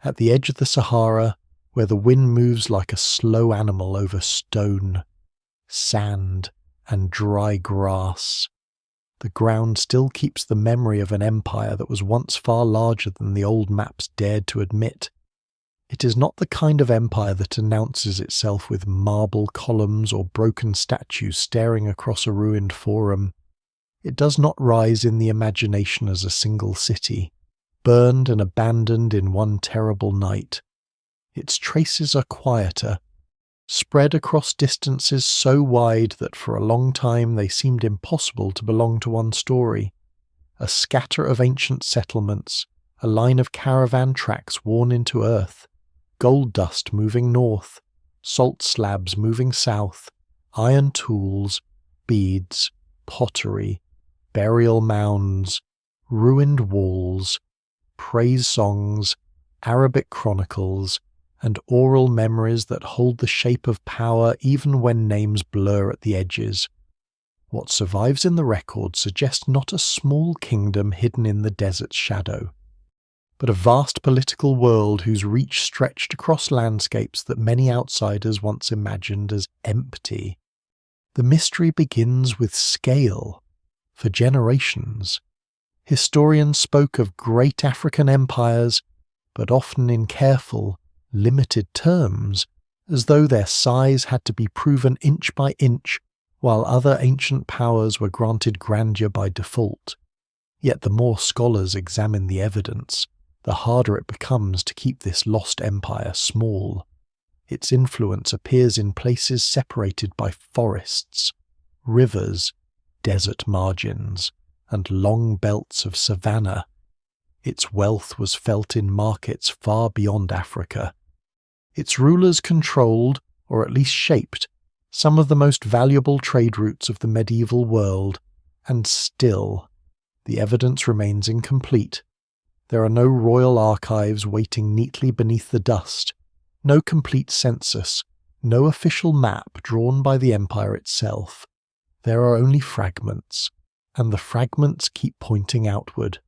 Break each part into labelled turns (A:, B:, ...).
A: at the edge of the Sahara, where the wind moves like a slow animal over stone, sand, and dry grass. The ground still keeps the memory of an empire that was once far larger than the old maps dared to admit. It is not the kind of empire that announces itself with marble columns or broken statues staring across a ruined forum. It does not rise in the imagination as a single city, burned and abandoned in one terrible night. Its traces are quieter, spread across distances so wide that for a long time they seemed impossible to belong to one story. A scatter of ancient settlements, a line of caravan tracks worn into earth, gold dust moving north, salt slabs moving south, iron tools, beads, pottery, burial mounds, ruined walls, praise songs, Arabic chronicles, and oral memories that hold the shape of power even when names blur at the edges. What survives in the record suggests not a small kingdom hidden in the desert's shadow, but a vast political world whose reach stretched across landscapes that many outsiders once imagined as empty. The mystery begins with scale. For generations, historians spoke of great African empires, but often in careful, limited terms, as though their size had to be proven inch by inch, while other ancient powers were granted grandeur by default. Yet the more scholars examine the evidence, the harder it becomes to keep this lost empire small. Its influence appears in places separated by forests, rivers, desert margins, and long belts of savanna. Its wealth was felt in markets far beyond Africa. Its rulers controlled, or at least shaped, some of the most valuable trade routes of the medieval world, and still, the evidence remains incomplete. There are no royal archives waiting neatly beneath the dust, no complete census, no official map drawn by the empire itself. There are only fragments, and the fragments keep pointing outward.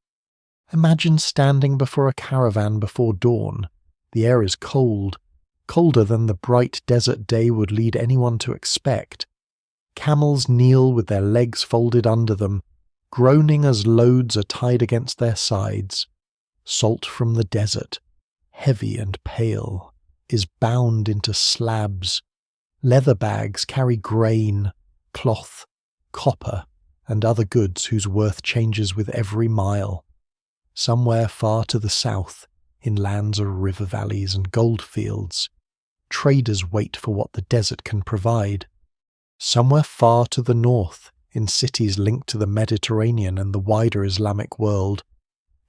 A: Imagine standing before a caravan before dawn. The air is cold, colder than the bright desert day would lead anyone to expect. Camels kneel with their legs folded under them, groaning as loads are tied against their sides. Salt from the desert, heavy and pale, is bound into slabs. Leather bags carry grain, cloth, copper, and other goods whose worth changes with every mile. Somewhere far to the south, in lands of river valleys and gold fields, traders wait for what the desert can provide. Somewhere far to the north, in cities linked to the Mediterranean and the wider Islamic world,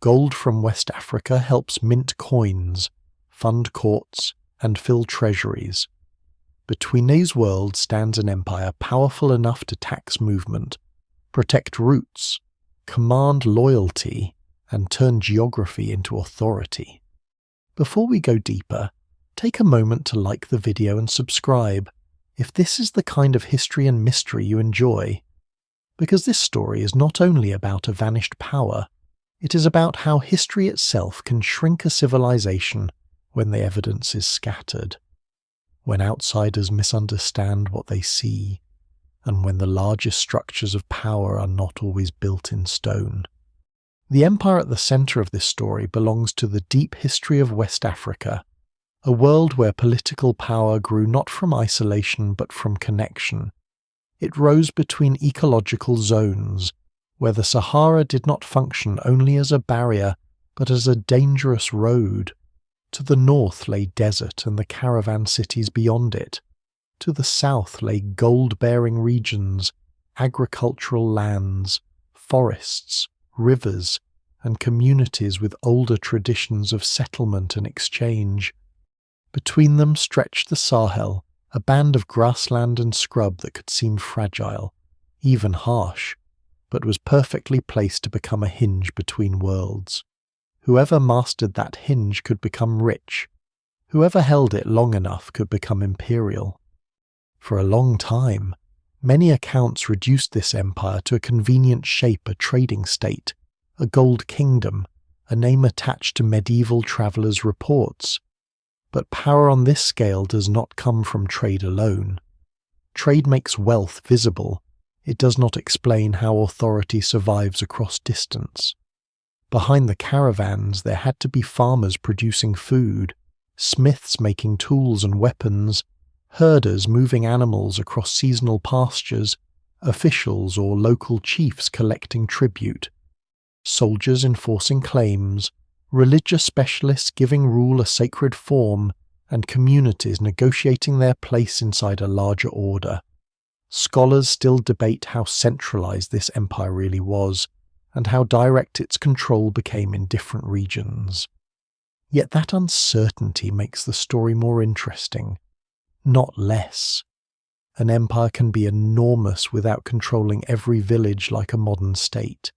A: gold from West Africa helps mint coins, fund courts, and fill treasuries. Between these worlds stands an empire powerful enough to tax movement, protect roots, command loyalty, and turn geography into authority. Before we go deeper, take a moment to like the video and subscribe if this is the kind of history and mystery you enjoy. Because this story is not only about a vanished power, it is about how history itself can shrink a civilization when the evidence is scattered, when outsiders misunderstand what they see, and when the largest structures of power are not always built in stone. The empire at the centre of this story belongs to the deep history of West Africa, a world where political power grew not from isolation but from connection. It rose between ecological zones, where the Sahara did not function only as a barrier but as a dangerous road. To the north lay desert and the caravan cities beyond it. To the south lay gold-bearing regions, agricultural lands, forests, rivers, and communities with older traditions of settlement and exchange. Between them stretched the Sahel, a band of grassland and scrub that could seem fragile, even harsh, but was perfectly placed to become a hinge between worlds. Whoever mastered that hinge could become rich. Whoever held it long enough could become imperial. For a long time, many accounts reduced this empire to a convenient shape, a trading state, a gold kingdom, a name attached to medieval travellers' reports. But power on this scale does not come from trade alone. Trade makes wealth visible. It does not explain how authority survives across distance. Behind the caravans, there had to be farmers producing food, smiths making tools and weapons, herders moving animals across seasonal pastures, officials or local chiefs collecting tribute, soldiers enforcing claims, religious specialists giving rule a sacred form, and communities negotiating their place inside a larger order. Scholars still debate how centralized this empire really was, and how direct its control became in different regions. Yet that uncertainty makes the story more interesting, not less. An empire can be enormous without controlling every village like a modern state.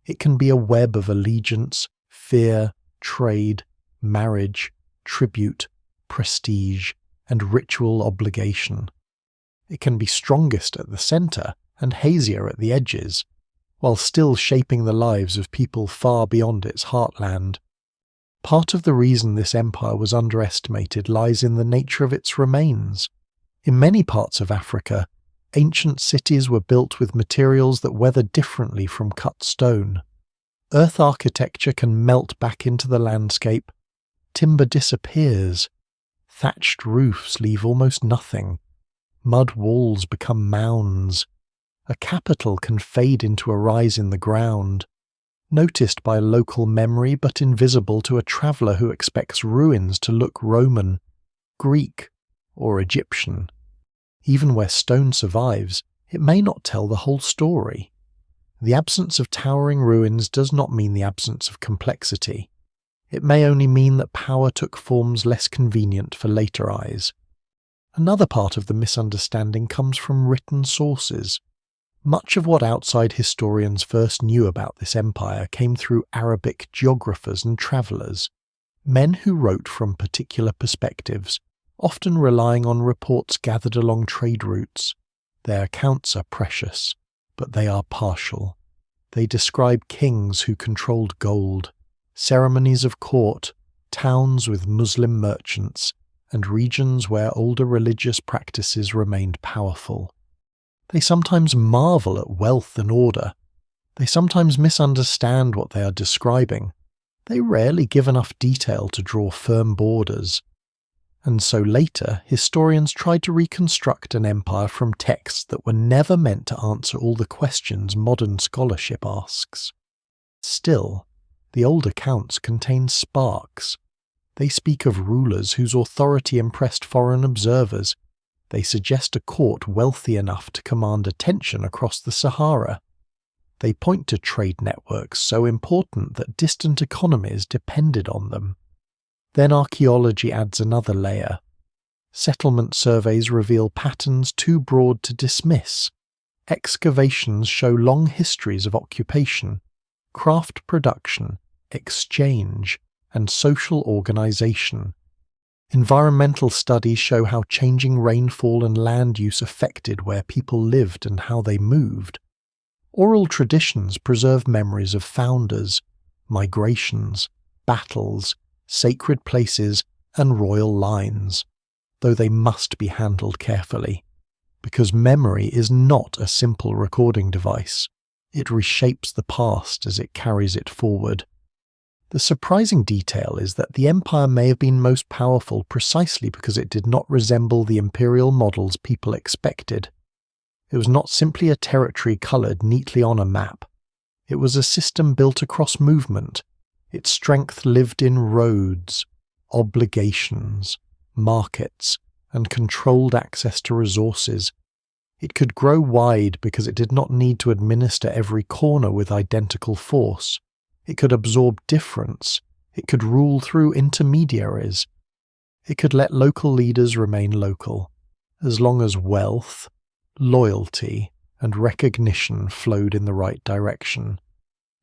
A: It can be a web of allegiance, fear, trade, marriage, tribute, prestige, and ritual obligation. It can be strongest at the centre and hazier at the edges, while still shaping the lives of people far beyond its heartland. Part of the reason this empire was underestimated lies in the nature of its remains. In many parts of Africa, ancient cities were built with materials that weather differently from cut stone. Earth architecture can melt back into the landscape. Timber disappears. Thatched roofs leave almost nothing. Mud walls become mounds. A capital can fade into a rise in the ground, noticed by local memory but invisible to a traveller who expects ruins to look Roman, Greek, or Egyptian. Even where stone survives, it may not tell the whole story. The absence of towering ruins does not mean the absence of complexity. It may only mean that power took forms less convenient for later eyes. Another part of the misunderstanding comes from written sources. Much of what outside historians first knew about this empire came through Arabic geographers and travellers, men who wrote from particular perspectives, often relying on reports gathered along trade routes. Their accounts are precious, but they are partial. They describe kings who controlled gold, ceremonies of court, towns with Muslim merchants, and regions where older religious practices remained powerful. They sometimes marvel at wealth and order. They sometimes misunderstand what they are describing. They rarely give enough detail to draw firm borders. And so later, historians tried to reconstruct an empire from texts that were never meant to answer all the questions modern scholarship asks. Still, the old accounts contain sparks. They speak of rulers whose authority impressed foreign observers. They suggest a court wealthy enough to command attention across the Sahara. They point to trade networks so important that distant economies depended on them. Then archaeology adds another layer. Settlement surveys reveal patterns too broad to dismiss. Excavations show long histories of occupation, craft production, exchange, and social organization. Environmental studies show how changing rainfall and land use affected where people lived and how they moved. Oral traditions preserve memories of founders, migrations, battles, sacred places, and royal lines, though they must be handled carefully, because memory is not a simple recording device. It reshapes the past as it carries it forward. The surprising detail is that the empire may have been most powerful precisely because it did not resemble the imperial models people expected. It was not simply a territory coloured neatly on a map. It was a system built across movement. Its strength lived in roads, obligations, markets, and controlled access to resources. It could grow wide because it did not need to administer every corner with identical force. It could absorb difference. It could rule through intermediaries. It could let local leaders remain local, as long as wealth, loyalty, and recognition flowed in the right direction.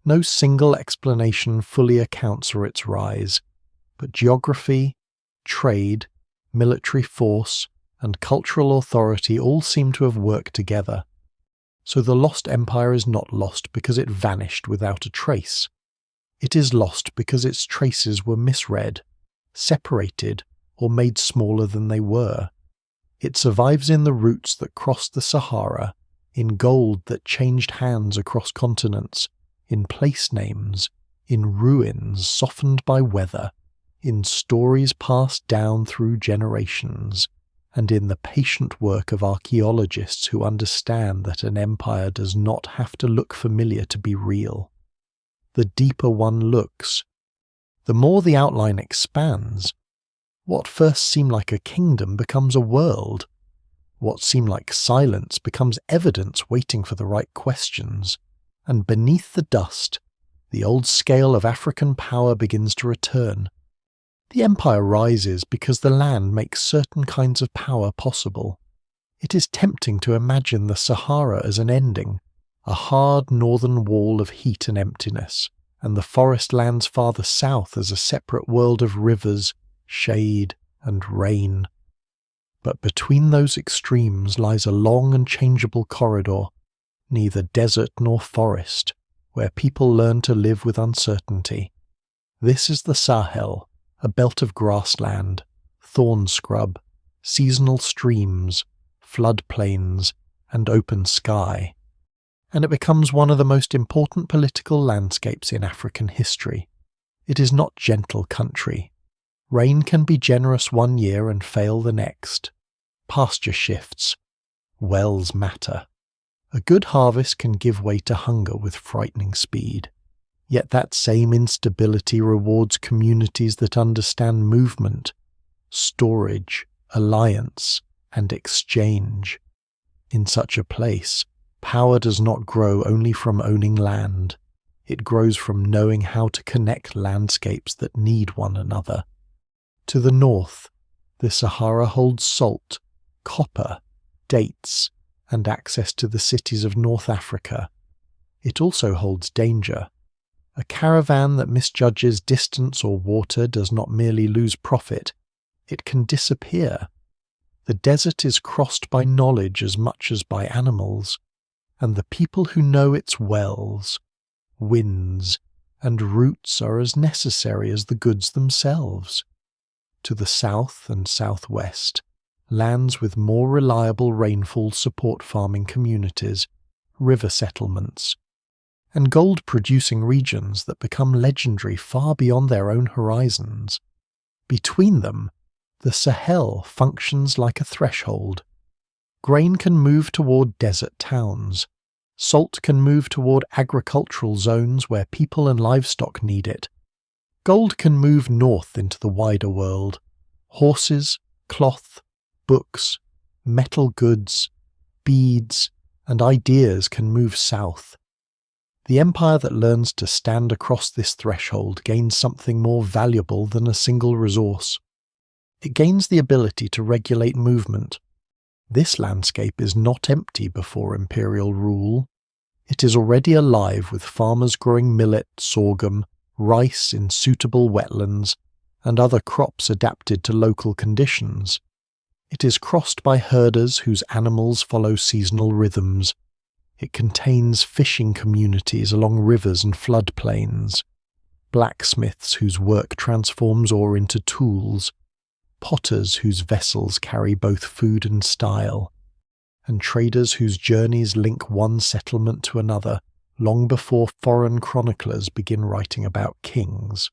A: No single explanation fully accounts for its rise, but geography, trade, military force, and cultural authority all seem to have worked together. So the lost empire is not lost because it vanished without a trace. It is lost because its traces were misread, separated, or made smaller than they were. It survives in the routes that crossed the Sahara, in gold that changed hands across continents, in place names, in ruins softened by weather, in stories passed down through generations, and in the patient work of archaeologists who understand that an empire does not have to look familiar to be real. The deeper one looks, the more the outline expands. What first seemed like a kingdom becomes a world. What seemed like silence becomes evidence waiting for the right questions. And beneath the dust, the old scale of African power begins to return. The empire rises because the land makes certain kinds of power possible. It is tempting to imagine the Sahara as an ending, a hard northern wall of heat and emptiness, and the forest lands farther south as a separate world of rivers, shade, and rain. But between those extremes lies a long and changeable corridor, neither desert nor forest, where people learn to live with uncertainty. This is the Sahel, a belt of grassland, thorn scrub, seasonal streams, floodplains, and open sky. And it becomes one of the most important political landscapes in African history. It is not gentle country. Rain can be generous one year and fail the next. Pasture shifts. Wells matter. A good harvest can give way to hunger with frightening speed. Yet that same instability rewards communities that understand movement, storage, alliance, and exchange. In such a place, power does not grow only from owning land. It grows from knowing how to connect landscapes that need one another. To the north, the Sahara holds salt, copper, dates, and access to the cities of North Africa. It also holds danger. A caravan that misjudges distance or water does not merely lose profit, it can disappear. The desert is crossed by knowledge as much as by animals, and the people who know its wells, winds, and routes are as necessary as the goods themselves. To the south and southwest, lands with more reliable rainfall support farming communities, river settlements, and gold-producing regions that become legendary far beyond their own horizons. Between them, the Sahel functions like a threshold. Grain can move toward desert towns. Salt can move toward agricultural zones where people and livestock need it. Gold can move north into the wider world. Horses, cloth, books, metal goods, beads, and ideas can move south. The empire that learns to stand across this threshold gains something more valuable than a single resource. It gains the ability to regulate movement. This landscape is not empty before imperial rule. It is already alive with farmers growing millet, sorghum, rice in suitable wetlands, and other crops adapted to local conditions. It is crossed by herders whose animals follow seasonal rhythms. It contains fishing communities along rivers and floodplains, blacksmiths whose work transforms ore into tools, potters whose vessels carry both food and style, and traders whose journeys link one settlement to another long before foreign chroniclers begin writing about kings.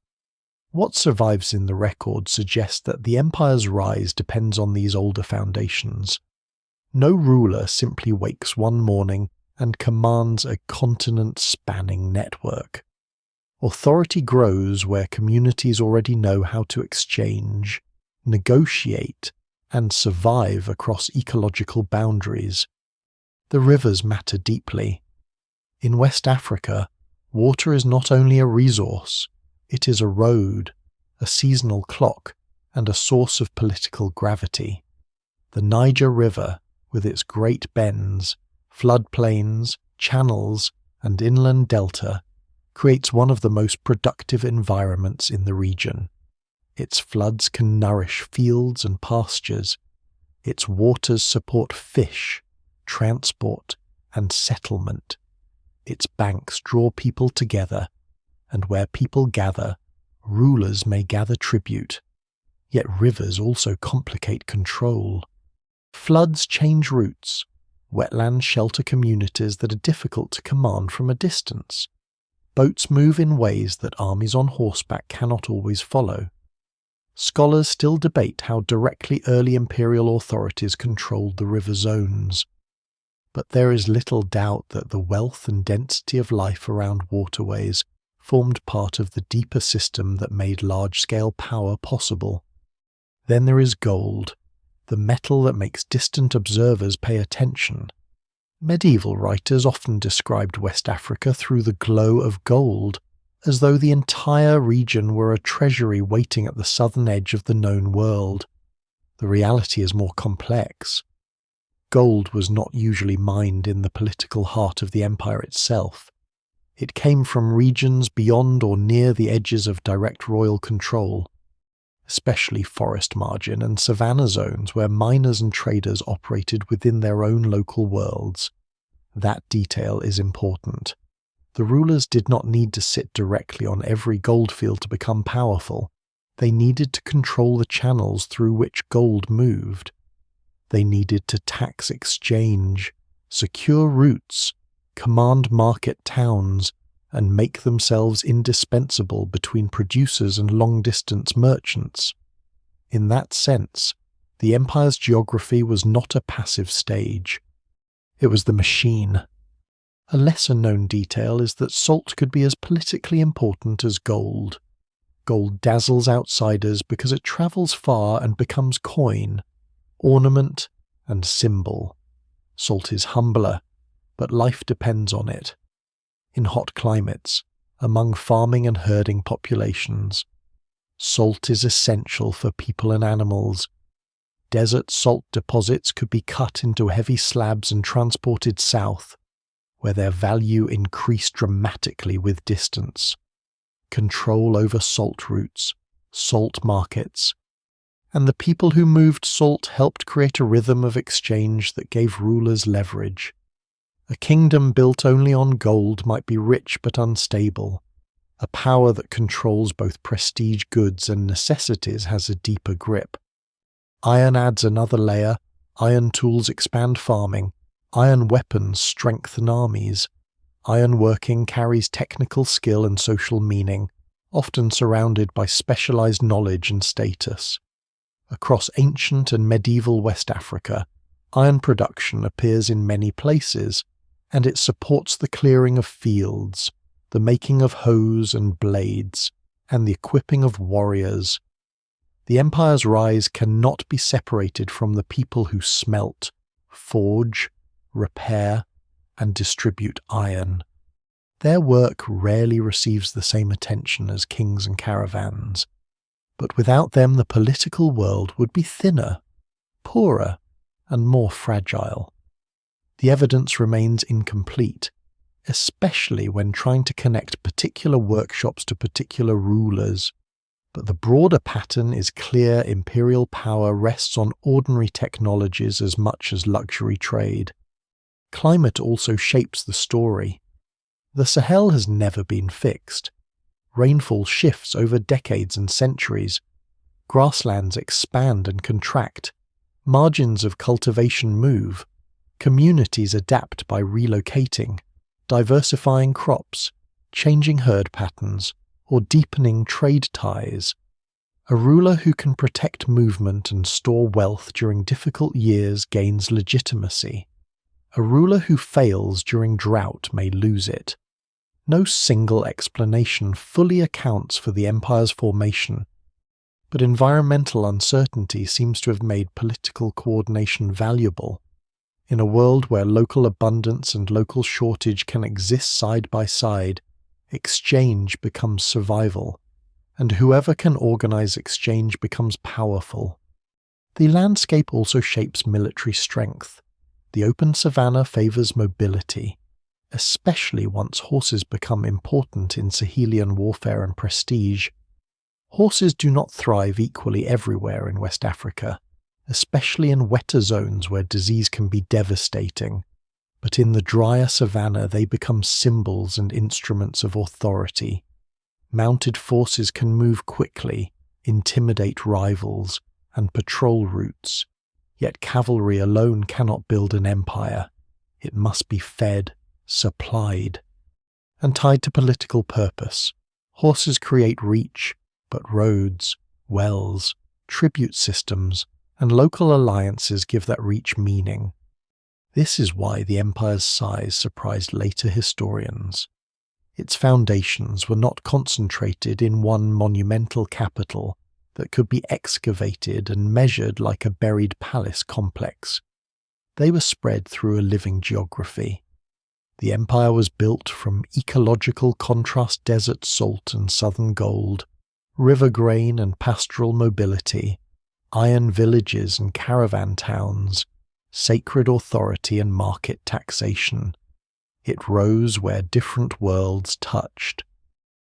A: What survives in the record suggests that the empire's rise depends on these older foundations. No ruler simply wakes one morning and commands a continent-spanning network. Authority grows where communities already know how to exchange, negotiate, and survive across ecological boundaries. The rivers matter deeply. In West Africa, water is not only a resource, it is a road, a seasonal clock, and a source of political gravity. The Niger River, with its great bends, floodplains, channels, and inland delta, creates one of the most productive environments in the region. Its floods can nourish fields and pastures. Its waters support fish, transport, and settlement. Its banks draw people together, and where people gather, rulers may gather tribute. Yet rivers also complicate control. Floods change routes. Wetlands shelter communities that are difficult to command from a distance. Boats move in ways that armies on horseback cannot always follow. Scholars still debate how directly early imperial authorities controlled the river zones. But there is little doubt that the wealth and density of life around waterways formed part of the deeper system that made large-scale power possible. Then there is gold, the metal that makes distant observers pay attention. Medieval writers often described West Africa through the glow of gold, as though the entire region were a treasury waiting at the southern edge of the known world. The reality is more complex. Gold was not usually mined in the political heart of the empire itself. It came from regions beyond or near the edges of direct royal control, especially forest margin and savanna zones where miners and traders operated within their own local worlds. That detail is important. The rulers did not need to sit directly on every goldfield to become powerful. They needed to control the channels through which gold moved. They needed to tax exchange, secure routes, command market towns, and make themselves indispensable between producers and long-distance merchants. In that sense, the empire's geography was not a passive stage. It was the machine. A lesser-known detail is that salt could be as politically important as gold. Gold dazzles outsiders because it travels far and becomes coin, ornament, and symbol. Salt is humbler, but life depends on it. In hot climates, among farming and herding populations, salt is essential for people and animals. Desert salt deposits could be cut into heavy slabs and transported south, where their value increased dramatically with distance. Control over salt routes, salt markets, and the people who moved salt helped create a rhythm of exchange that gave rulers leverage. A kingdom built only on gold might be rich but unstable. A power that controls both prestige goods and necessities has a deeper grip. Iron adds another layer, iron tools expand farming, iron weapons strengthen armies. Ironworking carries technical skill and social meaning, often surrounded by specialized knowledge and status. Across ancient and medieval West Africa, iron production appears in many places, and it supports the clearing of fields, the making of hoes and blades, and the equipping of warriors. The empire's rise cannot be separated from the people who smelt, forge, repair, and distribute iron. Their work rarely receives the same attention as kings and caravans, but without them the political world would be thinner, poorer, and more fragile. The evidence remains incomplete, especially when trying to connect particular workshops to particular rulers. But the broader pattern is clear: imperial power rests on ordinary technologies as much as luxury trade. Climate also shapes the story. The Sahel has never been fixed. Rainfall shifts over decades and centuries. Grasslands expand and contract. Margins of cultivation move. Communities adapt by relocating, diversifying crops, changing herd patterns, or deepening trade ties. A ruler who can protect movement and store wealth during difficult years gains legitimacy. A ruler who fails during drought may lose it. No single explanation fully accounts for the empire's formation, but environmental uncertainty seems to have made political coordination valuable. In a world where local abundance and local shortage can exist side by side, exchange becomes survival, and whoever can organize exchange becomes powerful. The landscape also shapes military strength. The open savanna favors mobility, especially once horses become important in Sahelian warfare and prestige. Horses do not thrive equally everywhere in West Africa, especially in wetter zones where disease can be devastating, but in the drier savanna they become symbols and instruments of authority. Mounted forces can move quickly, intimidate rivals, and patrol routes, yet cavalry alone cannot build an empire. It must be fed, supplied, and tied to political purpose. Horses create reach, but roads, wells, tribute systems, and local alliances give that reach meaning. This is why the empire's size surprised later historians. Its foundations were not concentrated in one monumental capital that could be excavated and measured like a buried palace complex. They were spread through a living geography. The empire was built from ecological contrast desert salt and southern gold, river grain and pastoral mobility, iron villages and caravan towns, sacred authority and market taxation. It rose where different worlds touched,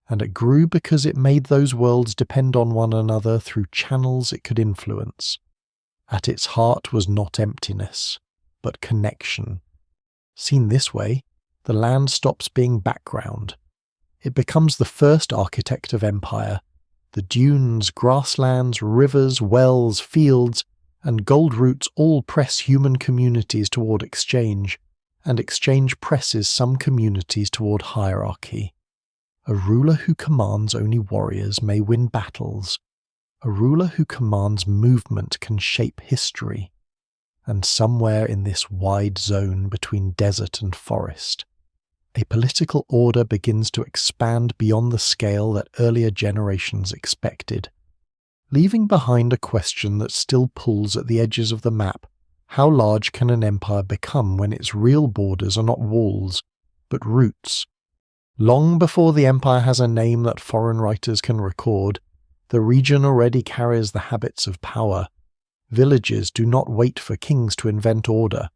A: and it grew because it made those worlds depend on one another through channels it could influence. At its heart was not emptiness, but connection. Seen this way, the land stops being background. It becomes the first architect of empire. The dunes, grasslands, rivers, wells, fields, and gold routes all press human communities toward exchange, and exchange presses some communities toward hierarchy. A ruler who commands only warriors may win battles. A ruler who commands movement can shape history. And somewhere in this wide zone between desert and forest, a political order begins to expand beyond the scale that earlier generations expected, leaving behind a question that still pulls at the edges of the map. How large can an empire become when its real borders are not walls, but roots? Long before the empire has a name that foreign writers can record, the region already carries the habits of power. Villages do not wait for kings to invent order.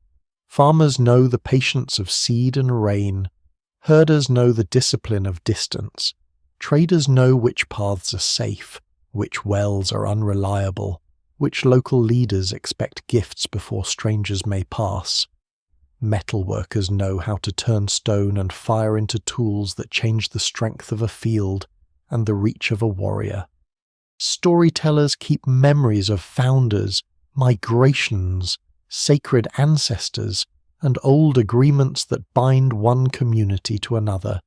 A: Farmers know the patience of seed and rain. Herders know the discipline of distance. Traders know which paths are safe, which wells are unreliable, which local leaders expect gifts before strangers may pass. Metalworkers know how to turn stone and fire into tools that change the strength of a field and the reach of a warrior. Storytellers keep memories of founders, migrations, sacred ancestors, and old agreements that bind one community to another.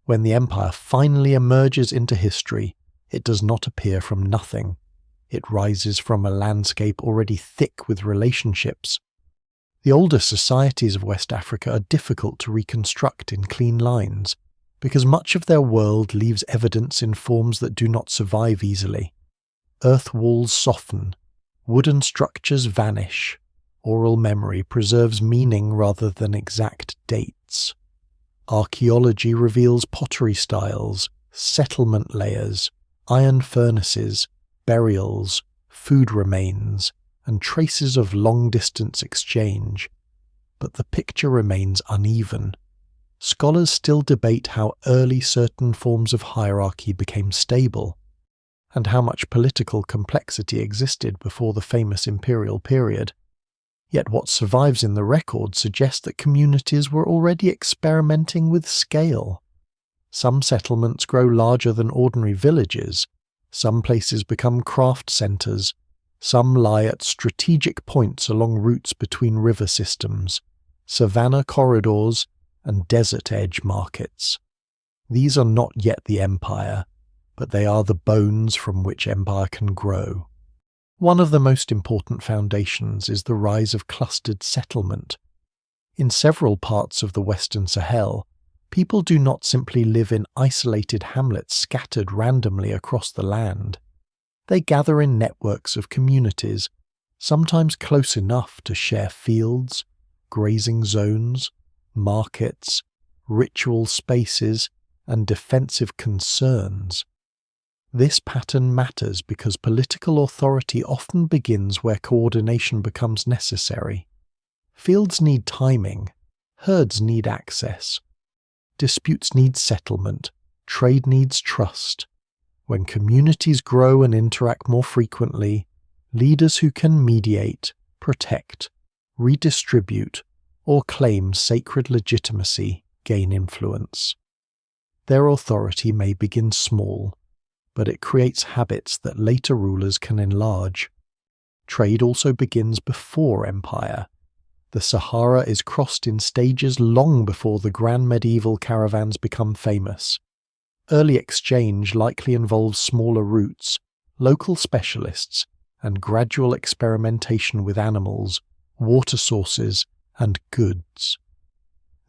A: When the empire finally emerges into history, it does not appear from nothing. It rises from a landscape already thick with relationships. The older societies of West Africa are difficult to reconstruct in clean lines, because much of their world leaves evidence in forms that do not survive easily. Earth walls soften, wooden structures vanish, oral memory preserves meaning rather than exact dates. Archaeology reveals pottery styles, settlement layers, iron furnaces, burials, food remains, and traces of long-distance exchange. But the picture remains uneven. Scholars still debate how early certain forms of hierarchy became stable, and how much political complexity existed before the famous imperial period. Yet what survives in the record suggests that communities were already experimenting with scale. Some settlements grow larger than ordinary villages, some places become craft centres, some lie at strategic points along routes between river systems, savanna corridors, and desert edge markets. These are not yet the empire, but they are the bones from which empire can grow. One of the most important foundations is the rise of clustered settlement. In several parts of the Western Sahel, people do not simply live in isolated hamlets scattered randomly across the land. They gather in networks of communities, sometimes close enough to share fields, grazing zones, markets, ritual spaces, and defensive concerns. This pattern matters because political authority often begins where coordination becomes necessary. Fields need timing, herds need access, disputes need settlement, trade needs trust. When communities grow and interact more frequently, leaders who can mediate, protect, redistribute, or claim sacred legitimacy gain influence. Their authority may begin small, but it creates habits that later rulers can enlarge. Trade also begins before empire. The Sahara is crossed in stages long before the grand medieval caravans become famous. Early exchange likely involves smaller routes, local specialists, and gradual experimentation with animals, water sources, and goods.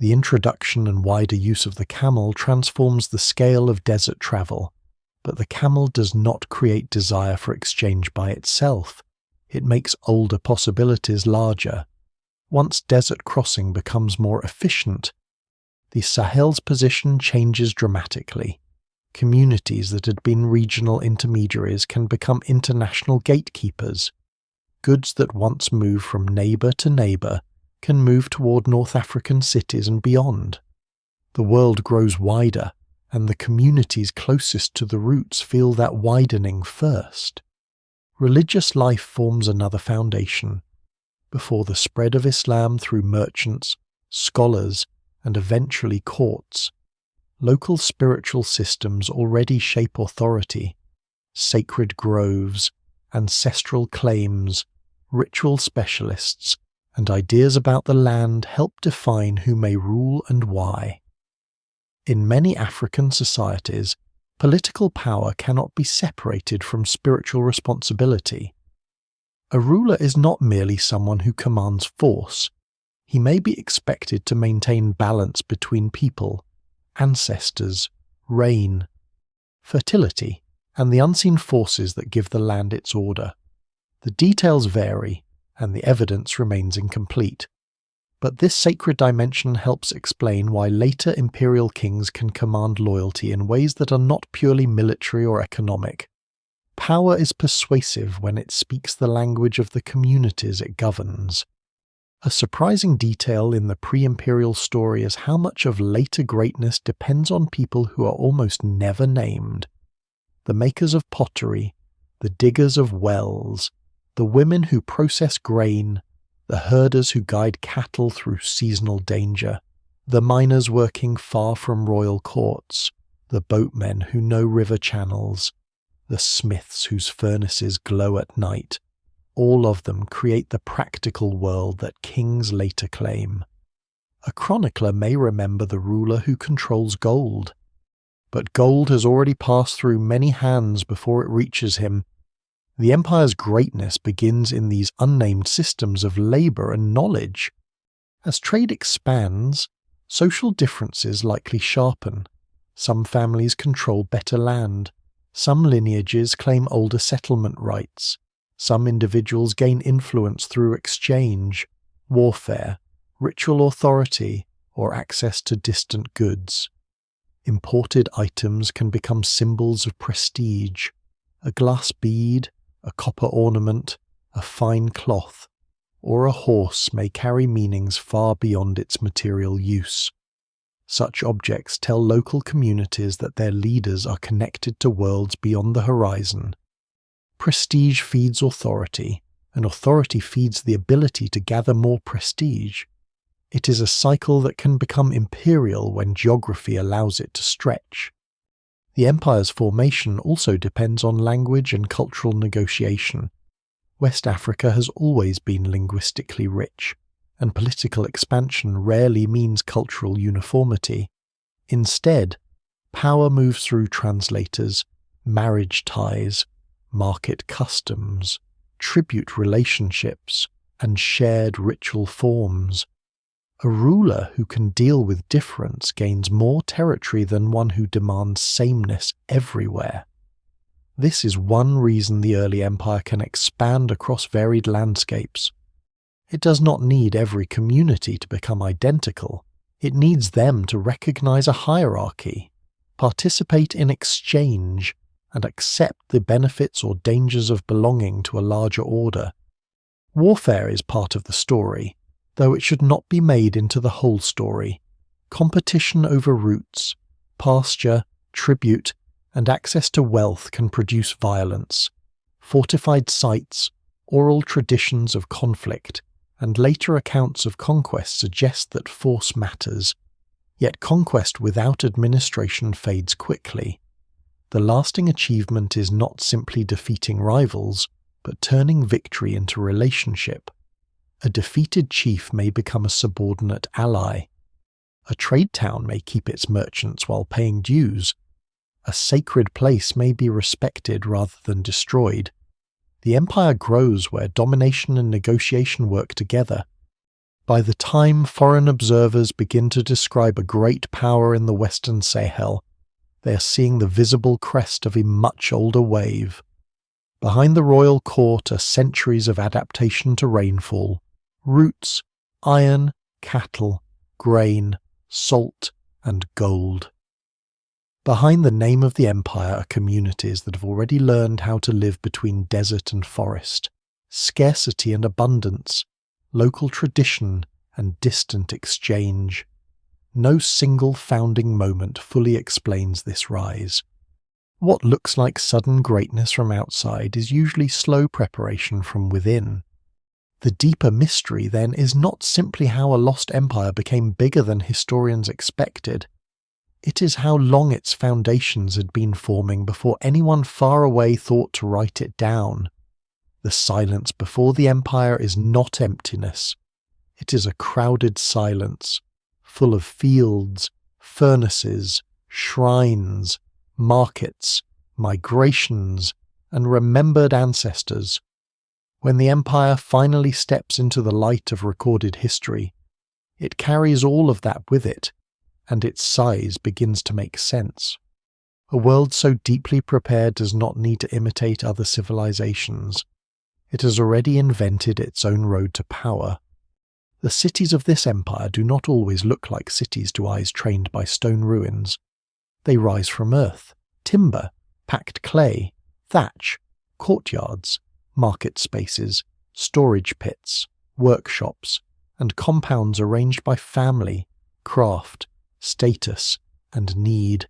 A: The introduction and wider use of the camel transforms the scale of desert travel, but the camel does not create desire for exchange by itself. It makes older possibilities larger. Once desert crossing becomes more efficient, the Sahel's position changes dramatically. Communities that had been regional intermediaries can become international gatekeepers. Goods that once moved from neighbour to neighbour can move toward North African cities and beyond. The world grows wider, and the communities closest to the roots feel that widening first. Religious life forms another foundation. Before the spread of Islam through merchants, scholars, and eventually courts, local spiritual systems already shape authority. Sacred groves, ancestral claims, ritual specialists, and ideas about the land help define who may rule and why. In many African societies, political power cannot be separated from spiritual responsibility. A ruler is not merely someone who commands force. He may be expected to maintain balance between people, ancestors, rain, fertility, and the unseen forces that give the land its order. The details vary, and the evidence remains incomplete. But this sacred dimension helps explain why later imperial kings can command loyalty in ways that are not purely military or economic. Power is persuasive when it speaks the language of the communities it governs. A surprising detail in the pre-imperial story is how much of later greatness depends on people who are almost never named. The makers of pottery, the diggers of wells, the women who process grain, the herders who guide cattle through seasonal danger, the miners working far from royal courts, the boatmen who know river channels, the smiths whose furnaces glow at night. All of them create the practical world that kings later claim. A chronicler may remember the ruler who controls gold, but gold has already passed through many hands before it reaches him. The empire's greatness begins in these unnamed systems of labour and knowledge. As trade expands, social differences likely sharpen. Some families control better land. Some lineages claim older settlement rights. Some individuals gain influence through exchange, warfare, ritual authority, or access to distant goods. Imported items can become symbols of prestige. A glass bead, a copper ornament, a fine cloth, or a horse may carry meanings far beyond its material use. Such objects tell local communities that their leaders are connected to worlds beyond the horizon. Prestige feeds authority, and authority feeds the ability to gather more prestige. It is a cycle that can become imperial when geography allows it to stretch. The empire's formation also depends on language and cultural negotiation. West Africa has always been linguistically rich, and political expansion rarely means cultural uniformity. Instead, power moves through translators, marriage ties, market customs, tribute relationships, and shared ritual forms. A ruler who can deal with difference gains more territory than one who demands sameness everywhere. This is one reason the early empire can expand across varied landscapes. It does not need every community to become identical. It needs them to recognize a hierarchy, participate in exchange, and accept the benefits or dangers of belonging to a larger order. Warfare is part of the story, though it should not be made into the whole story. Competition over routes, pasture, tribute, and access to wealth can produce violence. Fortified sites, oral traditions of conflict, and later accounts of conquest suggest that force matters. Yet conquest without administration fades quickly. The lasting achievement is not simply defeating rivals, but turning victory into relationship. A defeated chief may become a subordinate ally. A trade town may keep its merchants while paying dues. A sacred place may be respected rather than destroyed. The empire grows where domination and negotiation work together. By the time foreign observers begin to describe a great power in the Western Sahel, they are seeing the visible crest of a much older wave. Behind the royal court are centuries of adaptation to rainfall, roots, iron, cattle, grain, salt, and gold. Behind the name of the empire are communities that have already learned how to live between desert and forest, scarcity and abundance, local tradition and distant exchange. No single founding moment fully explains this rise. What looks like sudden greatness from outside is usually slow preparation from within. The deeper mystery, then, is not simply how a lost empire became bigger than historians expected. It is how long its foundations had been forming before anyone far away thought to write it down. The silence before the empire is not emptiness. It is a crowded silence, full of fields, furnaces, shrines, markets, migrations, and remembered ancestors. When the empire finally steps into the light of recorded history, it carries all of that with it, and its size begins to make sense. A world so deeply prepared does not need to imitate other civilizations. It has already invented its own road to power. The cities of this empire do not always look like cities to eyes trained by stone ruins. They rise from earth, timber, packed clay, thatch, courtyards, market spaces, storage pits, workshops, and compounds arranged by family, craft, status, and need.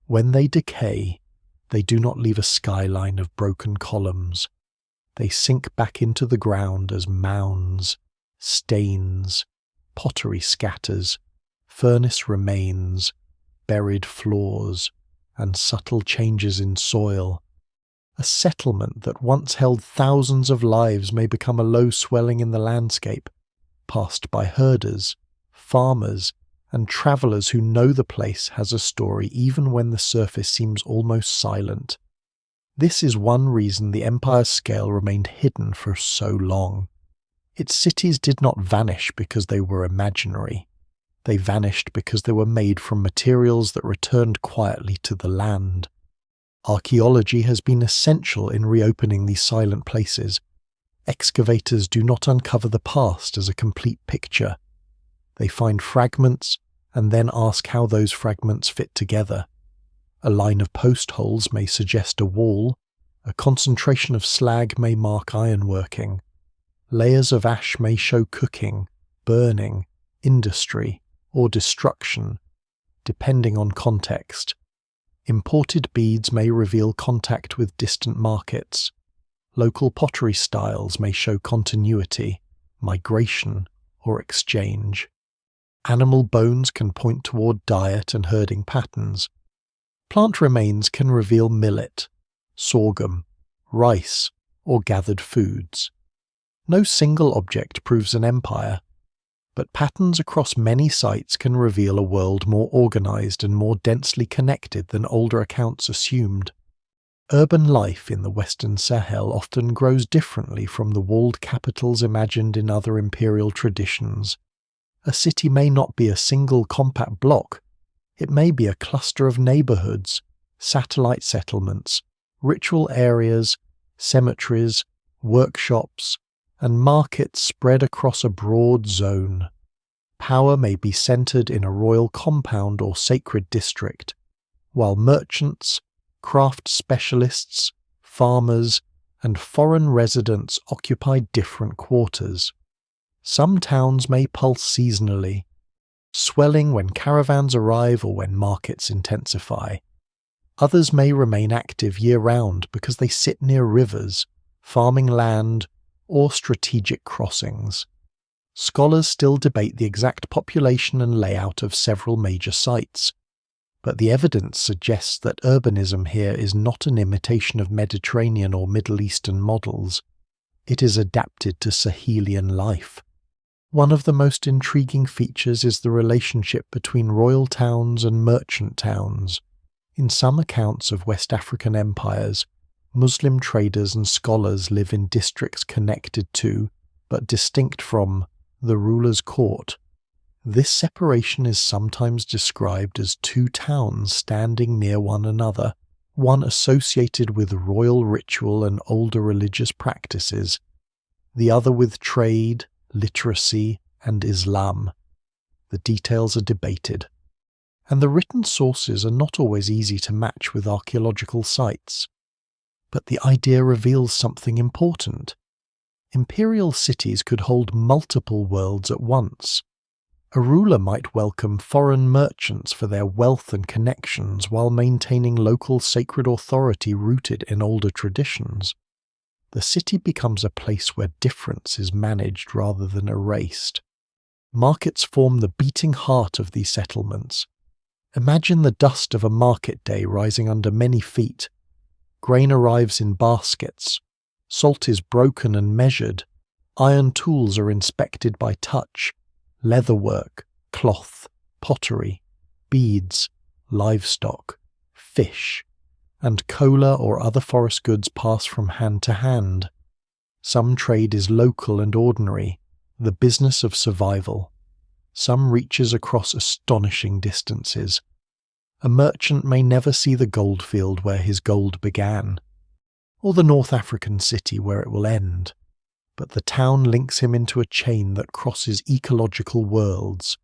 A: When they decay, they do not leave a skyline of broken columns. They sink back into the ground as mounds, stains, pottery scatters, furnace remains, buried floors, and subtle changes in soil. A settlement that once held thousands of lives may become a low swelling in the landscape, passed by herders, farmers, and travellers who know the place has a story even when the surface seems almost silent. This is one reason the empire's scale remained hidden for so long. Its cities did not vanish because they were imaginary. They vanished because they were made from materials that returned quietly to the land. Archaeology has been essential in reopening these silent places. Excavators do not uncover the past as a complete picture. They find fragments and then ask how those fragments fit together. A line of post holes may suggest a wall, a concentration of slag may mark ironworking. Layers of ash may show cooking, burning, industry, or destruction, depending on context. Imported beads may reveal contact with distant markets. Local pottery styles may show continuity, migration, or exchange. Animal bones can point toward diet and herding patterns. Plant remains can reveal millet, sorghum, rice, or gathered foods. No single object proves an empire, but patterns across many sites can reveal a world more organized and more densely connected than older accounts assumed. Urban life in the Western Sahel often grows differently from the walled capitals imagined in other imperial traditions. A city may not be a single compact block. It may be a cluster of neighborhoods, satellite settlements, ritual areas, cemeteries, workshops, and markets spread across a broad zone. Power may be centered in a royal compound or sacred district, while merchants, craft specialists, farmers, and foreign residents occupy different quarters. Some towns may pulse seasonally, swelling when caravans arrive or when markets intensify. Others may remain active year-round because they sit near rivers, farming land, or strategic crossings. Scholars still debate the exact population and layout of several major sites, but the evidence suggests that urbanism here is not an imitation of Mediterranean or Middle Eastern models. It is adapted to Sahelian life. One of the most intriguing features is the relationship between royal towns and merchant towns. In some accounts of West African empires, Muslim traders and scholars live in districts connected to, but distinct from, the ruler's court. This separation is sometimes described as two towns standing near one another, one associated with royal ritual and older religious practices, the other with trade, literacy, and Islam. The details are debated, and the written sources are not always easy to match with archaeological sites. But the idea reveals something important. Imperial cities could hold multiple worlds at once. A ruler might welcome foreign merchants for their wealth and connections while maintaining local sacred authority rooted in older traditions. The city becomes a place where difference is managed rather than erased. Markets form the beating heart of these settlements. Imagine the dust of a market day rising under many feet. Grain arrives in baskets. Salt is broken and measured. Iron tools are inspected by touch. Leatherwork, cloth, pottery, beads, livestock, fish, and cola or other forest goods pass from hand to hand. Some trade is local and ordinary, the business of survival. Some reaches across astonishing distances. A merchant may never see the goldfield where his gold began, or the North African city where it will end, but the town links him into a chain that crosses ecological worlds.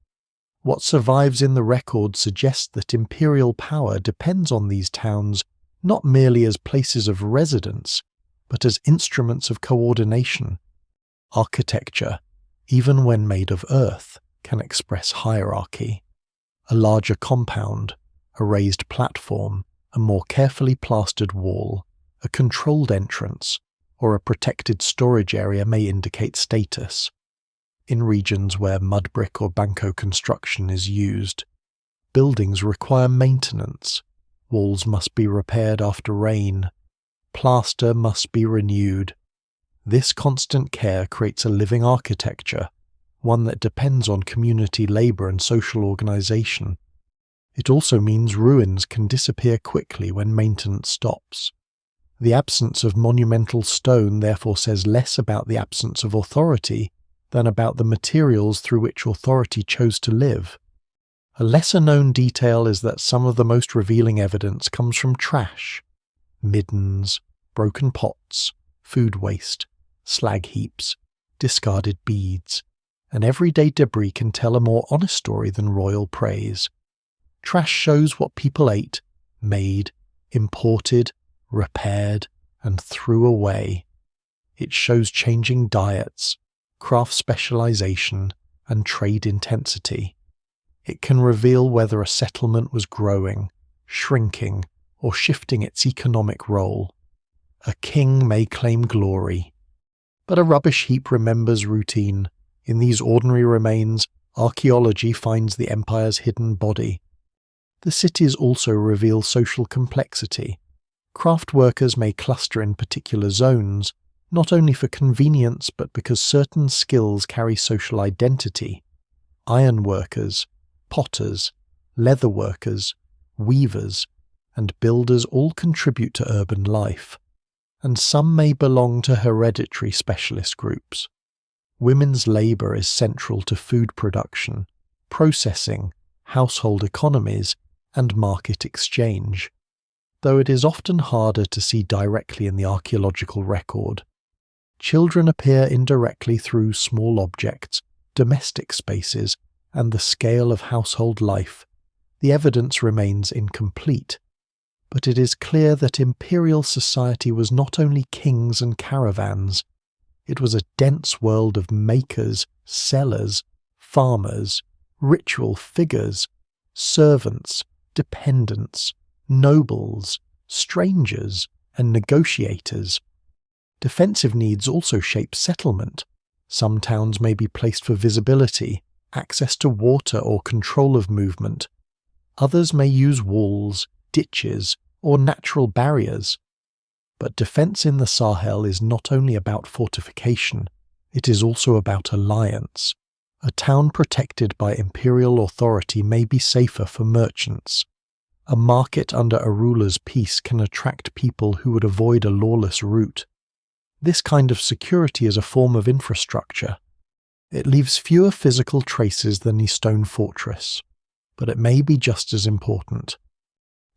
A: What survives in the record suggests that imperial power depends on these towns not merely as places of residence, but as instruments of coordination. Architecture, even when made of earth, can express hierarchy. A larger compound, a raised platform, a more carefully plastered wall, a controlled entrance, or a protected storage area may indicate status. In regions where mud brick or banco construction is used, buildings require maintenance. Walls must be repaired after rain. Plaster must be renewed. This constant care creates a living architecture, one that depends on community labour and social organisation. It also means ruins can disappear quickly when maintenance stops. The absence of monumental stone therefore says less about the absence of authority than about the materials through which authority chose to live. A lesser-known detail is that some of the most revealing evidence comes from trash. Middens, broken pots, food waste, slag heaps, discarded beads, and everyday debris can tell a more honest story than royal praise. Trash shows what people ate, made, imported, repaired, and threw away. It shows changing diets, craft specialization, and trade intensity. It can reveal whether a settlement was growing, shrinking, or shifting its economic role. A king may claim glory, but a rubbish heap remembers routine. In these ordinary remains, archaeology finds the empire's hidden body. The cities also reveal social complexity. Craft workers may cluster in particular zones, not only for convenience but because certain skills carry social identity. Iron workers, potters, leather workers, weavers, and builders all contribute to urban life, and some may belong to hereditary specialist groups. Women's labour is central to food production, processing, household economies, and market exchange, though it is often harder to see directly in the archaeological record. Children appear indirectly through small objects, domestic spaces, and the scale of household life. The evidence remains incomplete, but it is clear that imperial society was not only kings and caravans. It was a dense world of makers, sellers, farmers, ritual figures, servants, dependents, nobles, strangers, and negotiators. Defensive needs also shape settlement. Some towns may be placed for visibility, access to water or control of movement. Others may use walls, ditches, or natural barriers. But defense in the Sahel is not only about fortification, it is also about alliance. A town protected by imperial authority may be safer for merchants. A market under a ruler's peace can attract people who would avoid a lawless route. This kind of security is a form of infrastructure. It leaves fewer physical traces than a stone fortress, but it may be just as important.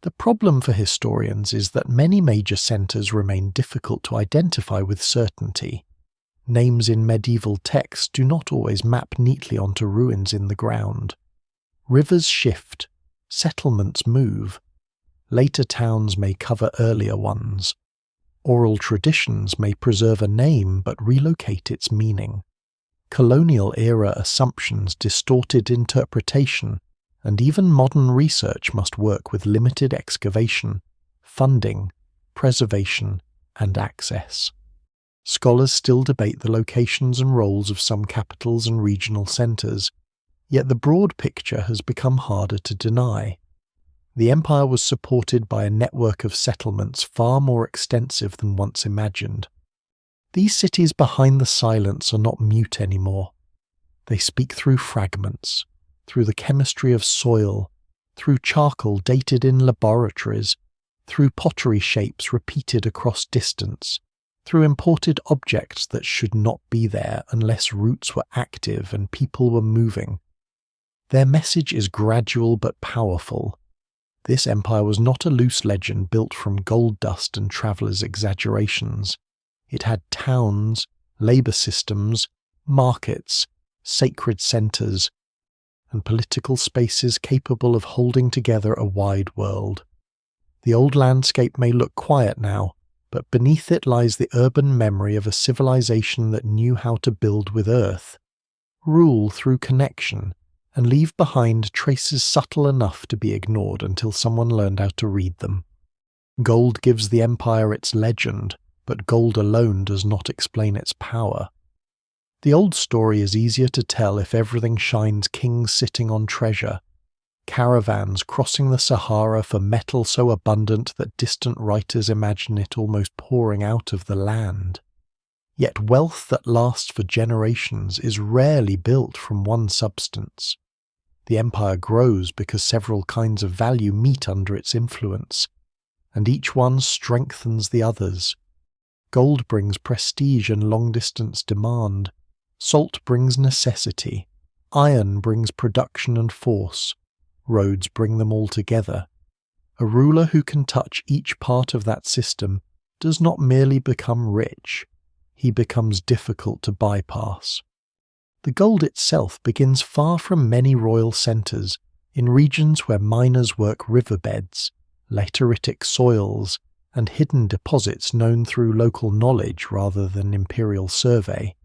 A: The problem for historians is that many major centres remain difficult to identify with certainty. Names in medieval texts do not always map neatly onto ruins in the ground. Rivers shift, settlements move. Later towns may cover earlier ones. Oral traditions may preserve a name but relocate its meaning. Colonial-era assumptions distorted interpretation, and even modern research must work with limited excavation, funding, preservation, and access. Scholars still debate the locations and roles of some capitals and regional centres, yet the broad picture has become harder to deny. The empire was supported by a network of settlements far more extensive than once imagined. These cities behind the silence are not mute anymore. They speak through fragments, through the chemistry of soil, through charcoal dated in laboratories, through pottery shapes repeated across distance, through imported objects that should not be there unless roots were active and people were moving. Their message is gradual but powerful. This empire was not a loose legend built from gold dust and travellers' exaggerations. It had towns, labour systems, markets, sacred centres, and political spaces capable of holding together a wide world. The old landscape may look quiet now, but beneath it lies the urban memory of a civilization that knew how to build with earth, rule through connection, and leave behind traces subtle enough to be ignored until someone learned how to read them. Gold gives the empire its legend, but gold alone does not explain its power. The old story is easier to tell if everything shines kings sitting on treasure, caravans crossing the Sahara for metal so abundant that distant writers imagine it almost pouring out of the land. Yet wealth that lasts for generations is rarely built from one substance. The empire grows because several kinds of value meet under its influence, and each one strengthens the others. Gold brings prestige and long-distance demand. Salt brings necessity. Iron brings production and force. Roads bring them all together. A ruler who can touch each part of that system does not merely become rich, he becomes difficult to bypass. The gold itself begins far from many royal centres, in regions where miners work riverbeds, lateritic soils, and hidden deposits known through local knowledge rather than imperial survey.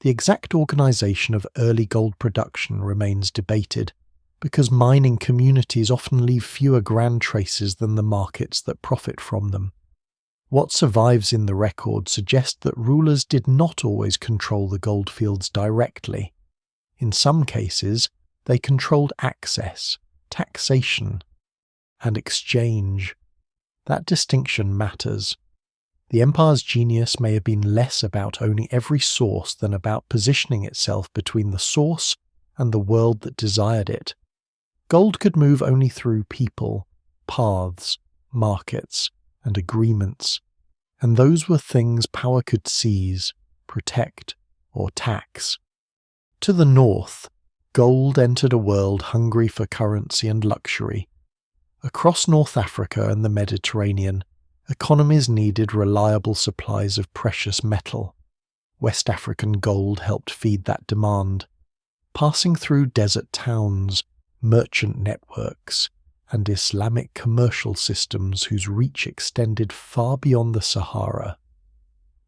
A: The exact organisation of early gold production remains debated, because mining communities often leave fewer grand traces than the markets that profit from them. What survives in the record suggests that rulers did not always control the goldfields directly. In some cases, they controlled access, taxation, and exchange. That distinction matters. The empire's genius may have been less about owning every source than about positioning itself between the source and the world that desired it. Gold could move only through people, paths, markets, and agreements, and those were things power could seize, protect, or tax. To the north, gold entered a world hungry for currency and luxury. Across North Africa and the Mediterranean, economies needed reliable supplies of precious metal. West African gold helped feed that demand. Passing through desert towns, merchant networks, and Islamic commercial systems whose reach extended far beyond the Sahara.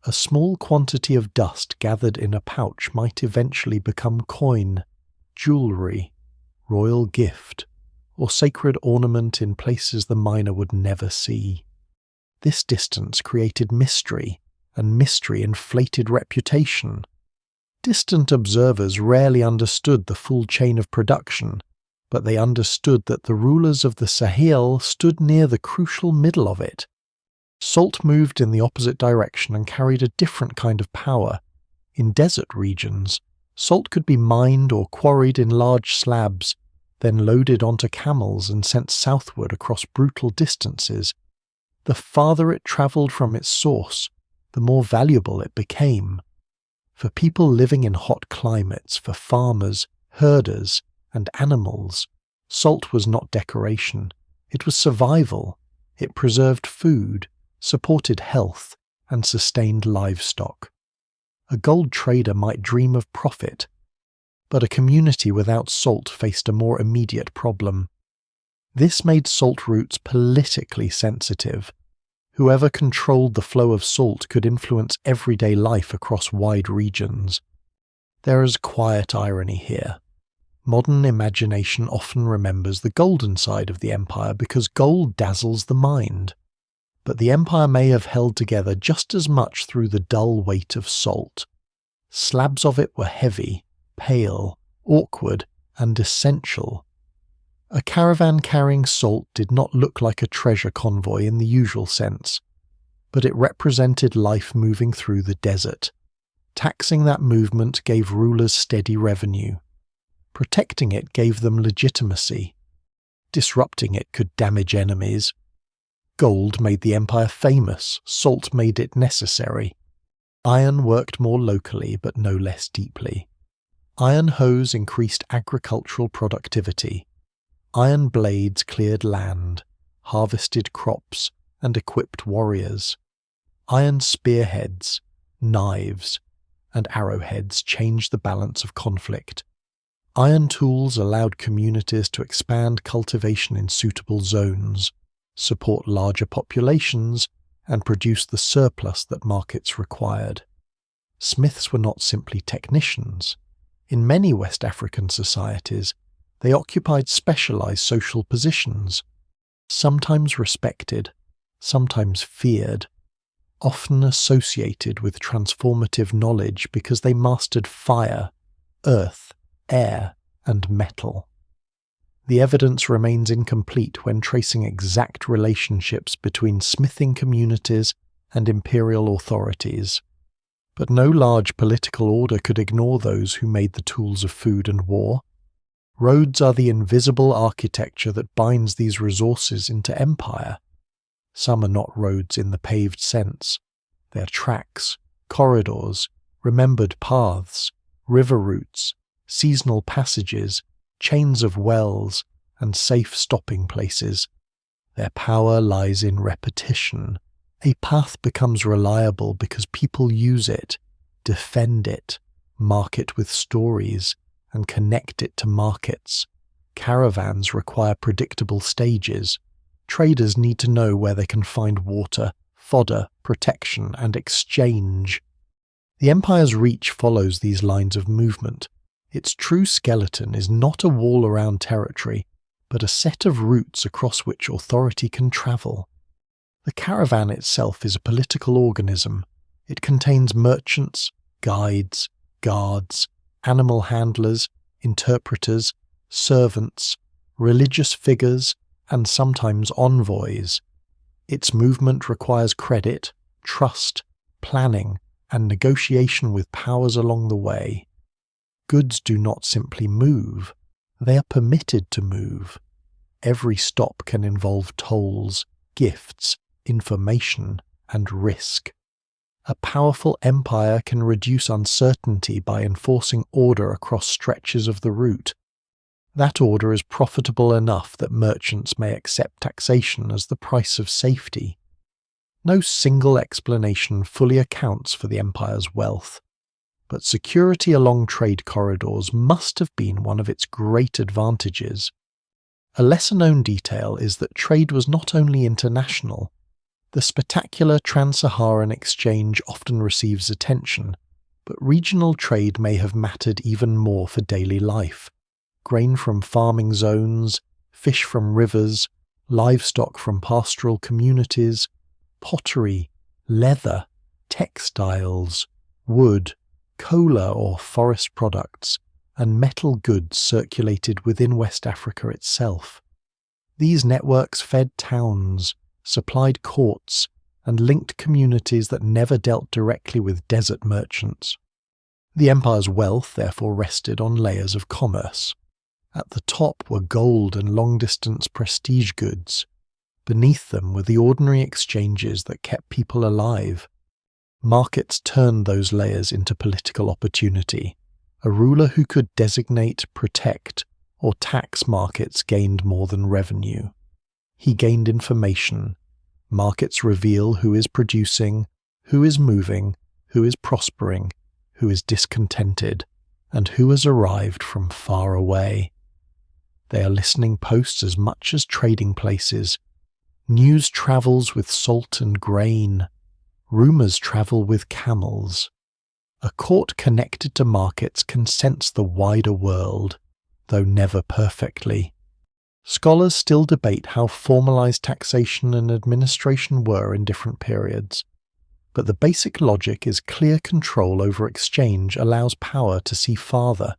A: A small quantity of dust gathered in a pouch might eventually become coin, jewellery, royal gift, or sacred ornament in places the miner would never see. This distance created mystery, and mystery inflated reputation. Distant observers rarely understood the full chain of production, but they understood that the rulers of the Sahel stood near the crucial middle of it. Salt moved in the opposite direction and carried a different kind of power. In desert regions, salt could be mined or quarried in large slabs, then loaded onto camels and sent southward across brutal distances. The farther it travelled from its source, the more valuable it became. For people living in hot climates, for farmers, herders, and animals, salt was not decoration. It was survival. It preserved food, supported health, and sustained livestock. A gold trader might dream of profit, but a community without salt faced a more immediate problem. This made salt routes politically sensitive. Whoever controlled the flow of salt could influence everyday life across wide regions. There is quiet irony here. Modern imagination often remembers the golden side of the empire because gold dazzles the mind. But the empire may have held together just as much through the dull weight of salt. Slabs of it were heavy, pale, awkward, and essential. A caravan carrying salt did not look like a treasure convoy in the usual sense, but it represented life moving through the desert. Taxing that movement gave rulers steady revenue. Protecting it gave them legitimacy. Disrupting it could damage enemies. Gold made the empire famous, salt made it necessary. Iron worked more locally but no less deeply. Iron hoes increased agricultural productivity. Iron blades cleared land, harvested crops, and equipped warriors. Iron spearheads, knives, and arrowheads changed the balance of conflict. Iron tools allowed communities to expand cultivation in suitable zones, support larger populations, and produce the surplus that markets required. Smiths were not simply technicians. In many West African societies, they occupied specialized social positions, sometimes respected, sometimes feared, often associated with transformative knowledge because they mastered fire, earth, air, and metal. The evidence remains incomplete when tracing exact relationships between smithing communities and imperial authorities. But no large political order could ignore those who made the tools of food and war. Roads are the invisible architecture that binds these resources into empire. Some are not roads in the paved sense. They are tracks, corridors, remembered paths, river routes, seasonal passages, chains of wells, and safe stopping places. Their power lies in repetition. A path becomes reliable because people use it, defend it, mark it with stories, and connect it to markets. Caravans require predictable stages. Traders need to know where they can find water, fodder, protection, and exchange. The empire's reach follows these lines of movement. Its true skeleton is not a wall around territory, but a set of routes across which authority can travel. The caravan itself is a political organism. It contains merchants, guides, guards, animal handlers, interpreters, servants, religious figures, and sometimes envoys. Its movement requires credit, trust, planning, and negotiation with powers along the way. Goods do not simply move, they are permitted to move. Every stop can involve tolls, gifts, information, and risk. A powerful empire can reduce uncertainty by enforcing order across stretches of the route. That order is profitable enough that merchants may accept taxation as the price of safety. No single explanation fully accounts for the empire's wealth, but security along trade corridors must have been one of its great advantages. A lesser-known detail is that trade was not only international. The spectacular trans-Saharan exchange often receives attention, but regional trade may have mattered even more for daily life. Grain from farming zones, fish from rivers, livestock from pastoral communities, pottery, leather, textiles, wood, Cola or forest products, and metal goods circulated within West Africa itself. These networks fed towns, supplied courts, and linked communities that never dealt directly with desert merchants. The empire's wealth therefore rested on layers of commerce. At the top were gold and long-distance prestige goods. Beneath them were the ordinary exchanges that kept people alive. Markets turned those layers into political opportunity. A ruler who could designate, protect, or tax markets gained more than revenue. He gained information. Markets reveal who is producing, who is moving, who is prospering, who is discontented, and who has arrived from far away. They are listening posts as much as trading places. News travels with salt and grain. Rumours travel with camels. A court connected to markets can sense the wider world, though never perfectly. Scholars still debate how formalised taxation and administration were in different periods, but the basic logic is clear control over exchange allows power to see farther.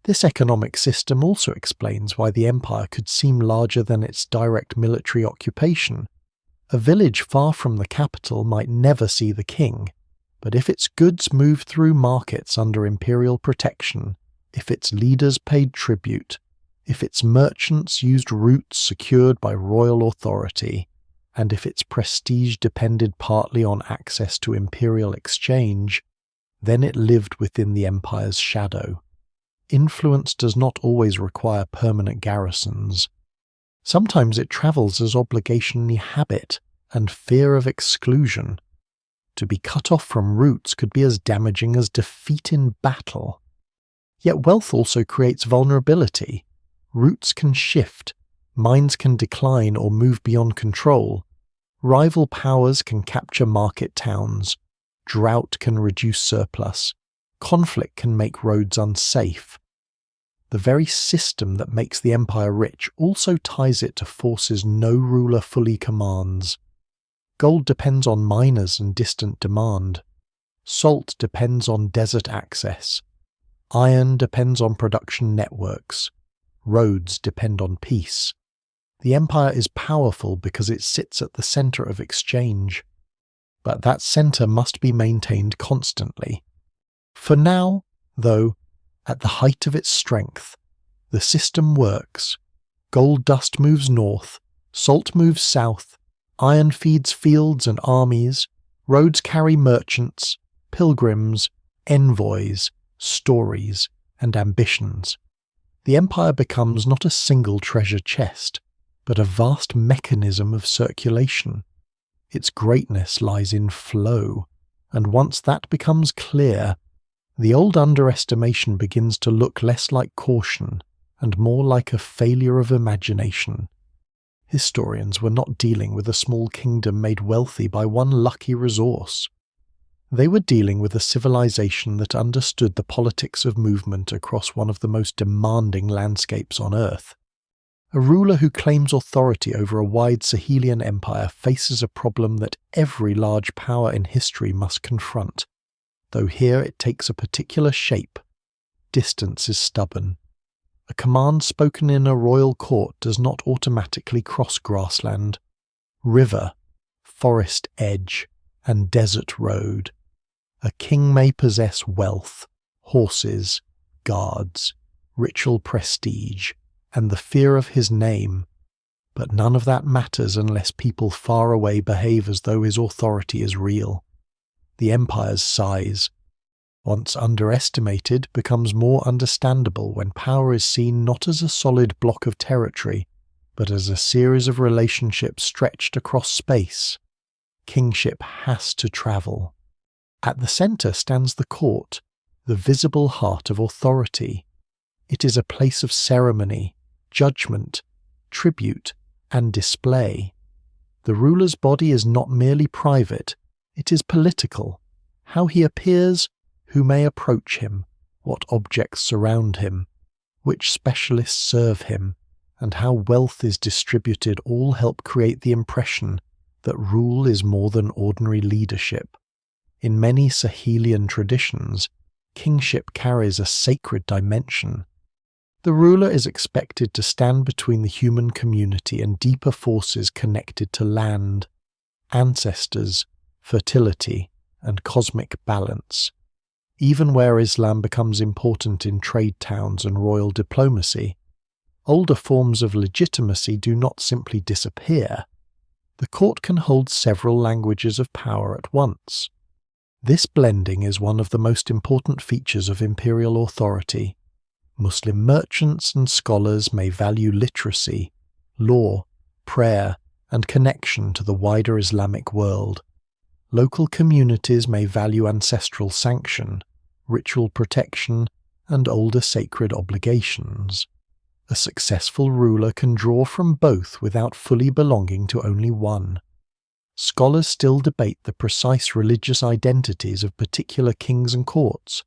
A: This economic system also explains why the empire could seem larger than its direct military occupation. A village far from the capital might never see the king, but if its goods moved through markets under imperial protection, if its leaders paid tribute, if its merchants used routes secured by royal authority, and if its prestige depended partly on access to imperial exchange, then it lived within the empire's shadow. Influence does not always require permanent garrisons. Sometimes it travels as obligationary habit and fear of exclusion. To be cut off from roots could be as damaging as defeat in battle. Yet wealth also creates vulnerability. Roots can shift, minds can decline or move beyond control. Rival powers can capture market towns. Drought can reduce surplus. Conflict can make roads unsafe. The very system that makes the empire rich also ties it to forces no ruler fully commands. Gold depends on miners and distant demand. Salt depends on desert access. Iron depends on production networks. Roads depend on peace. The empire is powerful because it sits at the centre of exchange. But that centre must be maintained constantly. For now, though, at the height of its strength, the system works. Gold dust moves north, salt moves south, iron feeds fields and armies, roads carry merchants, pilgrims, envoys, stories, and ambitions. The empire becomes not a single treasure chest, but a vast mechanism of circulation. Its greatness lies in flow, and once that becomes clear, the old underestimation begins to look less like caution and more like a failure of imagination. Historians were not dealing with a small kingdom made wealthy by one lucky resource. They were dealing with a civilization that understood the politics of movement across one of the most demanding landscapes on Earth. A ruler who claims authority over a wide Sahelian empire faces a problem that every large power in history must confront, though here it takes a particular shape. Distance is stubborn. A command spoken in a royal court does not automatically cross grassland, river, forest edge, and desert road. A king may possess wealth, horses, guards, ritual prestige, and the fear of his name, but none of that matters unless people far away behave as though his authority is real. The empire's size, once underestimated, becomes more understandable when power is seen not as a solid block of territory, but as a series of relationships stretched across space. Kingship has to travel. At the centre stands the court, the visible heart of authority. It is a place of ceremony, judgment, tribute, and display. The ruler's body is not merely private, it is political. How he appears, who may approach him, what objects surround him, which specialists serve him, and how wealth is distributed all help create the impression that rule is more than ordinary leadership. In many Sahelian traditions, kingship carries a sacred dimension. The ruler is expected to stand between the human community and deeper forces connected to land, ancestors, fertility, and cosmic balance. Even where Islam becomes important in trade towns and royal diplomacy, older forms of legitimacy do not simply disappear. The court can hold several languages of power at once. This blending is one of the most important features of imperial authority. Muslim merchants and scholars may value literacy, law, prayer, and connection to the wider Islamic world. Local communities may value ancestral sanction, ritual protection, and older sacred obligations. A successful ruler can draw from both without fully belonging to only one. Scholars still debate the precise religious identities of particular kings and courts,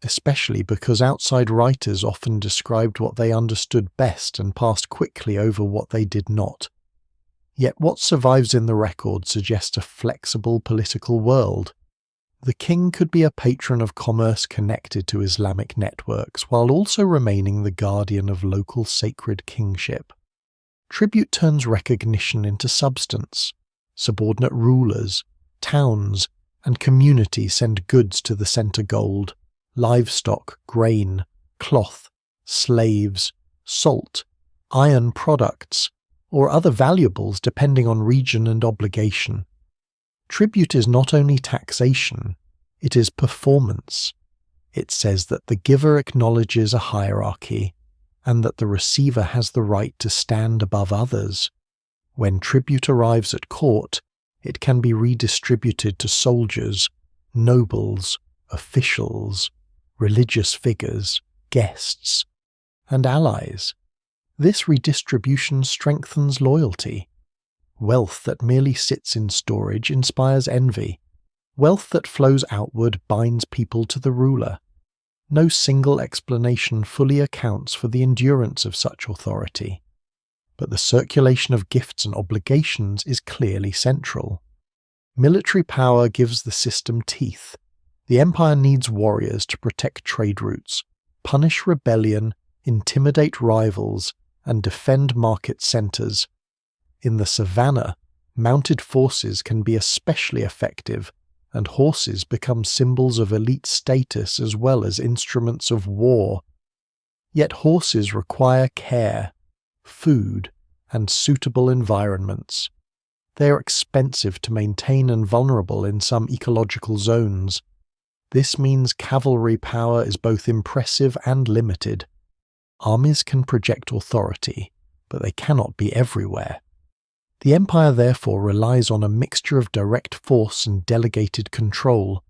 A: especially because outside writers often described what they understood best and passed quickly over what they did not. Yet what survives in the record suggests a flexible political world. The king could be a patron of commerce connected to Islamic networks, while also remaining the guardian of local sacred kingship. Tribute turns recognition into substance. Subordinate rulers, towns, and communities send goods to the center: gold, livestock, grain, cloth, slaves, salt, iron products, or other valuables depending on region and obligation. Tribute is not only taxation, it is performance. It says that the giver acknowledges a hierarchy, and that the receiver has the right to stand above others. When tribute arrives at court, it can be redistributed to soldiers, nobles, officials, religious figures, guests, and allies. This redistribution strengthens loyalty. Wealth that merely sits in storage inspires envy. Wealth that flows outward binds people to the ruler. No single explanation fully accounts for the endurance of such authority. But the circulation of gifts and obligations is clearly central. Military power gives the system teeth. The empire needs warriors to protect trade routes, punish rebellion, intimidate rivals, and defend market centers. In the savannah, mounted forces can be especially effective, and horses become symbols of elite status as well as instruments of war. Yet horses require care, food, and suitable environments. They are expensive to maintain and vulnerable in some ecological zones. This means cavalry power is both impressive and limited. Armies can project authority, but they cannot be everywhere. The empire therefore relies on a mixture of direct force and delegated control.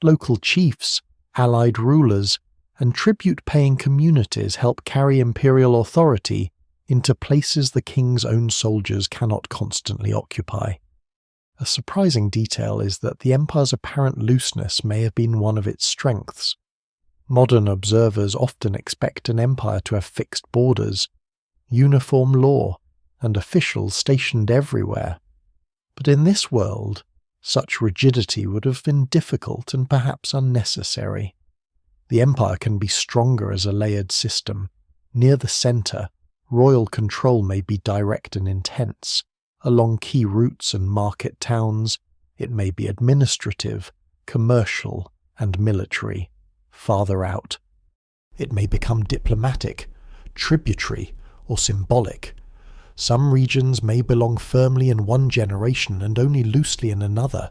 A: Local chiefs, allied rulers, and tribute-paying communities help carry imperial authority into places the king's own soldiers cannot constantly occupy. A surprising detail is that the empire's apparent looseness may have been one of its strengths. Modern observers often expect an empire to have fixed borders, uniform law, and officials stationed everywhere. But in this world, such rigidity would have been difficult and perhaps unnecessary. The empire can be stronger as a layered system. Near the center, royal control may be direct and intense. Along key routes and market towns, it may be administrative, commercial, and military. Farther out, it may become diplomatic, tributary, or symbolic. Some regions may belong firmly in one generation and only loosely in another.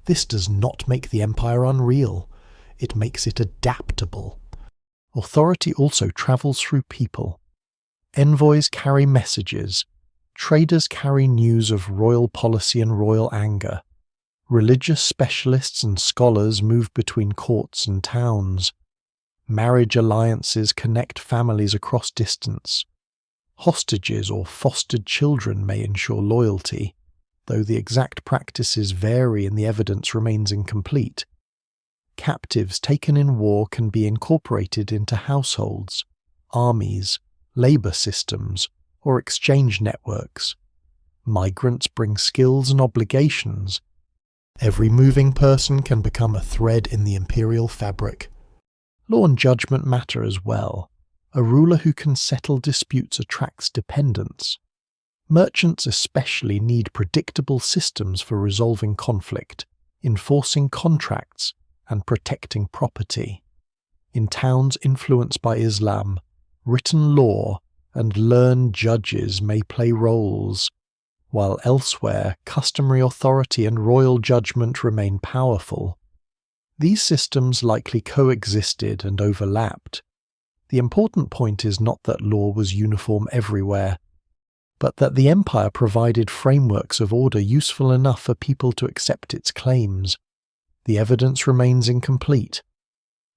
A: This does not make the empire unreal. It makes it adaptable. Authority also travels through people. Envoys carry messages. Traders carry news of royal policy and royal anger. Religious specialists and scholars move between courts and towns. Marriage alliances connect families across distance. Hostages or fostered children may ensure loyalty, though the exact practices vary and the evidence remains incomplete. Captives taken in war can be incorporated into households, armies, labor systems, or exchange networks. Migrants bring skills and obligations. Every moving person can become a thread in the imperial fabric. Law and judgment matter as well. A ruler who can settle disputes attracts dependents. Merchants especially need predictable systems for resolving conflict, enforcing contracts, and protecting property. In towns influenced by Islam, written law and learned judges may play roles, while elsewhere customary authority and royal judgment remain powerful. These systems likely coexisted and overlapped. The important point is not that law was uniform everywhere, but that the empire provided frameworks of order useful enough for people to accept its claims. The evidence remains incomplete,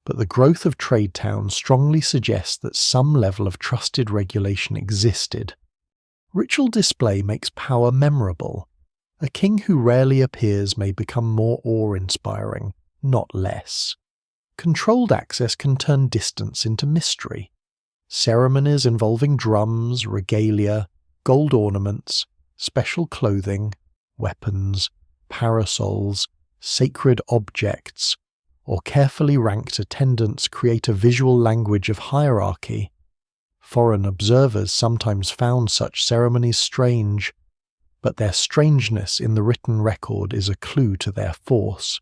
A: but the growth of trade towns strongly suggests that some level of trusted regulation existed. Ritual display makes power memorable. A king who rarely appears may become more awe-inspiring, not less. Controlled access can turn distance into mystery. Ceremonies involving drums, regalia, gold ornaments, special clothing, weapons, parasols, sacred objects, or carefully ranked attendants create a visual language of hierarchy. Foreign observers sometimes found such ceremonies strange, but their strangeness in the written record is a clue to their force.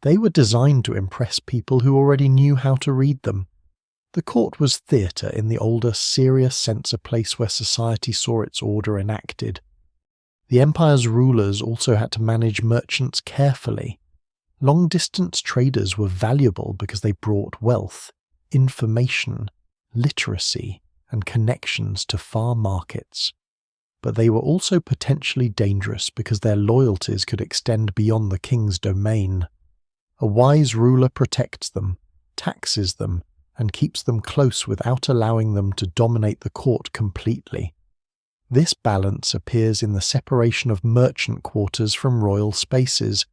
A: They were designed to impress people who already knew how to read them. The court was theatre in the older, serious sense, a place where society saw its order enacted. The empire's rulers also had to manage merchants carefully. Long-distance traders were valuable because they brought wealth, information, literacy, and connections to far markets. But they were also potentially dangerous because their loyalties could extend beyond the king's domain. A wise ruler protects them, taxes them, and keeps them close without allowing them to dominate the court completely. This balance appears in the separation of merchant quarters from royal spaces,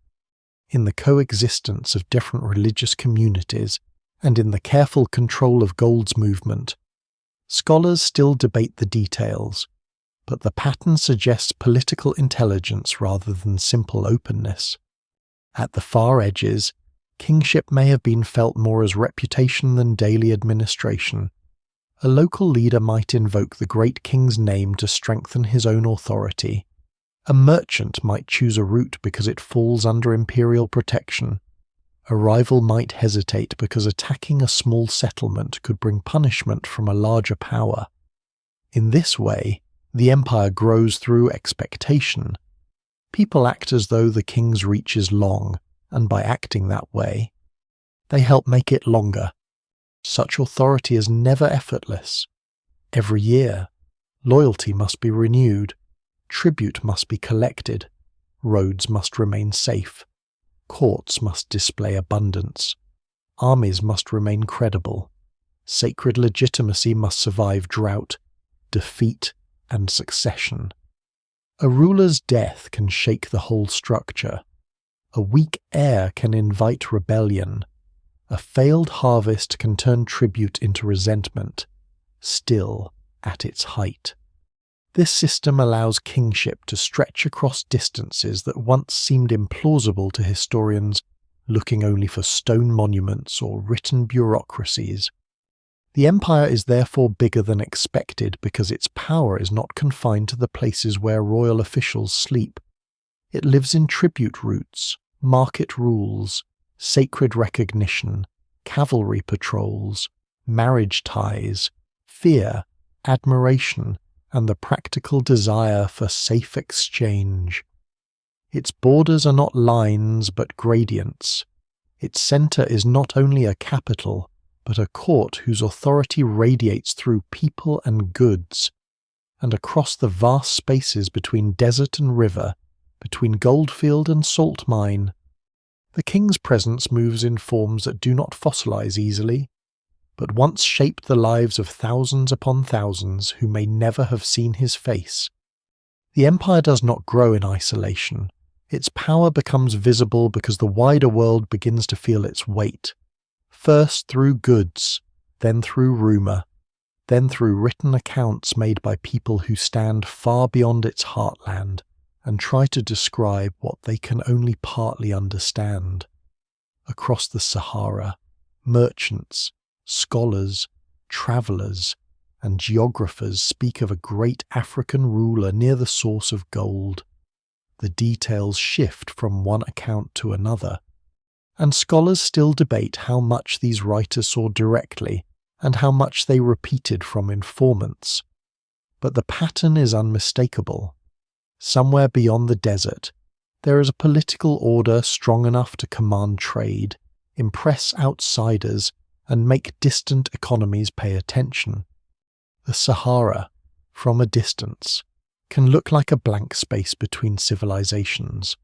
A: in the coexistence of different religious communities, and in the careful control of gold's movement. Scholars still debate the details, but the pattern suggests political intelligence rather than simple openness. At the far edges, kingship may have been felt more as reputation than daily administration. A local leader might invoke the great king's name to strengthen his own authority. A merchant might choose a route because it falls under imperial protection. A rival might hesitate because attacking a small settlement could bring punishment from a larger power. In this way, the empire grows through expectation. People act as though the king's reach is long, and by acting that way, they help make it longer. Such authority is never effortless. Every year, loyalty must be renewed, tribute must be collected, roads must remain safe, courts must display abundance, armies must remain credible, sacred legitimacy must survive drought, defeat, and succession. A ruler's death can shake the whole structure. A weak heir can invite rebellion. A failed harvest can turn tribute into resentment, still at its height. This system allows kingship to stretch across distances that once seemed implausible to historians looking only for stone monuments or written bureaucracies. The empire is therefore bigger than expected because its power is not confined to the places where royal officials sleep. It lives in tribute routes, market rules, sacred recognition, cavalry patrols, marriage ties, fear, admiration, and the practical desire for safe exchange. Its borders are not lines but gradients. Its centre is not only a capital, but a court whose authority radiates through people and goods, and across the vast spaces between desert and river, between goldfield and salt mine. The king's presence moves in forms that do not fossilize easily, but once shaped the lives of thousands upon thousands who may never have seen his face. The empire does not grow in isolation. Its power becomes visible because the wider world begins to feel its weight, first through goods, then through rumour, then through written accounts made by people who stand far beyond its heartland and try to describe what they can only partly understand. Across the Sahara, Merchants, scholars, travellers, and geographers speak of a great African ruler near the source of gold. The details shift from one account to another, and scholars still debate how much these writers saw directly and how much they repeated from informants. But the pattern is unmistakable. Somewhere beyond the desert, there is a political order strong enough to command trade, impress outsiders, and make distant economies pay attention. The Sahara, from a distance, can look like a blank space between civilizations.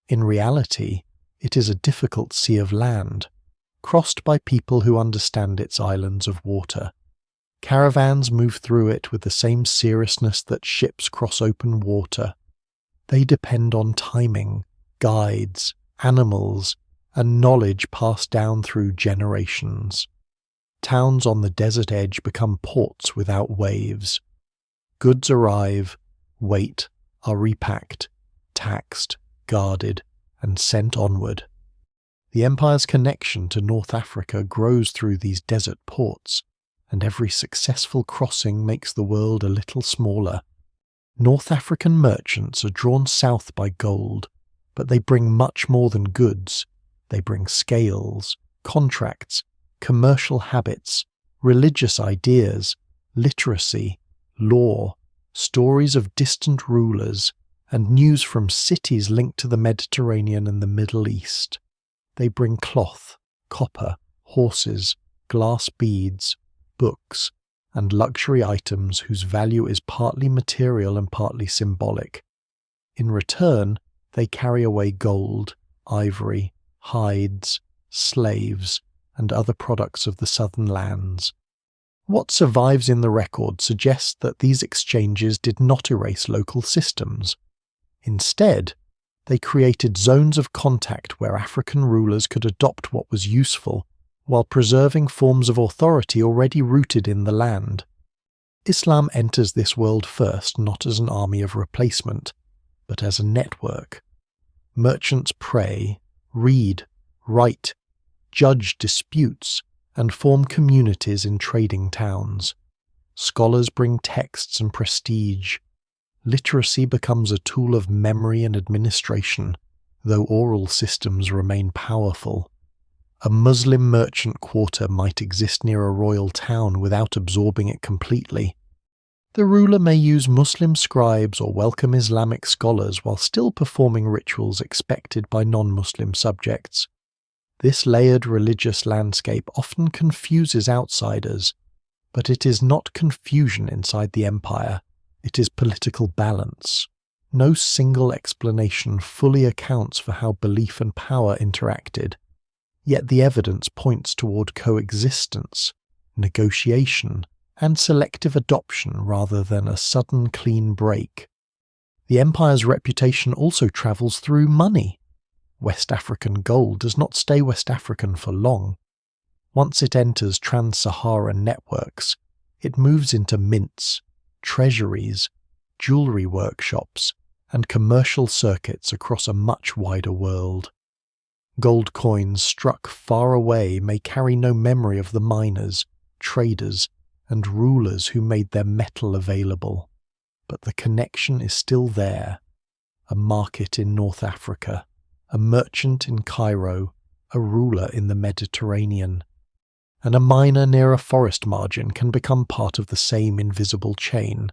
A: In reality, it is a difficult sea of land, crossed by people who understand its islands of water. Caravans move through it with the same seriousness that ships cross open water. They depend on timing, guides, animals, and knowledge passed down through generations. Towns on the desert edge become ports without waves. Goods arrive, wait, are repacked, taxed, guarded, and sent onward. The empire's connection to North Africa grows through these desert ports, and every successful crossing makes the world a little smaller. North African merchants are drawn south by gold, but they bring much more than goods. They bring scales, contracts, commercial habits, religious ideas, literacy, law, stories of distant rulers, and news from cities linked to the Mediterranean and the Middle East. They bring cloth, copper, horses, glass beads, books, and luxury items whose value is partly material and partly symbolic. In return, they carry away gold, ivory, hides, slaves, and other products of the southern lands. What survives in the record suggests that these exchanges did not erase local systems. Instead, they created zones of contact where African rulers could adopt what was useful while preserving forms of authority already rooted in the land. Islam enters this world first not as an army of replacement, but as a network. Merchants pray, read, write, judge disputes, and form communities in trading towns. Scholars bring texts and prestige. Literacy becomes a tool of memory and administration, though oral systems remain powerful. A Muslim merchant quarter might exist near a royal town without absorbing it completely. The ruler may use Muslim scribes or welcome Islamic scholars while still performing rituals expected by non-Muslim subjects. This layered religious landscape often confuses outsiders, but it is not confusion inside the empire, it is political balance. No single explanation fully accounts for how belief and power interacted, yet the evidence points toward coexistence, negotiation, and selective adoption rather than a sudden clean break. The empire's reputation also travels through money. West African gold does not stay West African for long. Once it enters trans-Saharan networks, it moves into mints, treasuries, jewellery workshops, and commercial circuits across a much wider world. Gold coins struck far away may carry no memory of the miners, traders, and rulers who made their metal available. But the connection is still there. A market in North Africa, a merchant in Cairo, a ruler in the Mediterranean. And a miner near a forest margin can become part of the same invisible chain.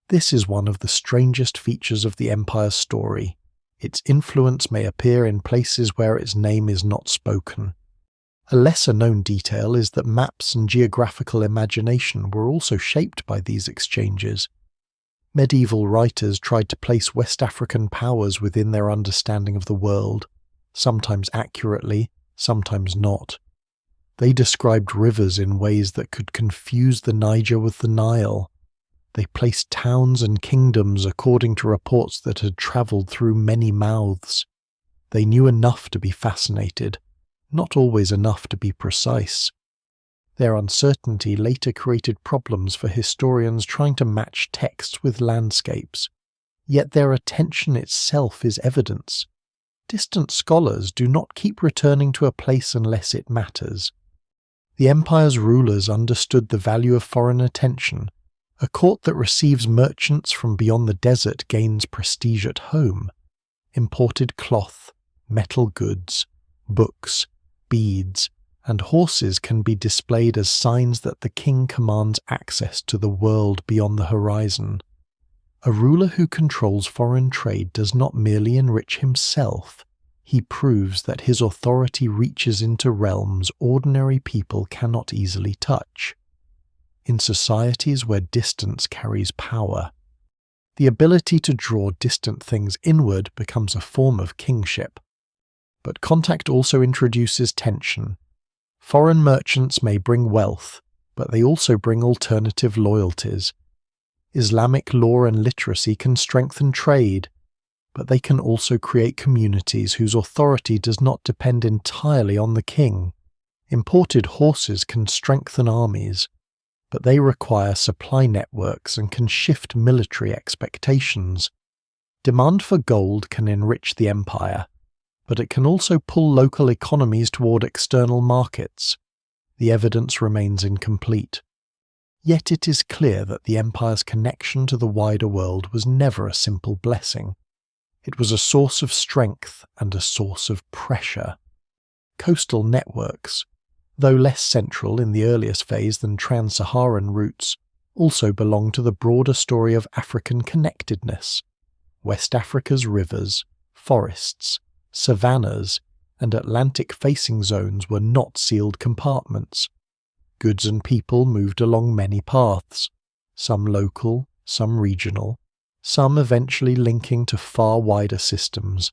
A: This is one of the strangest features of the empire's story. Its influence may appear in places where its name is not spoken. A lesser-known detail is that maps and geographical imagination were also shaped by these exchanges. Medieval writers tried to place West African powers within their understanding of the world, sometimes accurately, sometimes not. They described rivers in ways that could confuse the Niger with the Nile. They placed towns and kingdoms according to reports that had travelled through many mouths. They knew enough to be fascinated, not always enough to be precise. Their uncertainty later created problems for historians trying to match texts with landscapes, yet their attention itself is evidence. Distant scholars do not keep returning to a place unless it matters. The empire's rulers understood the value of foreign attention. A court that receives merchants from beyond the desert gains prestige at home. Imported cloth, metal goods, books, beads, and horses can be displayed as signs that the king commands access to the world beyond the horizon. A ruler who controls foreign trade does not merely enrich himself, he proves that his authority reaches into realms ordinary people cannot easily touch. In societies where distance carries power, the ability to draw distant things inward becomes a form of kingship. But contact also introduces tension. Foreign merchants may bring wealth, but they also bring alternative loyalties. Islamic law and literacy can strengthen trade, but they can also create communities whose authority does not depend entirely on the king. Imported horses can strengthen armies, but they require supply networks and can shift military expectations. Demand for gold can enrich the empire, but it can also pull local economies toward external markets. The evidence remains incomplete. Yet it is clear that the empire's connection to the wider world was never a simple blessing. It was a source of strength and a source of pressure. Coastal networks, though less central in the earliest phase than trans-Saharan routes, also belong to the broader story of African connectedness. West Africa's rivers, forests, savannas, and Atlantic-facing zones were not sealed compartments. Goods and people moved along many paths, some local, some regional, some eventually linking to far wider systems.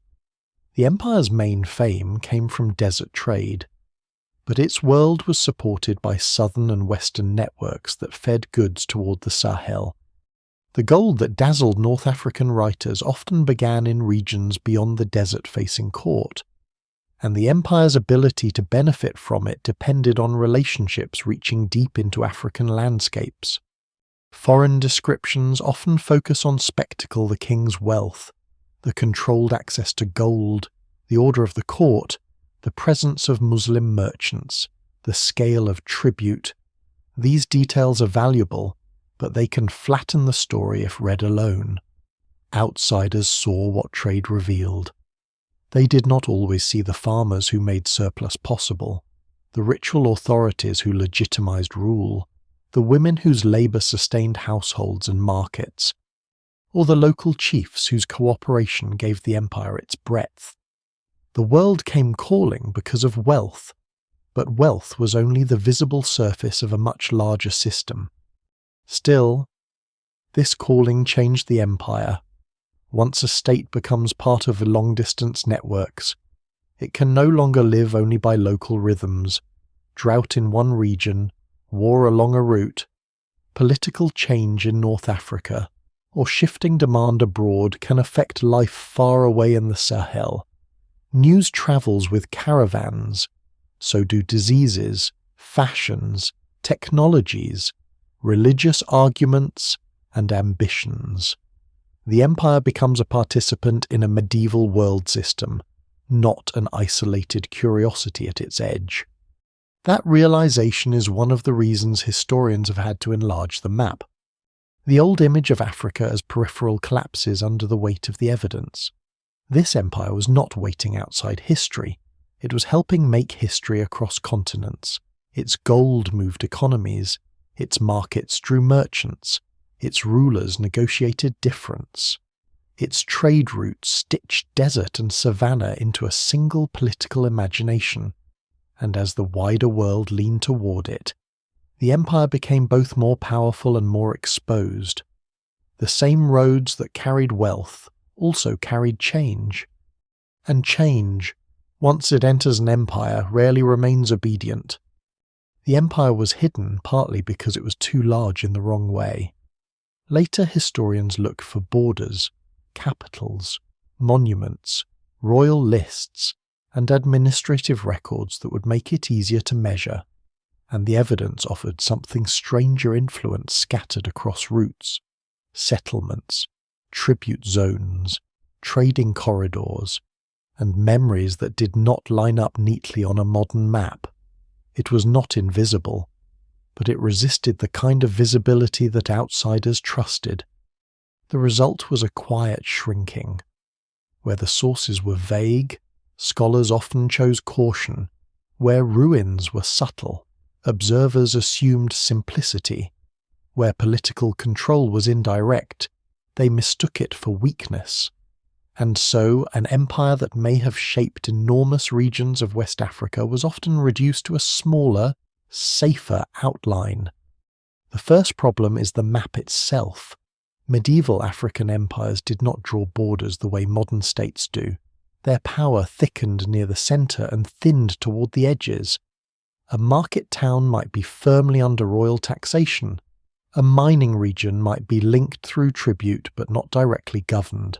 A: The empire's main fame came from desert trade, but its world was supported by southern and western networks that fed goods toward the Sahel. The gold that dazzled North African writers often began in regions beyond the desert-facing court, and the empire's ability to benefit from it depended on relationships reaching deep into African landscapes. Foreign descriptions often focus on spectacle, the king's wealth, the controlled access to gold, the order of the court, the presence of Muslim merchants, the scale of tribute. These details are valuable, but they can flatten the story if read alone. Outsiders saw what trade revealed. They did not always see the farmers who made surplus possible, the ritual authorities who legitimized rule, the women whose labor sustained households and markets, or the local chiefs whose cooperation gave the empire its breadth. The world came calling because of wealth, but wealth was only the visible surface of a much larger system. Still, this calling changed the empire. Once a state becomes part of long-distance networks, it can no longer live only by local rhythms. Drought in one region, war along a route, political change in North Africa, or shifting demand abroad can affect life far away in the Sahel. News travels with caravans, so do diseases, fashions, technologies, religious arguments, and ambitions. The empire becomes a participant in a medieval world system, not an isolated curiosity at its edge. That realization is one of the reasons historians have had to enlarge the map. The old image of Africa as peripheral collapses under the weight of the evidence. This empire was not waiting outside history. It was helping make history across continents. Its gold moved economies. Its markets drew merchants. Its rulers negotiated difference. Its trade routes stitched desert and savanna into a single political imagination. And as the wider world leaned toward it, the empire became both more powerful and more exposed. The same roads that carried wealth also carried change. And change, once it enters an empire, rarely remains obedient. The empire was hidden partly because it was too large in the wrong way. Later historians look for borders, capitals, monuments, royal lists, and administrative records that would make it easier to measure, and the evidence offered something stranger influence scattered across routes, settlements, tribute zones, trading corridors, and memories that did not line up neatly on a modern map. It was not invisible, but it resisted the kind of visibility that outsiders trusted. The result was a quiet shrinking. Where the sources were vague, scholars often chose caution. Where ruins were subtle, observers assumed simplicity. Where political control was indirect, they mistook it for weakness. And so, an empire that may have shaped enormous regions of West Africa was often reduced to a smaller, safer outline. The first problem is the map itself. Medieval African empires did not draw borders the way modern states do. Their power thickened near the centre and thinned toward the edges. A market town might be firmly under royal taxation. A mining region might be linked through tribute but not directly governed.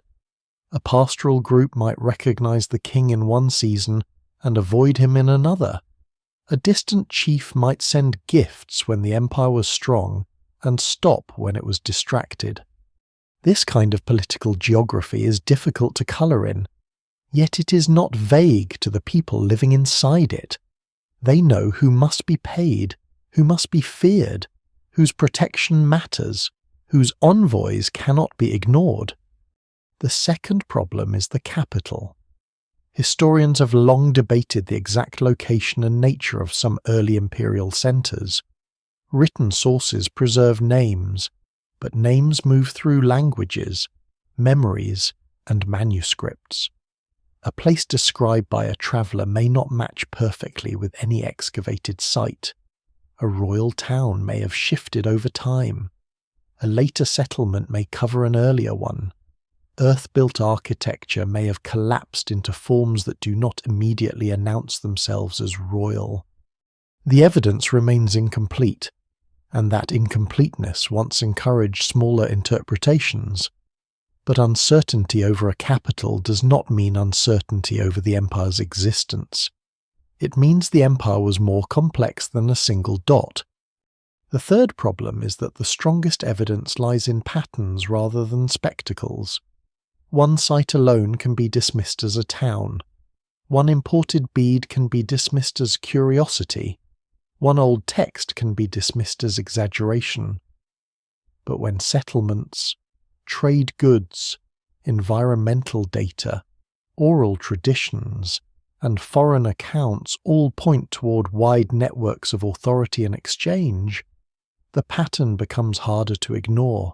A: A pastoral group might recognize the king in one season and avoid him in another. A distant chief might send gifts when the empire was strong and stop when it was distracted. This kind of political geography is difficult to colour in, yet it is not vague to the people living inside it. They know who must be paid, who must be feared, whose protection matters, whose envoys cannot be ignored. The second problem is the capital. Historians have long debated the exact location and nature of some early imperial centres. Written sources preserve names, but names move through languages, memories, and manuscripts. A place described by a traveller may not match perfectly with any excavated site. A royal town may have shifted over time. A later settlement may cover an earlier one. Earth-built architecture may have collapsed into forms that do not immediately announce themselves as royal. The evidence remains incomplete, and that incompleteness once encouraged smaller interpretations. But uncertainty over a capital does not mean uncertainty over the empire's existence. It means the empire was more complex than a single dot. The third problem is that the strongest evidence lies in patterns rather than spectacles. One site alone can be dismissed as a town. One imported bead can be dismissed as curiosity. One old text can be dismissed as exaggeration. But when settlements, trade goods, environmental data, oral traditions, and foreign accounts all point toward wide networks of authority and exchange, the pattern becomes harder to ignore.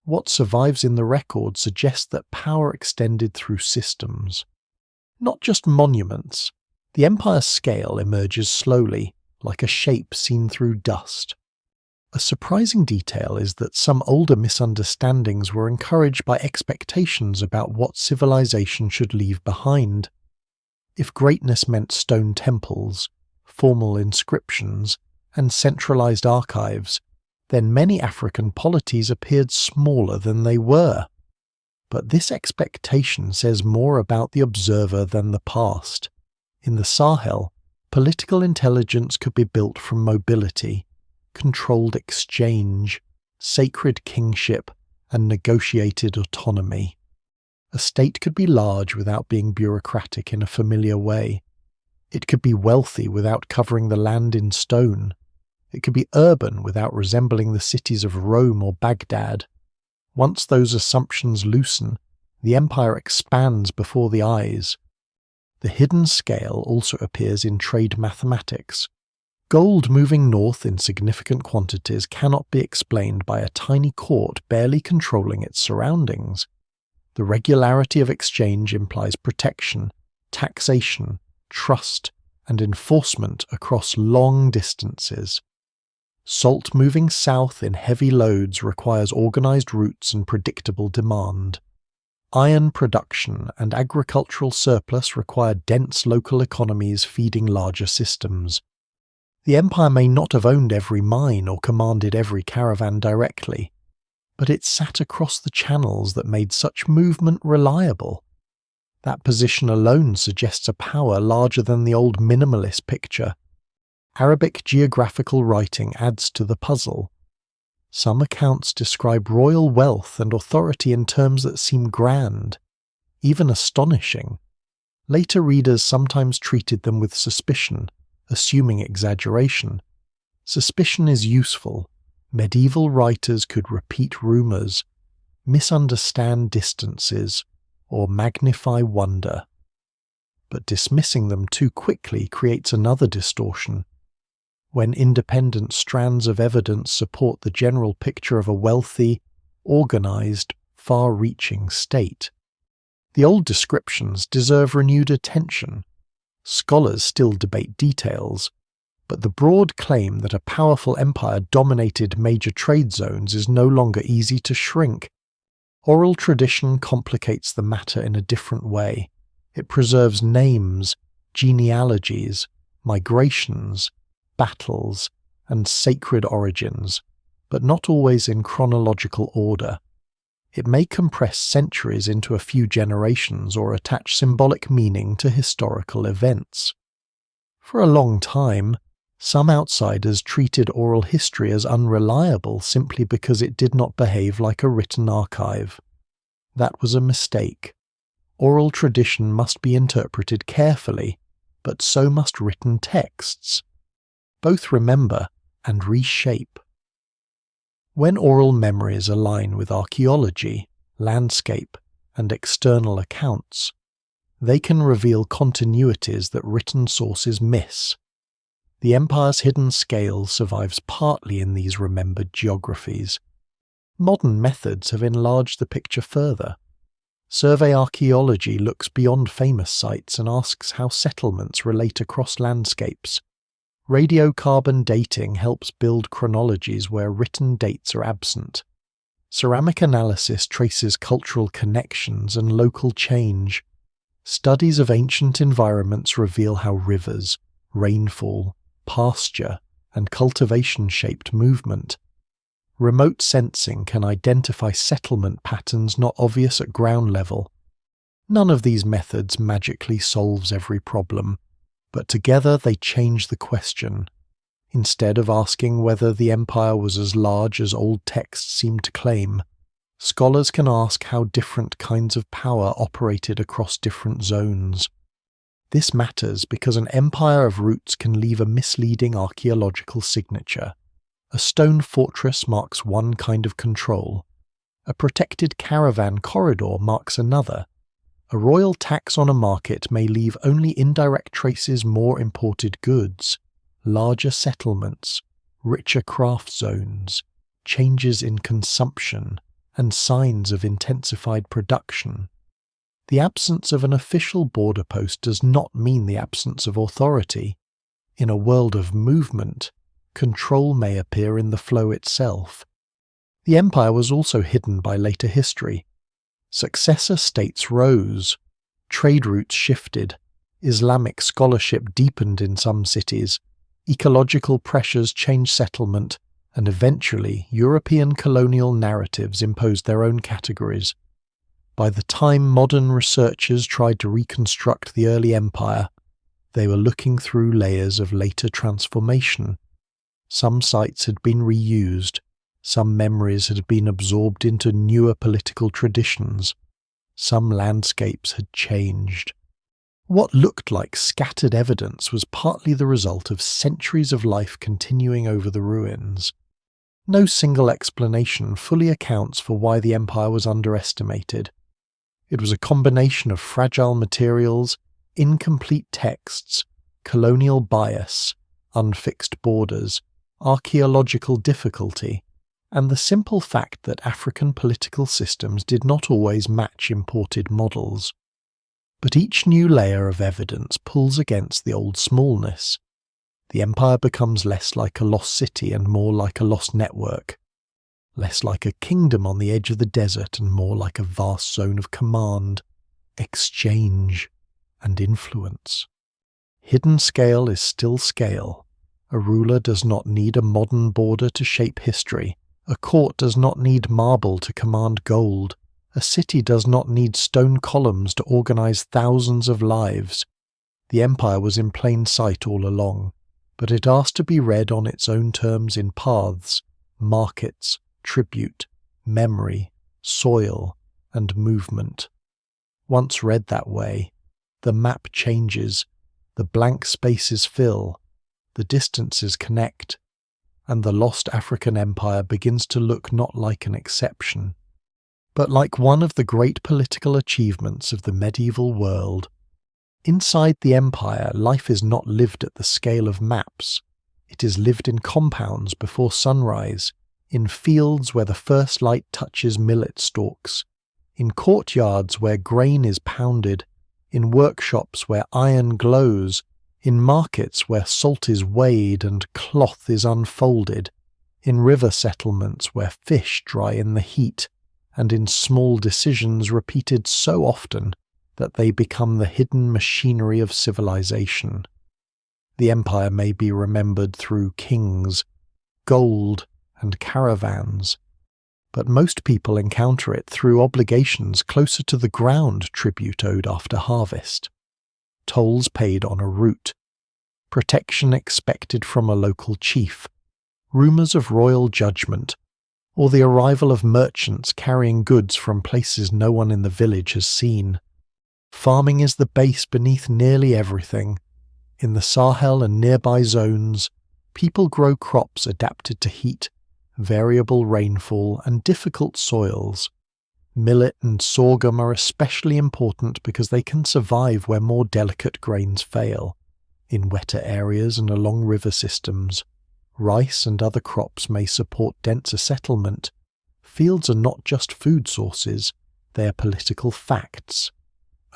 A: What survives in the record suggests that power extended through systems. Not just monuments. The empire's scale emerges slowly, like a shape seen through dust. A surprising detail is that some older misunderstandings were encouraged by expectations about what civilization should leave behind. If greatness meant stone temples, formal inscriptions, and centralized archives, then many African polities appeared smaller than they were. But this expectation says more about the observer than the past. In the Sahel, political intelligence could be built from mobility, controlled exchange, sacred kingship, and negotiated autonomy. A state could be large without being bureaucratic in a familiar way. It could be wealthy without covering the land in stone. It could be urban without resembling the cities of Rome or Baghdad. Once those assumptions loosen, the empire expands before the eyes. The hidden scale also appears in trade mathematics. Gold moving north in significant quantities cannot be explained by a tiny court barely controlling its surroundings. The regularity of exchange implies protection, taxation, trust, and enforcement across long distances. Salt moving south in heavy loads requires organized routes and predictable demand. Iron production and agricultural surplus require dense local economies feeding larger systems. The empire may not have owned every mine or commanded every caravan directly, but it sat across the channels that made such movement reliable. That position alone suggests a power larger than the old minimalist picture. Arabic geographical writing adds to the puzzle. Some accounts describe royal wealth and authority in terms that seem grand, even astonishing. Later readers sometimes treated them with suspicion, assuming exaggeration. Suspicion is useful. Medieval writers could repeat rumours, misunderstand distances, or magnify wonder. But dismissing them too quickly creates another distortion. When independent strands of evidence support the general picture of a wealthy, organised, far-reaching state. The old descriptions deserve renewed attention. Scholars still debate details, but the broad claim that a powerful empire dominated major trade zones is no longer easy to shrink. Oral tradition complicates the matter in a different way. It preserves names, genealogies, migrations, battles, and sacred origins, but not always in chronological order. It may compress centuries into a few generations or attach symbolic meaning to historical events. For a long time, some outsiders treated oral history as unreliable simply because it did not behave like a written archive. That was a mistake. Oral tradition must be interpreted carefully, but so must written texts. Both remember and reshape. When oral memories align with archaeology, landscape, and external accounts, they can reveal continuities that written sources miss. The empire's hidden scale survives partly in these remembered geographies. Modern methods have enlarged the picture further. Survey archaeology looks beyond famous sites and asks how settlements relate across landscapes. Radiocarbon dating helps build chronologies where written dates are absent. Ceramic analysis traces cultural connections and local change. Studies of ancient environments reveal how rivers, rainfall, pasture, and cultivation shaped movement. Remote sensing can identify settlement patterns not obvious at ground level. None of these methods magically solves every problem, but together they change the question. Instead of asking whether the empire was as large as old texts seem to claim, scholars can ask how different kinds of power operated across different zones. This matters because an empire of roots can leave a misleading archaeological signature. A stone fortress marks one kind of control. A protected caravan corridor marks another. A royal tax on a market may leave only indirect traces more imported goods, larger settlements, richer craft zones, changes in consumption, and signs of intensified production. The absence of an official border post does not mean the absence of authority. In a world of movement, control may appear in the flow itself. The empire was also hidden by later history. Successor states rose, trade routes shifted, Islamic scholarship deepened in some cities, ecological pressures changed settlement, and eventually European colonial narratives imposed their own categories. By the time modern researchers tried to reconstruct the early empire, they were looking through layers of later transformation. Some sites had been reused, some memories had been absorbed into newer political traditions, some landscapes had changed. What looked like scattered evidence was partly the result of centuries of life continuing over the ruins. No single explanation fully accounts for why the empire was underestimated. It was a combination of fragile materials, incomplete texts, colonial bias, unfixed borders, archaeological difficulty, and the simple fact that African political systems did not always match imported models. But each new layer of evidence pulls against the old smallness. The empire becomes less like a lost city and more like a lost network, less like a kingdom on the edge of the desert and more like a vast zone of command, exchange, and influence. Hidden scale is still scale. A ruler does not need a modern border to shape history. A court does not need marble to command gold. A city does not need stone columns to organize thousands of lives. The empire was in plain sight all along, but it asked to be read on its own terms in paths, markets, tribute, memory, soil, and movement. Once read that way, the map changes, the blank spaces fill, the distances connect, and the lost African empire begins to look not like an exception, but like one of the great political achievements of the medieval world. Inside the empire, life is not lived at the scale of maps. It is lived in compounds before sunrise, in fields where the first light touches millet stalks, in courtyards where grain is pounded, in workshops where iron glows, in markets where salt is weighed and cloth is unfolded, in river settlements where fish dry in the heat, and in small decisions repeated so often that they become the hidden machinery of civilization. The empire may be remembered through kings, gold, and caravans, but most people encounter it through obligations closer to the ground: tribute owed after harvest, tolls paid on a route, protection expected from a local chief, rumours of royal judgment, or the arrival of merchants carrying goods from places no one in the village has seen. Farming is the base beneath nearly everything. In the Sahel and nearby zones, people grow crops adapted to heat, variable rainfall, and difficult soils. Millet and sorghum are especially important because they can survive where more delicate grains fail. In wetter areas and along river systems, rice and other crops may support denser settlement. Fields are not just food sources, they are political facts.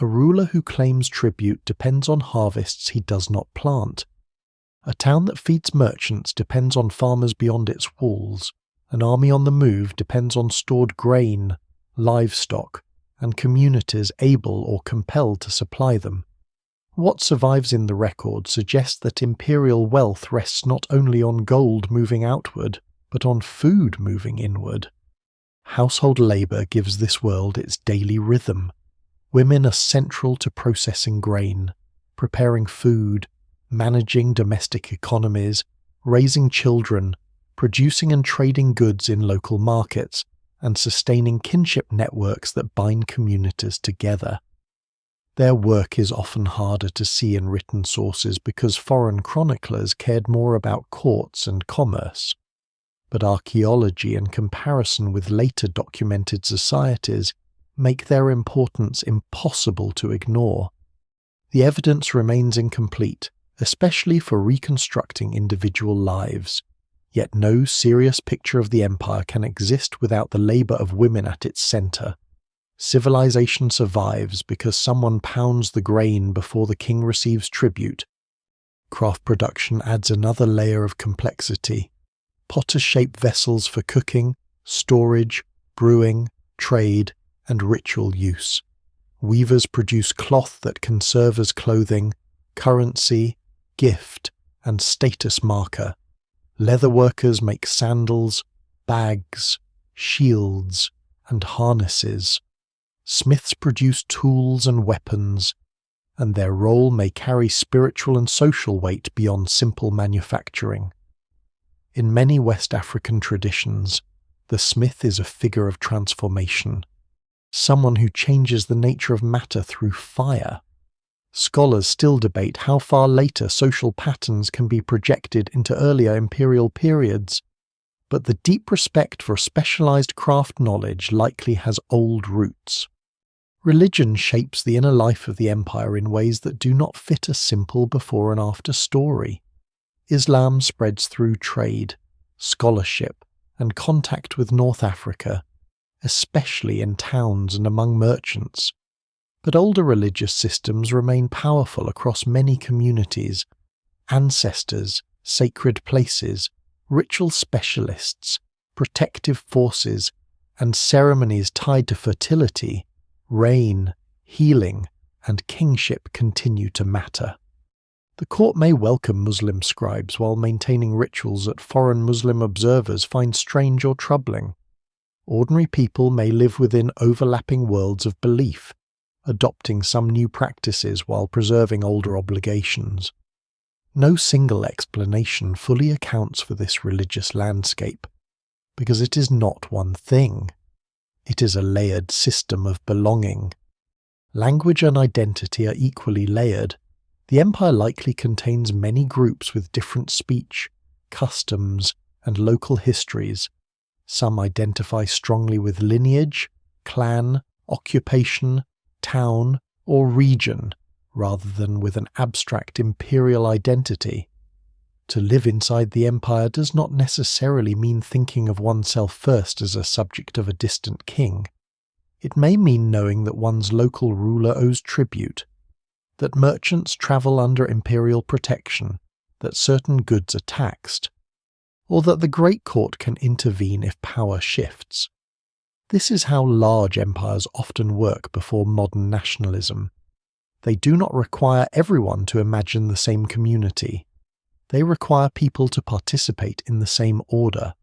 A: A ruler who claims tribute depends on harvests he does not plant. A town that feeds merchants depends on farmers beyond its walls. An army on the move depends on stored grain, livestock, and communities able or compelled to supply them. What survives in the record suggests that imperial wealth rests not only on gold moving outward, but on food moving inward. Household labour gives this world its daily rhythm. Women are central to processing grain, preparing food, managing domestic economies, raising children, producing and trading goods in local markets, and sustaining kinship networks that bind communities together. Their work is often harder to see in written sources because foreign chroniclers cared more about courts and commerce. But archaeology, in comparison with later documented societies, make their importance impossible to ignore. The evidence remains incomplete, especially for reconstructing individual lives. Yet no serious picture of the empire can exist without the labour of women at its centre. Civilization survives because someone pounds the grain before the king receives tribute. Craft production adds another layer of complexity. Potters shape vessels for cooking, storage, brewing, trade, and ritual use. Weavers produce cloth that can serve as clothing, currency, gift, and status marker. Leather workers make sandals, bags, shields, and harnesses. Smiths produce tools and weapons, and their role may carry spiritual and social weight beyond simple manufacturing. In many West African traditions, the smith is a figure of transformation, someone who changes the nature of matter through fire. Scholars still debate how far later social patterns can be projected into earlier imperial periods, but the deep respect for specialized craft knowledge likely has old roots. Religion shapes the inner life of the empire in ways that do not fit a simple before and after story. Islam spreads through trade, scholarship, and contact with North Africa, especially in towns and among merchants. But older religious systems remain powerful across many communities. Ancestors, sacred places, ritual specialists, protective forces, and ceremonies tied to fertility, rain, healing, and kingship continue to matter. The court may welcome Muslim scribes while maintaining rituals that foreign Muslim observers find strange or troubling. Ordinary people may live within overlapping worlds of belief, adopting some new practices while preserving older obligations. No single explanation fully accounts for this religious landscape, because it is not one thing. It is a layered system of belonging. Language and identity are equally layered. The empire likely contains many groups with different speech, customs, and local histories. Some identify strongly with lineage, clan, occupation, town, or region, rather than with an abstract imperial identity. To live inside the empire does not necessarily mean thinking of oneself first as a subject of a distant king. It may mean knowing that one's local ruler owes tribute, that merchants travel under imperial protection, that certain goods are taxed, or that the Great Court can intervene if power shifts. This is how large empires often work before modern nationalism. They do not require everyone to imagine the same community. They require people to participate in the same order.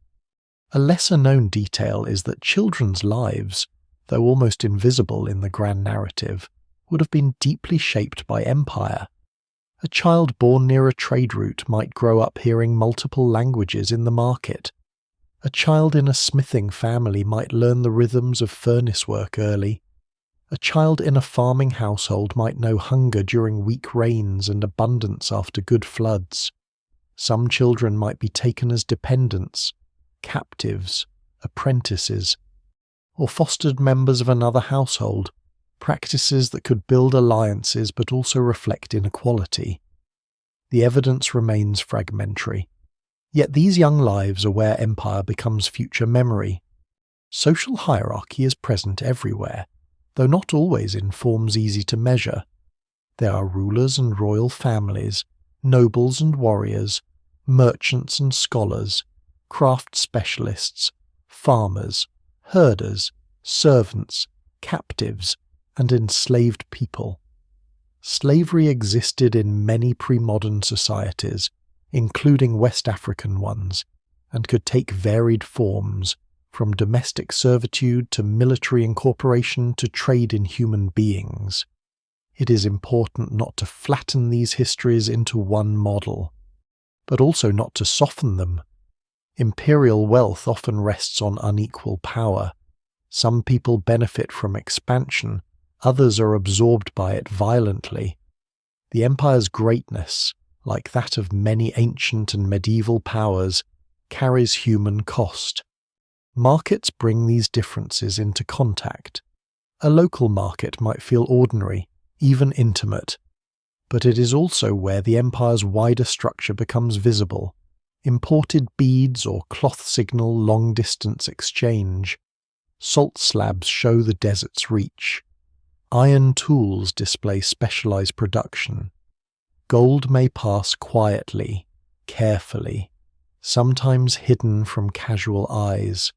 A: A lesser-known detail is that children's lives, though almost invisible in the grand narrative, would have been deeply shaped by empire. A child born near a trade route might grow up hearing multiple languages in the market. A child in a smithing family might learn the rhythms of furnace work early. A child in a farming household might know hunger during weak rains and abundance after good floods. Some children might be taken as dependents, captives, apprentices, or fostered members of another household, practices that could build alliances but also reflect inequality. The evidence remains fragmentary. Yet these young lives are where empire becomes future memory. Social hierarchy is present everywhere, though not always in forms easy to measure. There are rulers and royal families, nobles and warriors, merchants and scholars, craft specialists, farmers, herders, servants, captives, and enslaved people. Slavery existed in many pre-modern societies, including West African ones, and could take varied forms, from domestic servitude to military incorporation to trade in human beings. It is important not to flatten these histories into one model, but also not to soften them. Imperial wealth often rests on unequal power. Some people benefit from expansion, others are absorbed by it violently. The empire's greatness, like that of many ancient and medieval powers, carries human cost. Markets bring these differences into contact. A local market might feel ordinary, even intimate, but it is also where the empire's wider structure becomes visible. Imported beads or cloth signal long-distance exchange. Salt slabs show the desert's reach. Iron tools display specialized production. Gold may pass quietly, carefully, sometimes hidden from casual eyes.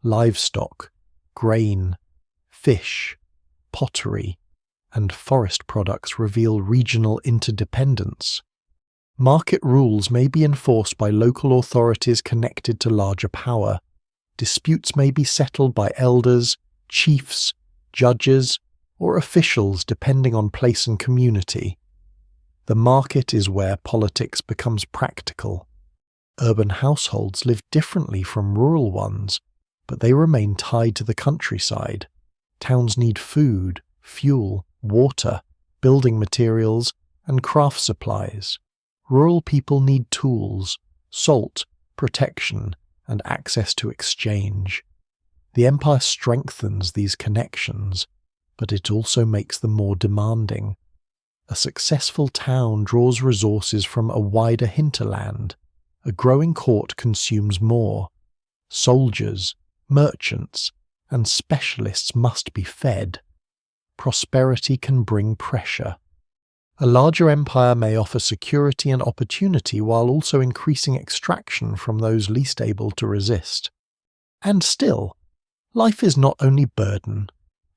A: Livestock, grain, fish, pottery, and forest products reveal regional interdependence. Market rules may be enforced by local authorities connected to larger power. Disputes may be settled by elders, chiefs, judges, or officials depending on place and community. The market is where politics becomes practical. Urban households live differently from rural ones, but they remain tied to the countryside. Towns need food, fuel, water, building materials, and craft supplies. Rural people need tools, salt, protection, and access to exchange. The empire strengthens these connections, but it also makes them more demanding. A successful town draws resources from a wider hinterland. A growing court consumes more. Soldiers, merchants, and specialists must be fed. Prosperity can bring pressure. A larger empire may offer security and opportunity while also increasing extraction from those least able to resist. And still, life is not only burden.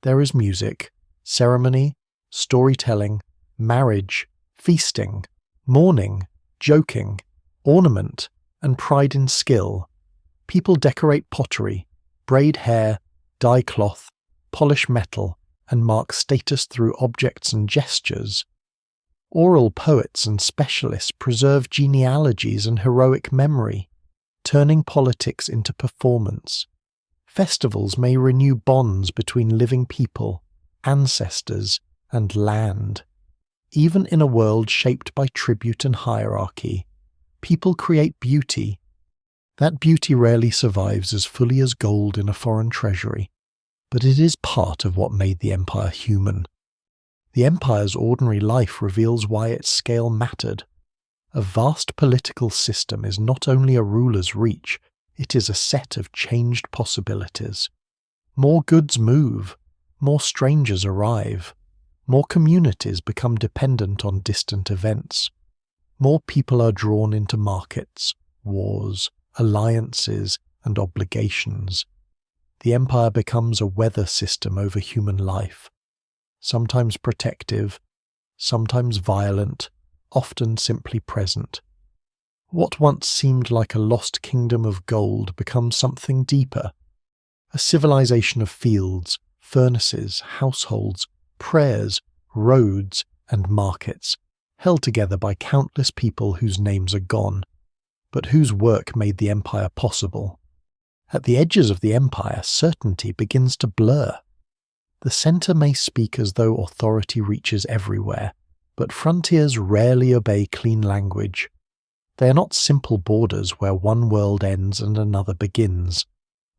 A: There is music, ceremony, storytelling, marriage, feasting, mourning, joking, ornament, and pride in skill. People decorate pottery, braid hair, dye cloth, polish metal, and mark status through objects and gestures. Oral poets and specialists preserve genealogies and heroic memory, turning politics into performance. Festivals may renew bonds between living people, ancestors, and land. Even in a world shaped by tribute and hierarchy, people create beauty. That beauty rarely survives as fully as gold in a foreign treasury, but it is part of what made the empire human. The empire's ordinary life reveals why its scale mattered. A vast political system is not only a ruler's reach, it is a set of changed possibilities. More goods move, more strangers arrive, more communities become dependent on distant events. More people are drawn into markets, wars, alliances, and obligations. The empire becomes a weather system over human life, sometimes protective, sometimes violent, often simply present. What once seemed like a lost kingdom of gold becomes something deeper, a civilization of fields, furnaces, households, prayers, roads, and markets, held together by countless people whose names are gone, but whose work made the empire possible. At the edges of the empire, certainty begins to blur. The centre may speak as though authority reaches everywhere, but frontiers rarely obey clean language. They are not simple borders where one world ends and another begins.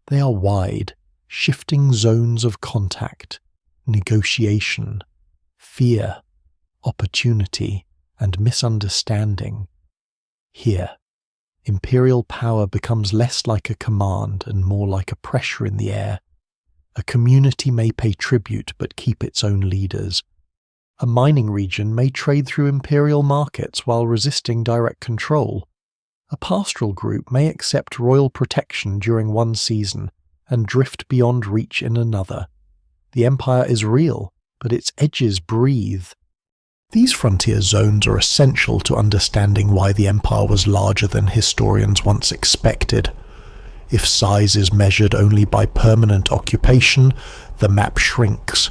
A: They are wide, shifting zones of contact, negotiation, fear, opportunity, and misunderstanding. Here, imperial power becomes less like a command and more like a pressure in the air. A community may pay tribute but keep its own leaders. A mining region may trade through imperial markets while resisting direct control. A pastoral group may accept royal protection during one season and drift beyond reach in another. The empire is real, but its edges breathe. These frontier zones are essential to understanding why the empire was larger than historians once expected. If size is measured only by permanent occupation, the map shrinks.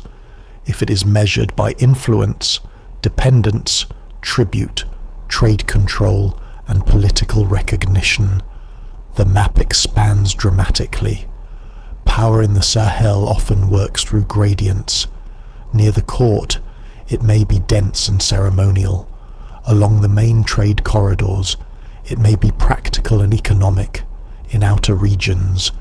A: If it is measured by influence, dependence, tribute, trade control, and political recognition, the map expands dramatically. Power in the Sahel often works through gradients. Near the court, it may be dense and ceremonial. Along the main trade corridors, it may be practical and economic. In outer regions,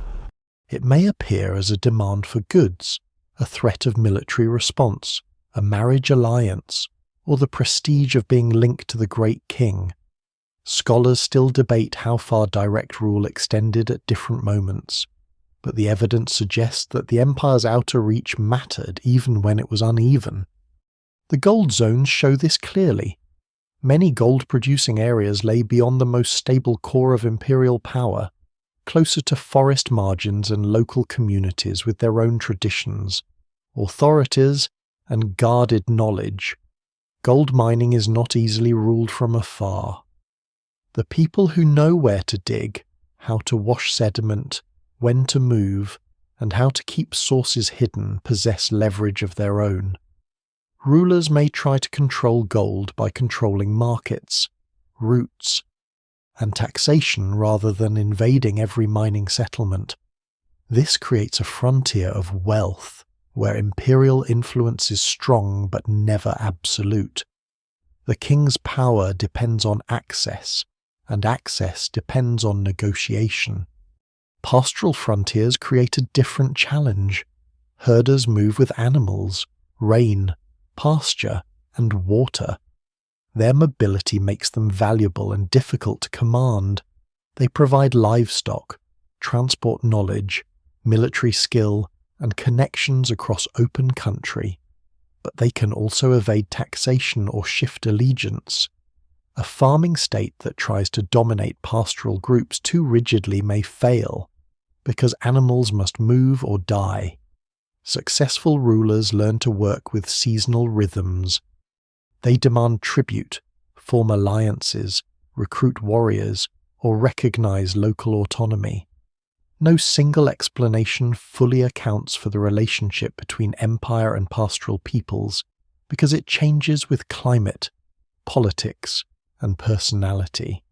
A: it may appear as a demand for goods, a threat of military response, a marriage alliance, or the prestige of being linked to the great king. Scholars still debate how far direct rule extended at different moments, but the evidence suggests that the empire's outer reach mattered even when it was uneven. The gold zones show this clearly. Many gold-producing areas lay beyond the most stable core of imperial power, closer to forest margins and local communities with their own traditions, authorities, and guarded knowledge. Gold mining is not easily ruled from afar. The people who know where to dig, how to wash sediment, when to move, and how to keep sources hidden possess leverage of their own. Rulers may try to control gold by controlling markets, routes, and taxation rather than invading every mining settlement. This creates a frontier of wealth where imperial influence is strong but never absolute. The king's power depends on access, and access depends on negotiation. Pastoral frontiers create a different challenge. Herders move with animals, rain, pasture, and water. Their mobility makes them valuable and difficult to command. They provide livestock, transport knowledge, military skill, and connections across open country. But they can also evade taxation or shift allegiance. A farming state that tries to dominate pastoral groups too rigidly may fail, because animals must move or die. Successful rulers learn to work with seasonal rhythms. They demand tribute, form alliances, recruit warriors, or recognize local autonomy. No single explanation fully accounts for the relationship between empire and pastoral peoples, because it changes with climate, politics, and personality.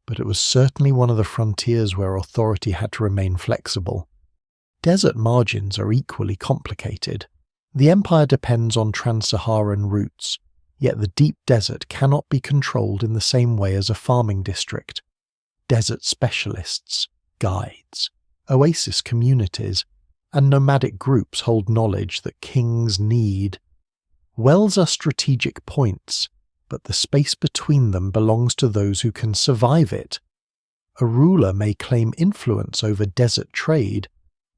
A: But it was certainly one of the frontiers where authority had to remain flexible. Desert margins are equally complicated. The empire depends on trans-Saharan routes, Yet the deep desert cannot be controlled in the same way as a farming district. Desert specialists, guides, oasis communities, and nomadic groups hold knowledge that kings need. Wells are strategic points, but the space between them belongs to those who can survive it. A ruler may claim influence over desert trade,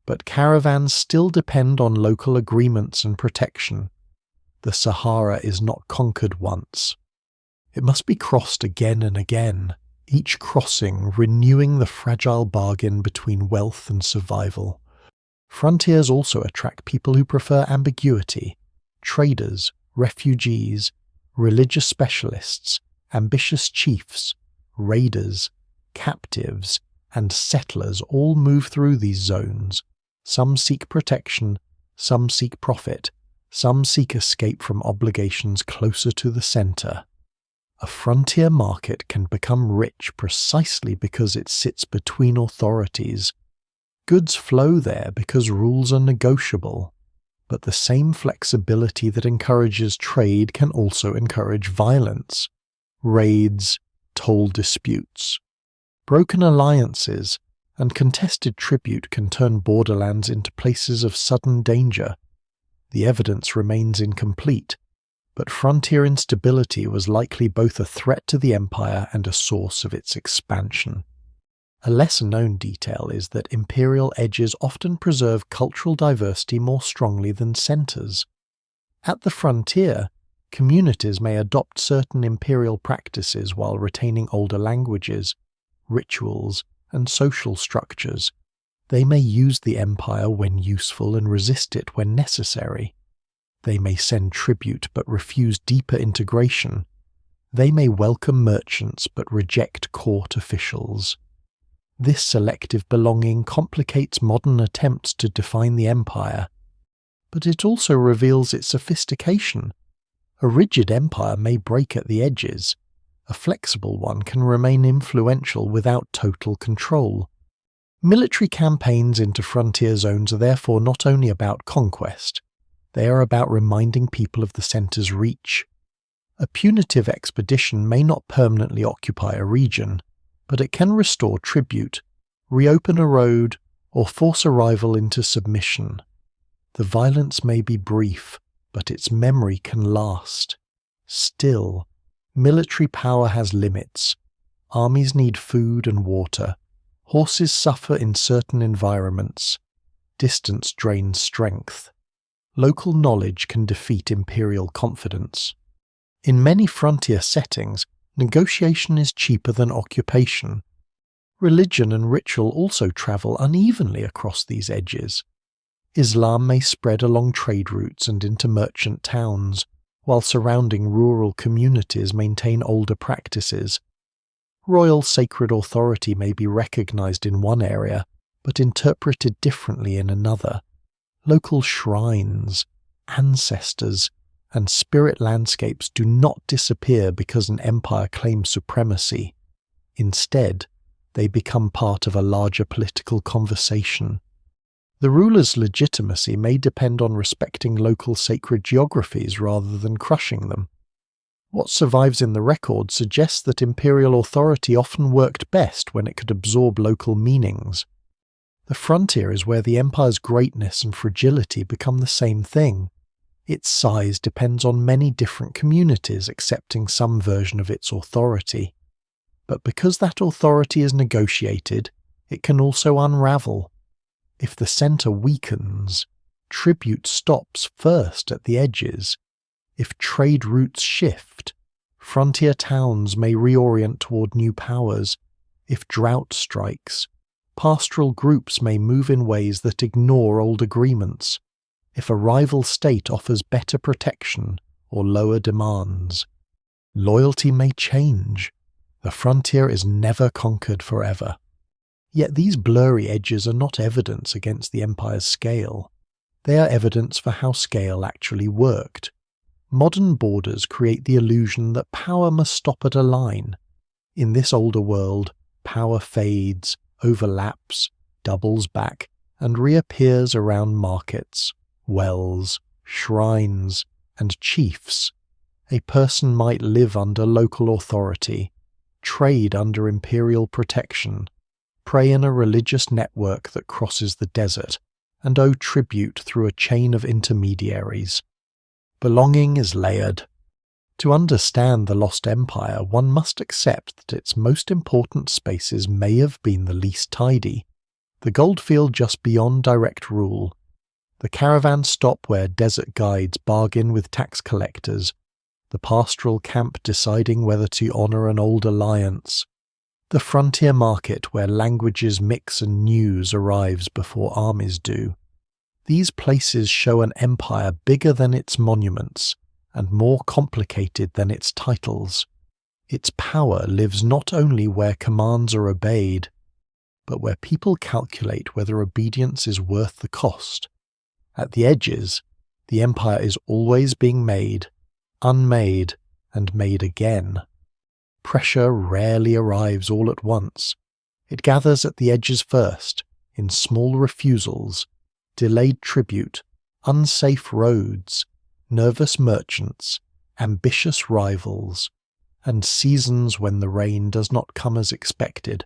A: but caravans still depend on local agreements and protection. The Sahara is not conquered once. It must be crossed again and again, each crossing renewing the fragile bargain between wealth and survival. Frontiers also attract people who prefer ambiguity: traders, refugees, religious specialists, ambitious chiefs, raiders, captives, and settlers all move through these zones. Some seek protection, some seek profit, some seek escape from obligations closer to the center. A frontier market can become rich precisely because it sits between authorities. Goods flow there because rules are negotiable, but the same flexibility that encourages trade can also encourage violence, raids, toll disputes. Broken alliances and contested tribute can turn borderlands into places of sudden danger. The evidence remains incomplete, but frontier instability was likely both a threat to the empire and a source of its expansion. A lesser-known detail is that imperial edges often preserve cultural diversity more strongly than centers. At the frontier, communities may adopt certain imperial practices while retaining older languages, rituals, and social structures. They may use the empire when useful and resist it when necessary. They may send tribute but refuse deeper integration. They may welcome merchants but reject court officials. This selective belonging complicates modern attempts to define the empire, but it also reveals its sophistication. A rigid empire may break at the edges. A flexible one can remain influential without total control. Military campaigns into frontier zones are therefore not only about conquest, they are about reminding people of the center's reach. A punitive expedition may not permanently occupy a region, but it can restore tribute, reopen a road, or force a rival into submission. The violence may be brief, but its memory can last. Still, military power has limits. Armies need food and water. Horses suffer in certain environments. Distance drains strength. Local knowledge can defeat imperial confidence. In many frontier settings, negotiation is cheaper than occupation. Religion and ritual also travel unevenly across these edges. Islam may spread along trade routes and into merchant towns, while surrounding rural communities maintain older practices. Royal sacred authority may be recognized in one area, but interpreted differently in another. Local shrines, ancestors, and spirit landscapes do not disappear because an empire claims supremacy. Instead, they become part of a larger political conversation. The ruler's legitimacy may depend on respecting local sacred geographies rather than crushing them. What survives in the record suggests that imperial authority often worked best when it could absorb local meanings. The frontier is where the empire's greatness and fragility become the same thing. Its size depends on many different communities accepting some version of its authority. But because that authority is negotiated, it can also unravel. If the center weakens, tribute stops first at the edges. If trade routes shift, frontier towns may reorient toward new powers. If drought strikes, pastoral groups may move in ways that ignore old agreements. If a rival state offers better protection or lower demands, loyalty may change. The frontier is never conquered forever. Yet these blurry edges are not evidence against the empire's scale. They are evidence for how scale actually worked. Modern borders create the illusion that power must stop at a line. In this older world, power fades, overlaps, doubles back, and reappears around markets, wells, shrines, and chiefs. A person might live under local authority, trade under imperial protection, pray in a religious network that crosses the desert, and owe tribute through a chain of intermediaries. Belonging is layered. To understand the lost empire, one must accept that its most important spaces may have been the least tidy. The goldfield just beyond direct rule, the caravan stop where desert guides bargain with tax collectors, the pastoral camp deciding whether to honour an old alliance, the frontier market where languages mix and news arrives before armies do. These places show an empire bigger than its monuments and more complicated than its titles. Its power lives not only where commands are obeyed, but where people calculate whether obedience is worth the cost. At the edges, the empire is always being made, unmade, and made again. Pressure rarely arrives all at once. It gathers at the edges first, in small refusals, delayed tribute, unsafe roads, nervous merchants, ambitious rivals, and seasons when the rain does not come as expected.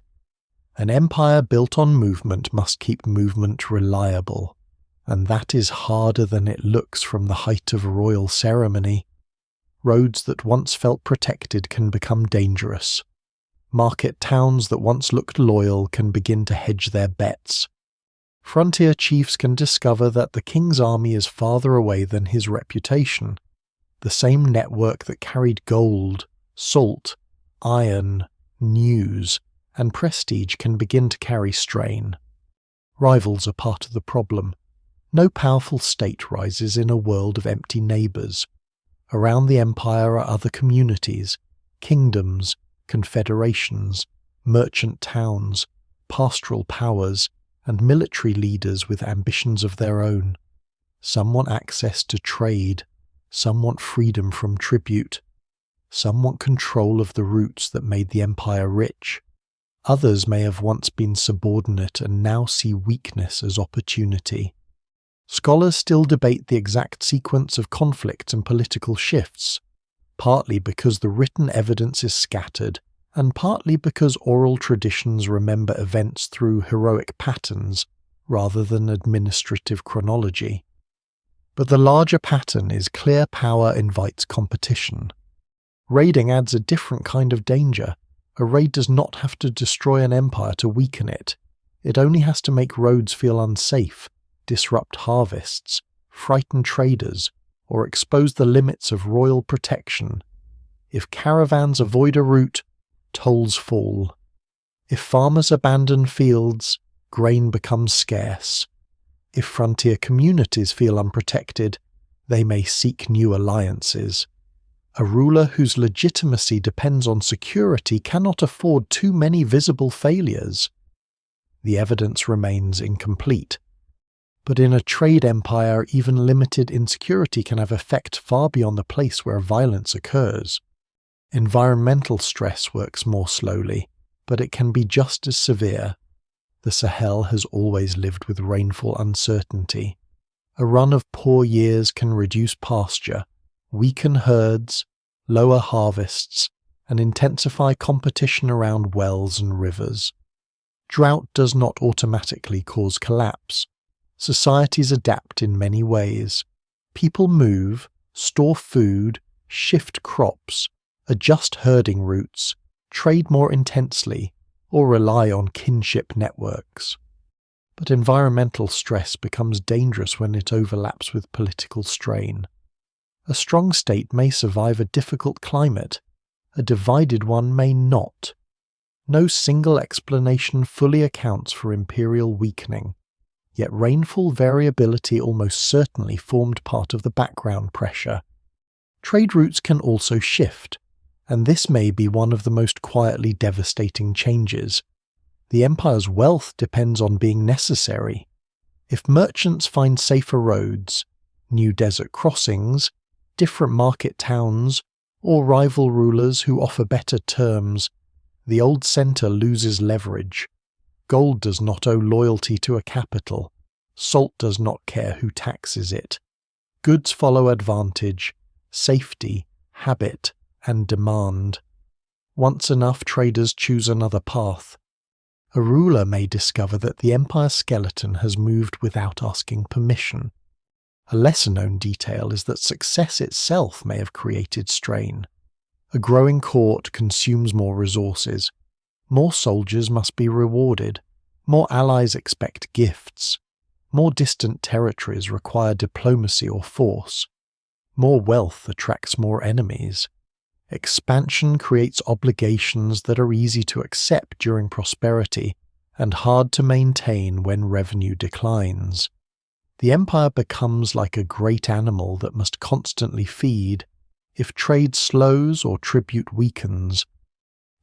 A: An empire built on movement must keep movement reliable, and that is harder than it looks from the height of royal ceremony. Roads that once felt protected can become dangerous. Market towns that once looked loyal can begin to hedge their bets. Frontier chiefs can discover that the king's army is farther away than his reputation. The same network that carried gold, salt, iron, news, and prestige can begin to carry strain. Rivals are part of the problem. No powerful state rises in a world of empty neighbours. Around the empire are other communities, kingdoms, confederations, merchant towns, pastoral powers, and military leaders with ambitions of their own. Some want access to trade, some want freedom from tribute, some want control of the roots that made the empire rich. Others may have once been subordinate and now see weakness as opportunity. Scholars still debate the exact sequence of conflicts and political shifts, partly because the written evidence is scattered, and partly because oral traditions remember events through heroic patterns rather than administrative chronology. But the larger pattern is clear power invites competition. Raiding adds a different kind of danger. A raid does not have to destroy an empire to weaken it. It only has to make roads feel unsafe, disrupt harvests, frighten traders, or expose the limits of royal protection. If caravans avoid a route, tolls fall. If farmers abandon fields, grain becomes scarce. If frontier communities feel unprotected, they may seek new alliances. A ruler whose legitimacy depends on security cannot afford too many visible failures. The evidence remains incomplete. But in a trade empire, even limited insecurity can have effect far beyond the place where violence occurs. Environmental stress works more slowly, but it can be just as severe. The Sahel has always lived with rainfall uncertainty. A run of poor years can reduce pasture, weaken herds, lower harvests, and intensify competition around wells and rivers. Drought does not automatically cause collapse. Societies adapt in many ways. People move, store food, shift crops, adjust herding routes, trade more intensely, or rely on kinship networks. But environmental stress becomes dangerous when it overlaps with political strain. A strong state may survive a difficult climate, a divided one may not. No single explanation fully accounts for imperial weakening, yet rainfall variability almost certainly formed part of the background pressure. Trade routes can also shift, and this may be one of the most quietly devastating changes. The empire's wealth depends on being necessary. If merchants find safer roads, new desert crossings, different market towns, or rival rulers who offer better terms, the old centre loses leverage. Gold does not owe loyalty to a capital. Salt does not care who taxes it. Goods follow advantage, safety, habit, and demand. Once enough traders choose another path. A ruler may discover that the empire's skeleton has moved without asking permission. A lesser-known detail is that success itself may have created strain. A growing court consumes more resources. More soldiers must be rewarded. More allies expect gifts. More distant territories require diplomacy or force. More wealth attracts more enemies. Expansion creates obligations that are easy to accept during prosperity and hard to maintain when revenue declines. The empire becomes like a great animal that must constantly feed. If trade slows or tribute weakens,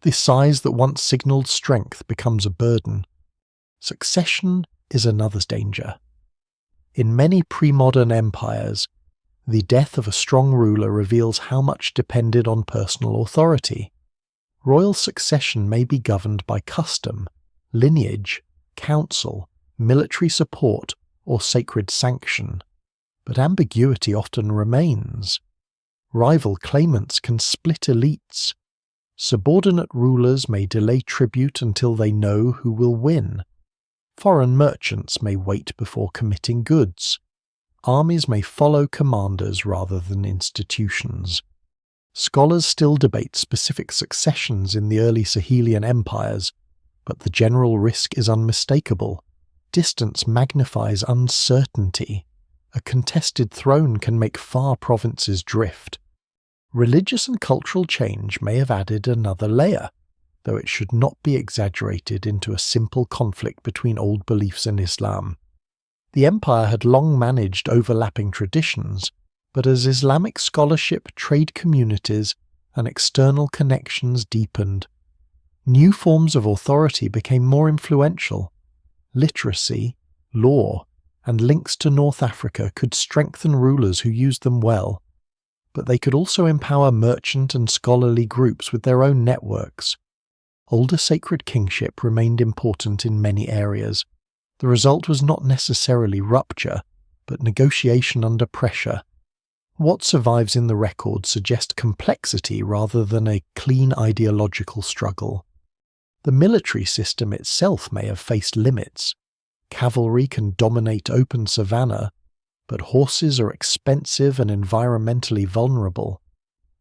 A: the size that once signaled strength becomes a burden. Succession is another danger. In many pre-modern empires, the death of a strong ruler reveals how much depended on personal authority. Royal succession may be governed by custom, lineage, council, military support, or sacred sanction, but ambiguity often remains. Rival claimants can split elites. Subordinate rulers may delay tribute until they know who will win. Foreign merchants may wait before committing goods. Armies may follow commanders rather than institutions. Scholars still debate specific successions in the early Sahelian empires, but the general risk is unmistakable. Distance magnifies uncertainty. A contested throne can make far provinces drift. Religious and cultural change may have added another layer, though it should not be exaggerated into a simple conflict between old beliefs and Islam. The empire had long managed overlapping traditions, but as Islamic scholarship, trade communities, and external connections deepened, new forms of authority became more influential. Literacy, law, and links to North Africa could strengthen rulers who used them well, but they could also empower merchant and scholarly groups with their own networks. Older sacred kingship remained important in many areas. The result was not necessarily rupture, but negotiation under pressure. What survives in the record suggests complexity rather than a clean ideological struggle. The military system itself may have faced limits. Cavalry can dominate open savanna, but horses are expensive and environmentally vulnerable.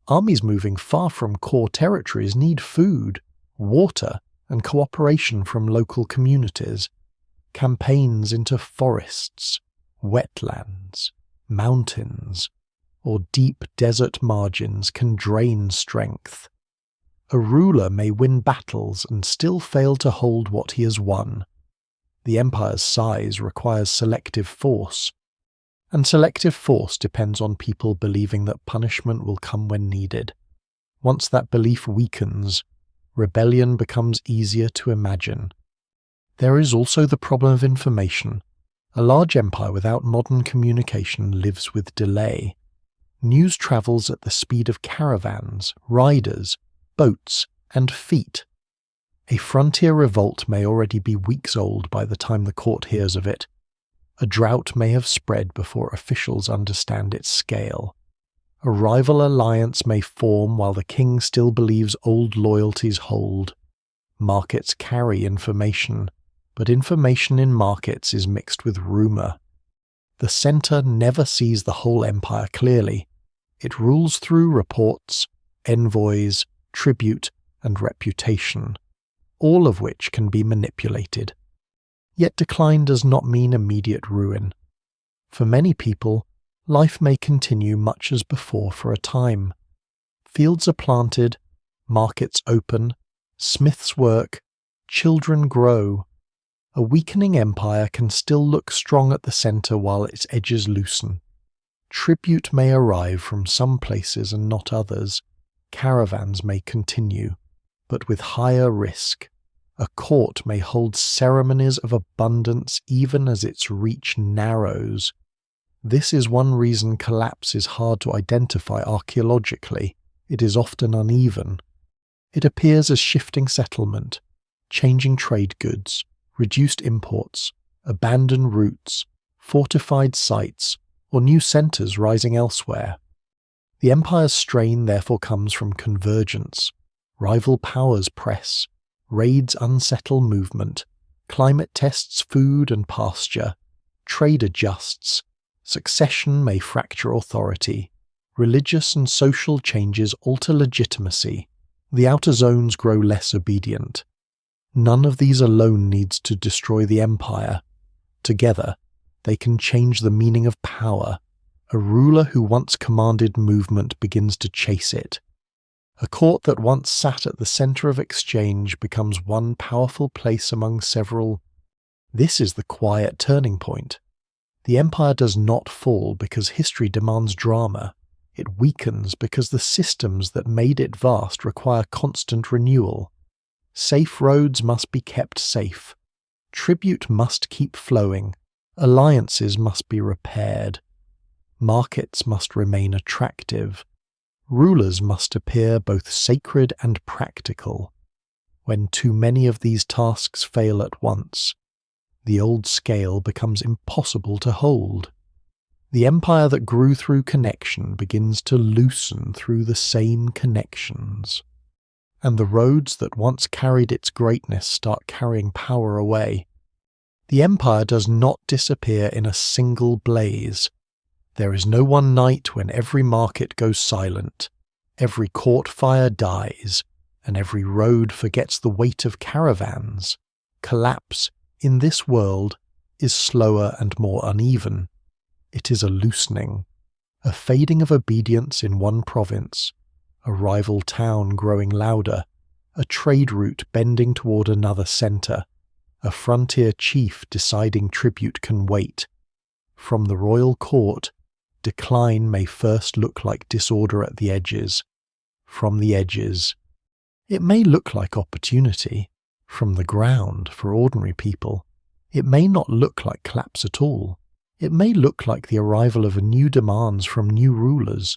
A: Armies moving far from core territories need food, water, and cooperation from local communities. Campaigns into forests, wetlands, mountains, or deep desert margins can drain strength. A ruler may win battles and still fail to hold what he has won. The empire's size requires selective force, and selective force depends on people believing that punishment will come when needed. Once that belief weakens, rebellion becomes easier to imagine. There is also the problem of information. A large empire without modern communication lives with delay. News travels at the speed of caravans, riders, boats, and feet. A frontier revolt may already be weeks old by the time the court hears of it. A drought may have spread before officials understand its scale. A rival alliance may form while the king still believes old loyalties hold. Markets carry information, but information in markets is mixed with rumor. The center never sees the whole empire clearly. It rules through reports, envoys, tribute, and reputation, all of which can be manipulated. Yet decline does not mean immediate ruin. For many people, life may continue much as before for a time. Fields are planted, markets open, smiths work, children grow. A weakening empire can still look strong at the center while its edges loosen. Tribute may arrive from some places and not others. Caravans may continue, but with higher risk. A court may hold ceremonies of abundance even as its reach narrows. This is one reason collapse is hard to identify archaeologically. It is often uneven. It appears as shifting settlement, changing trade goods, reduced imports, abandoned routes, fortified sites, or new centers rising elsewhere. The empire's strain therefore comes from convergence. Rival powers press, raids unsettle movement, climate tests food and pasture, trade adjusts, succession may fracture authority, religious and social changes alter legitimacy, the outer zones grow less obedient. None of these alone needs to destroy the empire. Together, they can change the meaning of power. A ruler who once commanded movement begins to chase it. A court that once sat at the center of exchange becomes one powerful place among several. This is the quiet turning point. The empire does not fall because history demands drama. It weakens because the systems that made it vast require constant renewal. Safe roads must be kept safe. Tribute must keep flowing. Alliances must be repaired. Markets must remain attractive. Rulers must appear both sacred and practical. When too many of these tasks fail at once, the old scale becomes impossible to hold. The empire that grew through connection begins to loosen through the same connections. And the roads that once carried its greatness start carrying power away. The empire does not disappear in a single blaze. There is no one night when every market goes silent, every court fire dies, and every road forgets the weight of caravans. Collapse, in this world, is slower and more uneven. It is a loosening, a fading of obedience in one province, a rival town growing louder, a trade route bending toward another centre, a frontier chief deciding tribute can wait. From the royal court, decline may first look like disorder at the edges. From the edges, it may look like opportunity. From the ground, for ordinary people, it may not look like collapse at all. It may look like the arrival of new demands from new rulers.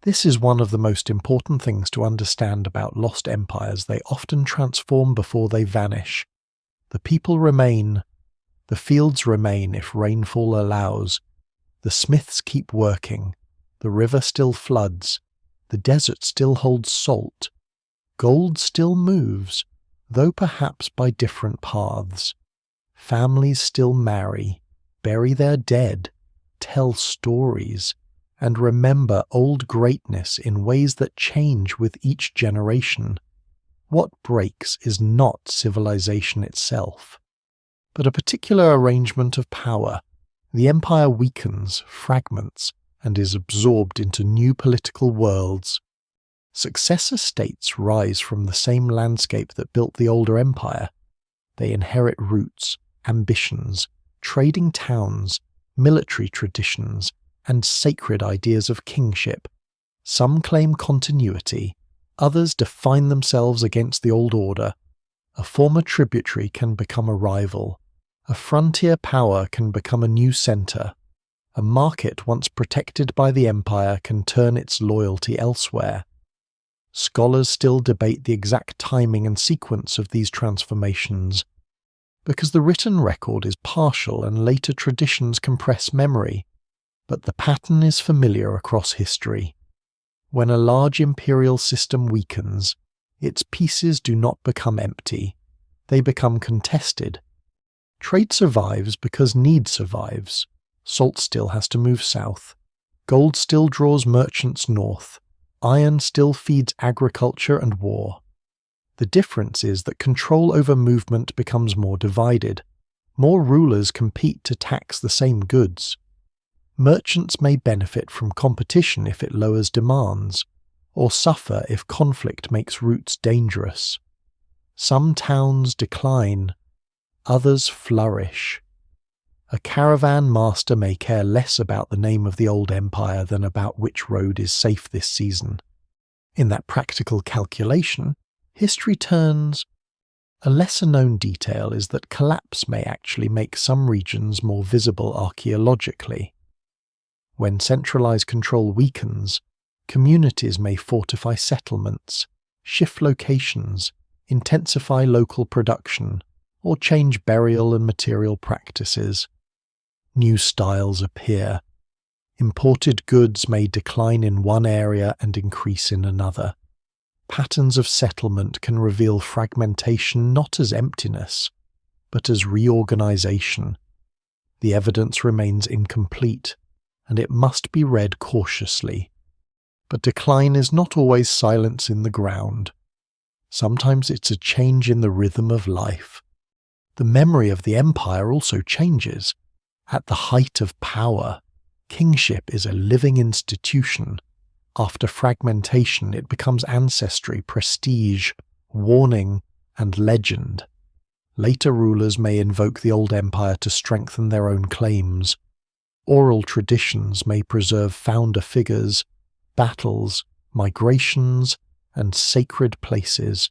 A: This is one of the most important things to understand about lost empires. They often transform before they vanish. The people remain. The fields remain if rainfall allows. The smiths keep working. The river still floods. The desert still holds salt. Gold still moves, though perhaps by different paths. Families still marry, bury their dead, tell stories, and remember old greatness in ways that change with each generation. What breaks is not civilization itself, but a particular arrangement of power. The empire weakens, fragments, and is absorbed into new political worlds. Successor states rise from the same landscape that built the older empire. They inherit roots, ambitions, trading towns, military traditions, and sacred ideas of kingship. Some claim continuity, others define themselves against the old order. A former tributary can become a rival. A frontier power can become a new centre. A market once protected by the empire can turn its loyalty elsewhere. Scholars still debate the exact timing and sequence of these transformations, because the written record is partial and later traditions compress memory, but the pattern is familiar across history. When a large imperial system weakens, its pieces do not become empty, they become contested. Trade survives because need survives. Salt still has to move south. Gold still draws merchants north. Iron still feeds agriculture and war. The difference is that control over movement becomes more divided. More rulers compete to tax the same goods. Merchants may benefit from competition if it lowers demands, or suffer if conflict makes routes dangerous. Some towns decline, others flourish. A caravan master may care less about the name of the old empire than about which road is safe this season. In that practical calculation, history turns. A lesser-known detail is that collapse may actually make some regions more visible archaeologically. When centralized control weakens, communities may fortify settlements, shift locations, intensify local production, or change burial and material practices. New styles appear. Imported goods may decline in one area and increase in another. Patterns of settlement can reveal fragmentation not as emptiness, but as reorganization. The evidence remains incomplete, and it must be read cautiously. But decline is not always silence in the ground. Sometimes it's a change in the rhythm of life. The memory of the empire also changes. At the height of power, kingship is a living institution. After fragmentation, it becomes ancestry, prestige, warning, and legend. Later rulers may invoke the old empire to strengthen their own claims. Oral traditions may preserve founder figures, battles, migrations, and sacred places,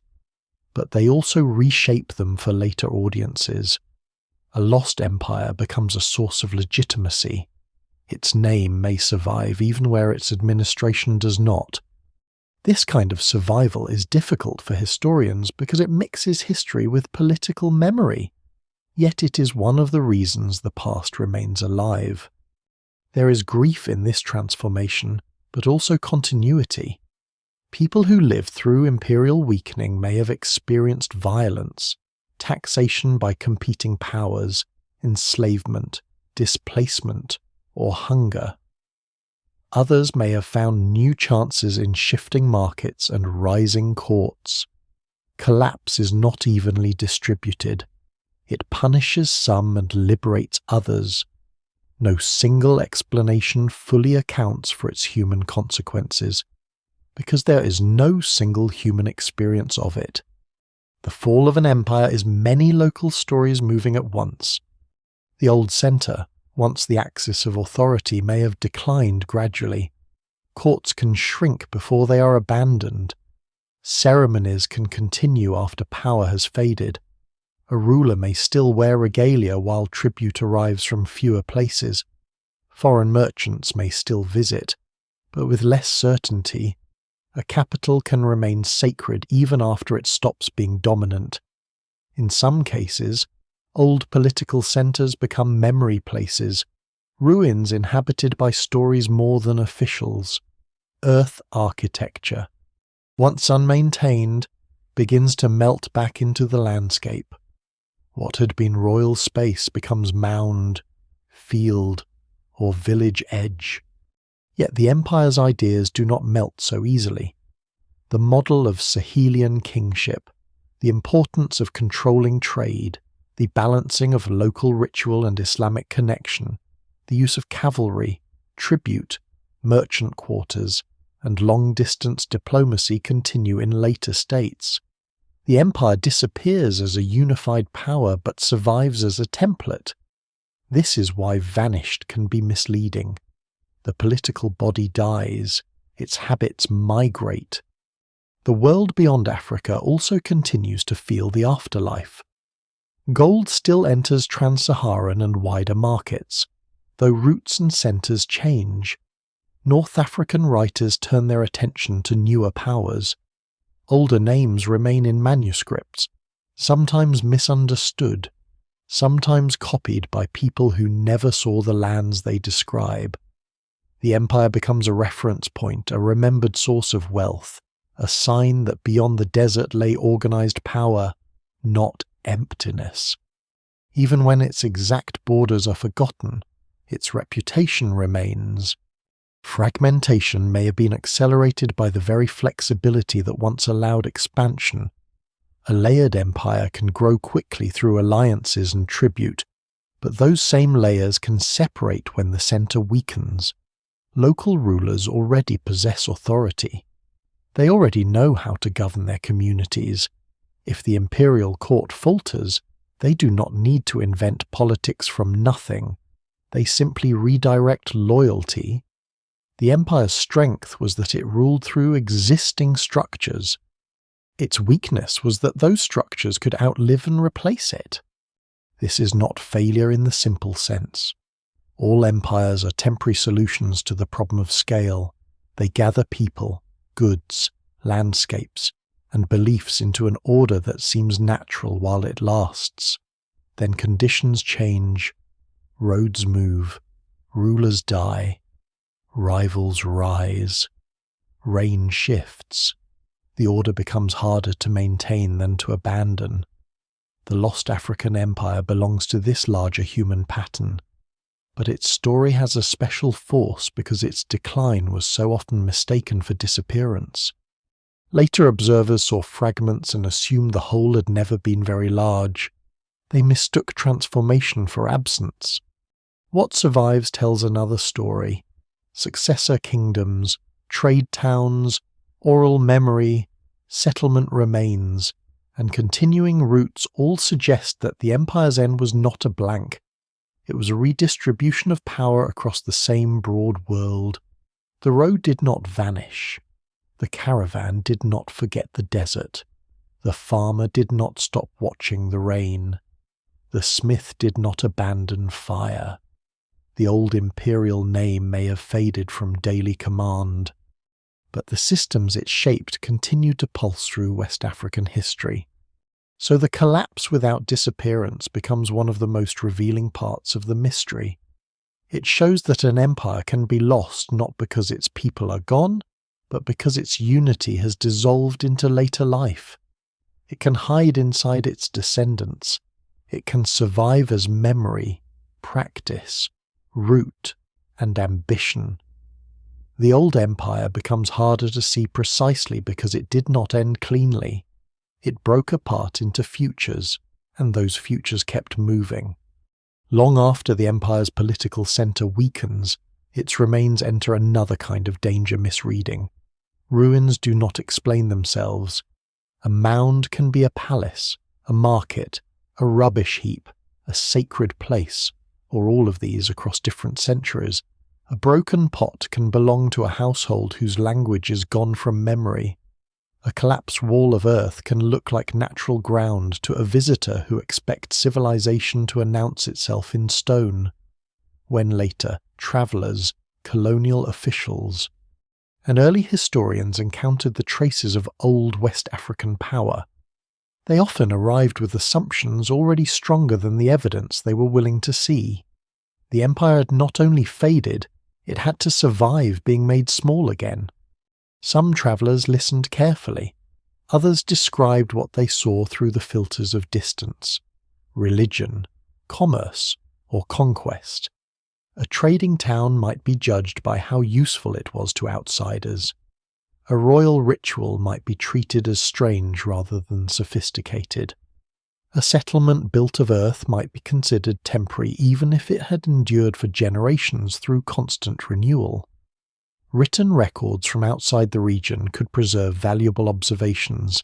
A: but they also reshape them for later audiences. A lost empire becomes a source of legitimacy. Its name may survive even where its administration does not. This kind of survival is difficult for historians because it mixes history with political memory, yet it is one of the reasons the past remains alive. There is grief in this transformation, but also continuity. People who lived through imperial weakening may have experienced violence, taxation by competing powers, enslavement, displacement, or hunger. Others may have found new chances in shifting markets and rising courts. Collapse is not evenly distributed. It punishes some and liberates others. No single explanation fully accounts for its human consequences, because there is no single human experience of it. The fall of an empire is many local stories moving at once. The old centre, once the axis of authority, may have declined gradually. Courts can shrink before they are abandoned. Ceremonies can continue after power has faded. A ruler may still wear regalia while tribute arrives from fewer places. Foreign merchants may still visit, but with less certainty. A capital can remain sacred even after it stops being dominant. In some cases, old political centres become memory places, ruins inhabited by stories more than officials. Earth architecture, once unmaintained, begins to melt back into the landscape. What had been royal space becomes mound, field, or village edge. Yet the empire's ideas do not melt so easily. The model of Sahelian kingship, the importance of controlling trade, the balancing of local ritual and Islamic connection, the use of cavalry, tribute, merchant quarters, and long-distance diplomacy continue in later states. The empire disappears as a unified power but survives as a template. This is why vanished can be misleading. The political body dies, its habits migrate. The world beyond Africa also continues to feel the afterlife. Gold still enters trans-Saharan and wider markets, though routes and centres change. North African writers turn their attention to newer powers. Older names remain in manuscripts, sometimes misunderstood, sometimes copied by people who never saw the lands they describe. The empire becomes a reference point, a remembered source of wealth, a sign that beyond the desert lay organized power, not emptiness. Even when its exact borders are forgotten, its reputation remains. Fragmentation may have been accelerated by the very flexibility that once allowed expansion. A layered empire can grow quickly through alliances and tribute, but those same layers can separate when the center weakens. Local rulers already possess authority. They already know how to govern their communities. If the imperial court falters, they do not need to invent politics from nothing. They simply redirect loyalty. The empire's strength was that it ruled through existing structures. Its weakness was that those structures could outlive and replace it. This is not failure in the simple sense. All empires are temporary solutions to the problem of scale. They gather people, goods, landscapes, and beliefs into an order that seems natural while it lasts. Then conditions change, roads move, rulers die, Rivals rise. Reign shifts. The order becomes harder to maintain than to abandon. The lost African empire belongs to this larger human pattern, but its story has a special force because its decline was so often mistaken for disappearance. Later observers saw fragments and assumed the whole had never been very large. They mistook transformation for absence. What survives tells another story. Successor kingdoms, trade towns, oral memory, settlement remains, and continuing roots all suggest that the empire's end was not a blank. It was a redistribution of power across the same broad world. The road did not vanish. The caravan did not forget the desert. The farmer did not stop watching the rain. The smith did not abandon fire. The old imperial name may have faded from daily command, but the systems it shaped continued to pulse through West African history. So the collapse without disappearance becomes one of the most revealing parts of the mystery. It shows that an empire can be lost not because its people are gone, but because its unity has dissolved into later life. It can hide inside its descendants. It can survive as memory, practice, root, and ambition. The old empire becomes harder to see precisely because it did not end cleanly. It broke apart into futures, and those futures kept moving. Long after the empire's political centre weakens, its remains enter another kind of danger misreading. Ruins do not explain themselves. A mound can be a palace, a market, a rubbish heap, a sacred place, or all of these across different centuries. A broken pot can belong to a household whose language is gone from memory. A collapsed wall of earth can look like natural ground to a visitor who expects civilization to announce itself in stone. When later, travellers, colonial officials, and early historians encountered the traces of old West African power, they often arrived with assumptions already stronger than the evidence they were willing to see. The empire had not only faded, it had to survive being made small again. Some travellers listened carefully. Others described what they saw through the filters of distance, religion, commerce, or conquest. A trading town might be judged by how useful it was to outsiders. A royal ritual might be treated as strange rather than sophisticated. A settlement built of earth might be considered temporary even if it had endured for generations through constant renewal. Written records from outside the region could preserve valuable observations,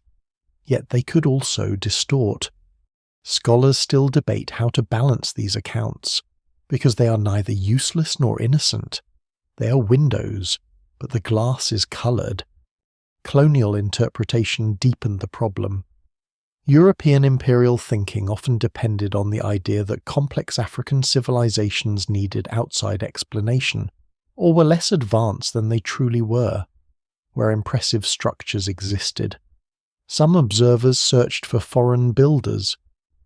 A: yet they could also distort. Scholars still debate how to balance these accounts, because they are neither useless nor innocent. They are windows, but the glass is coloured. Colonial interpretation deepened the problem. European imperial thinking often depended on the idea that complex African civilizations needed outside explanation, or were less advanced than they truly were, where impressive structures existed. Some observers searched for foreign builders.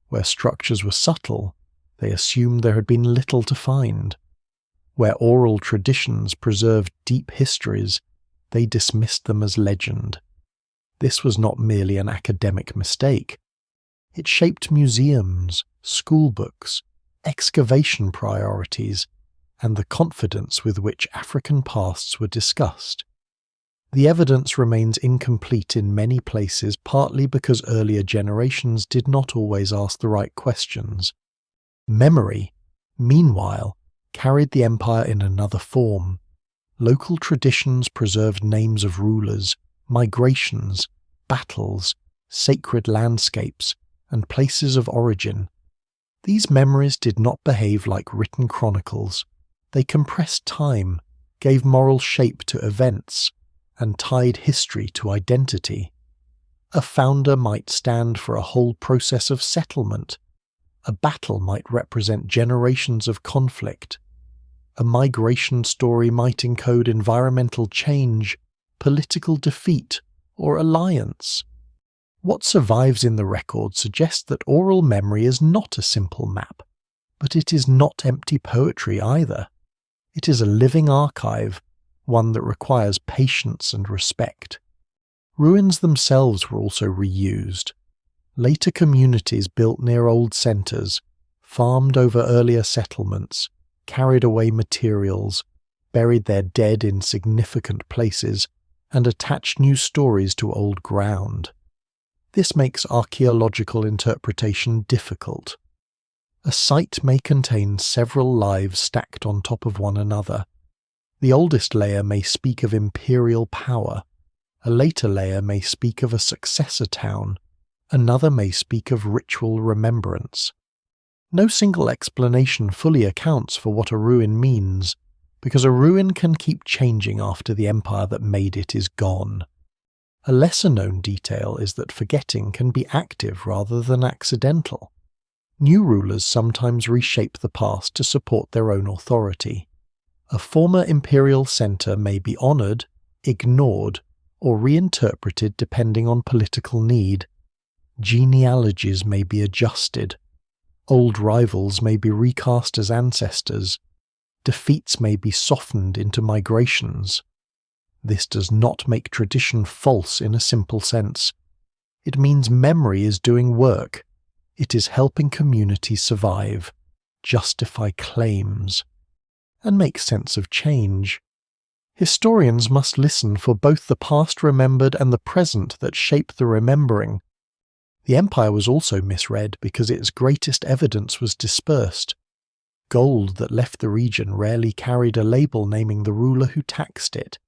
A: Where structures were subtle, they assumed there had been little to find. Where oral traditions preserved deep histories, they dismissed them as legend. This was not merely an academic mistake. It shaped museums, schoolbooks, excavation priorities, and the confidence with which African pasts were discussed. The evidence remains incomplete in many places, partly because earlier generations did not always ask the right questions. Memory, meanwhile, carried the empire in another form. Local traditions preserved names of rulers, migrations, battles, sacred landscapes, and places of origin. These memories did not behave like written chronicles. They compressed time, gave moral shape to events, and tied history to identity. A founder might stand for a whole process of settlement. A battle might represent generations of conflict. A migration story might encode environmental change, political defeat, or alliance. What survives in the record suggests that oral memory is not a simple map, but it is not empty poetry either. It is a living archive, one that requires patience and respect. Ruins themselves were also reused. Later communities built near old centres, farmed over earlier settlements, carried away materials, buried their dead in significant places, and attached new stories to old ground. This makes archaeological interpretation difficult. A site may contain several lives stacked on top of one another. The oldest layer may speak of imperial power, a later layer may speak of a successor town, another may speak of ritual remembrance. No single explanation fully accounts for what a ruin means, because a ruin can keep changing after the empire that made it is gone. A lesser-known detail is that forgetting can be active rather than accidental. New rulers sometimes reshape the past to support their own authority. A former imperial centre may be honoured, ignored, or reinterpreted depending on political need. Genealogies may be adjusted. Old rivals may be recast as ancestors. Defeats may be softened into migrations. This does not make tradition false in a simple sense. It means memory is doing work. It is helping communities survive, justify claims, and make sense of change. Historians must listen for both the past remembered and the present that shape the remembering. The empire was also misread because its greatest evidence was dispersed. Gold that left the region rarely carried a label naming the ruler who taxed it.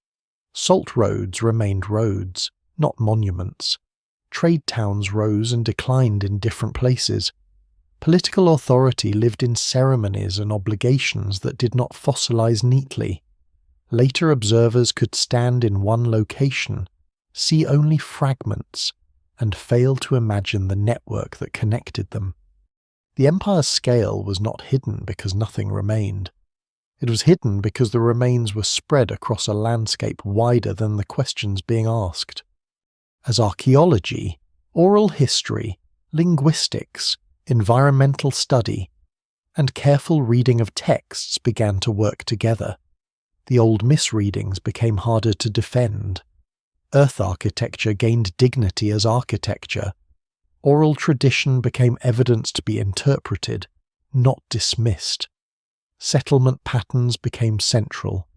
A: Salt roads remained roads, not monuments. Trade towns rose and declined in different places. Political authority lived in ceremonies and obligations that did not fossilize neatly. Later observers could stand in one location, see only fragments, and fail to imagine the network that connected them. The empire's scale was not hidden because nothing remained. It was hidden because the remains were spread across a landscape wider than the questions being asked. As archaeology, oral history, linguistics, environmental study, and careful reading of texts began to work together, the old misreadings became harder to defend. Earth architecture gained dignity as architecture. Oral tradition became evidence to be interpreted, not dismissed. Settlement patterns became central.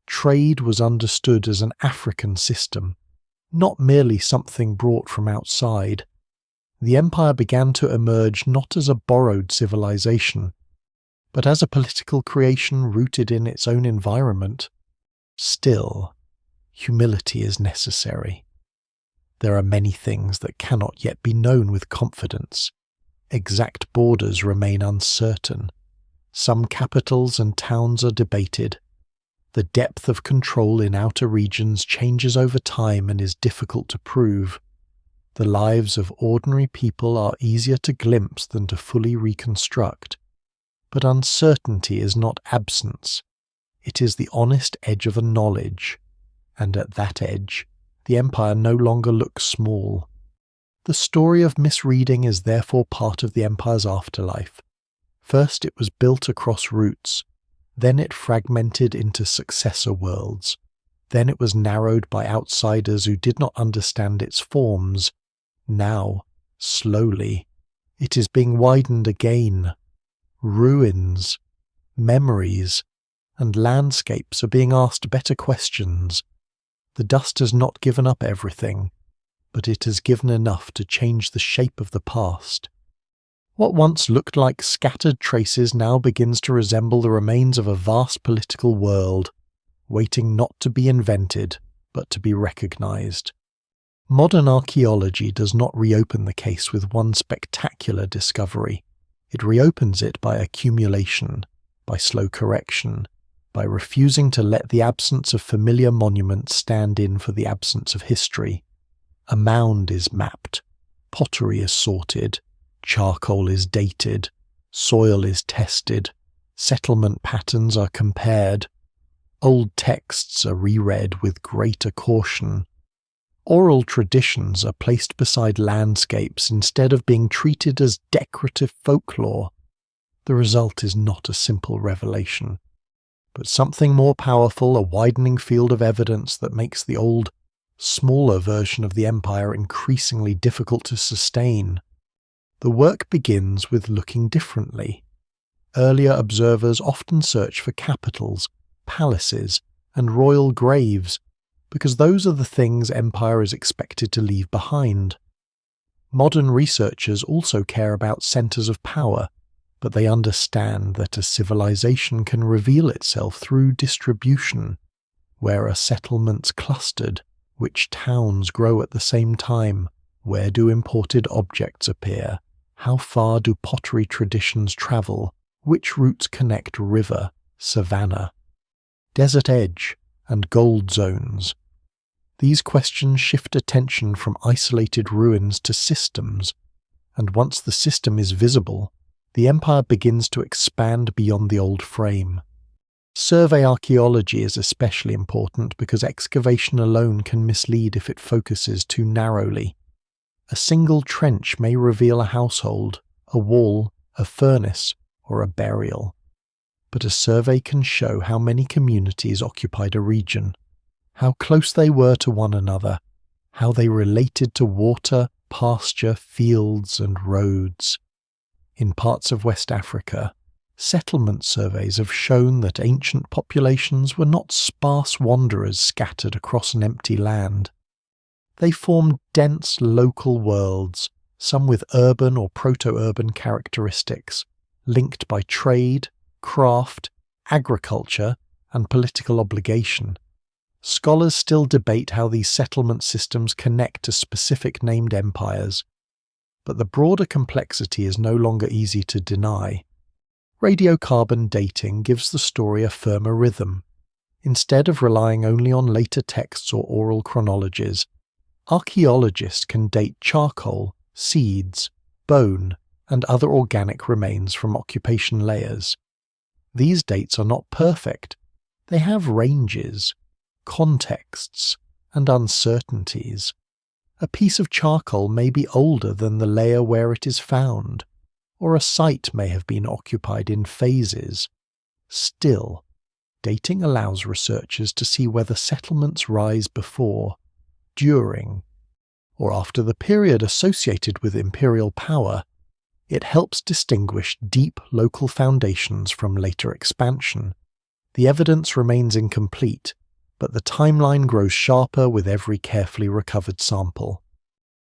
A: Trade was understood as an African system, not merely something brought from outside. The empire began to emerge not as a borrowed civilization, but as a political creation rooted in its own environment. Still, humility is necessary. There are many things that cannot yet be known with confidence. Exact borders remain uncertain. Some capitals and towns are debated. The depth of control in outer regions changes over time and is difficult to prove. The lives of ordinary people are easier to glimpse than to fully reconstruct. But uncertainty is not absence. It is the honest edge of a knowledge, and at that edge, the empire no longer looks small. The story of misreading is therefore part of the empire's afterlife. First it was built across routes, then it fragmented into successor worlds, then it was narrowed by outsiders who did not understand its forms. Now, slowly, it is being widened again. Ruins, memories, and landscapes are being asked better questions. The dust has not given up everything, but it has given enough to change the shape of the past. What once looked like scattered traces now begins to resemble the remains of a vast political world, waiting not to be invented, but to be recognized. Modern archaeology does not reopen the case with one spectacular discovery. It reopens it by accumulation, by slow correction, by refusing to let the absence of familiar monuments stand in for the absence of history. A mound is mapped, pottery is sorted, charcoal is dated, soil is tested, settlement patterns are compared, old texts are reread with greater caution. Oral traditions are placed beside landscapes instead of being treated as decorative folklore. The result is not a simple revelation. but something more powerful, a widening field of evidence that makes the old, smaller version of the empire increasingly difficult to sustain. The work begins with looking differently. Earlier observers often search for capitals, palaces, and royal graves, because those are the things empire is expected to leave behind. Modern researchers also care about centers of power, but they understand that a civilization can reveal itself through distribution. Where are settlements clustered? Which towns grow at the same time? Where do imported objects appear? How far do pottery traditions travel? Which routes connect river, savanna, desert edge, and gold zones? These questions shift attention from isolated ruins to systems, and once the system is visible, the empire begins to expand beyond the old frame. Survey archaeology is especially important because excavation alone can mislead if it focuses too narrowly. A single trench may reveal a household, a wall, a furnace, or a burial. But a survey can show how many communities occupied a region, how close they were to one another, how they related to water, pasture, fields, and roads. In parts of West Africa, settlement surveys have shown that ancient populations were not sparse wanderers scattered across an empty land. They formed dense local worlds, some with urban or proto-urban characteristics, linked by trade, craft, agriculture, and political obligation. Scholars still debate how these settlement systems connect to specific named empires, but the broader complexity is no longer easy to deny. Radiocarbon dating gives the story a firmer rhythm. Instead of relying only on later texts or oral chronologies, archaeologists can date charcoal, seeds, bone, and other organic remains from occupation layers. These dates are not perfect. They have ranges, contexts, and uncertainties. A piece of charcoal may be older than the layer where it is found, or a site may have been occupied in phases. Still, dating allows researchers to see whether settlements rise before, during, or after the period associated with imperial power. It helps distinguish deep local foundations from later expansion. The evidence remains incomplete, but the timeline grows sharper with every carefully recovered sample.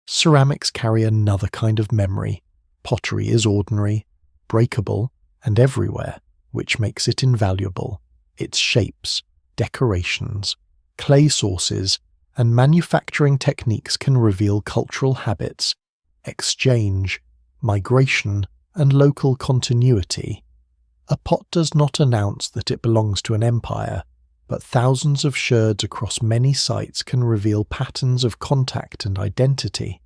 A: Ceramics carry another kind of memory. Pottery is ordinary, breakable, and everywhere, which makes it invaluable. Its shapes, decorations, clay sources, and manufacturing techniques can reveal cultural habits, exchange, migration, and local continuity. A pot does not announce that it belongs to an empire, but thousands of sherds across many sites can reveal patterns of contact and identity.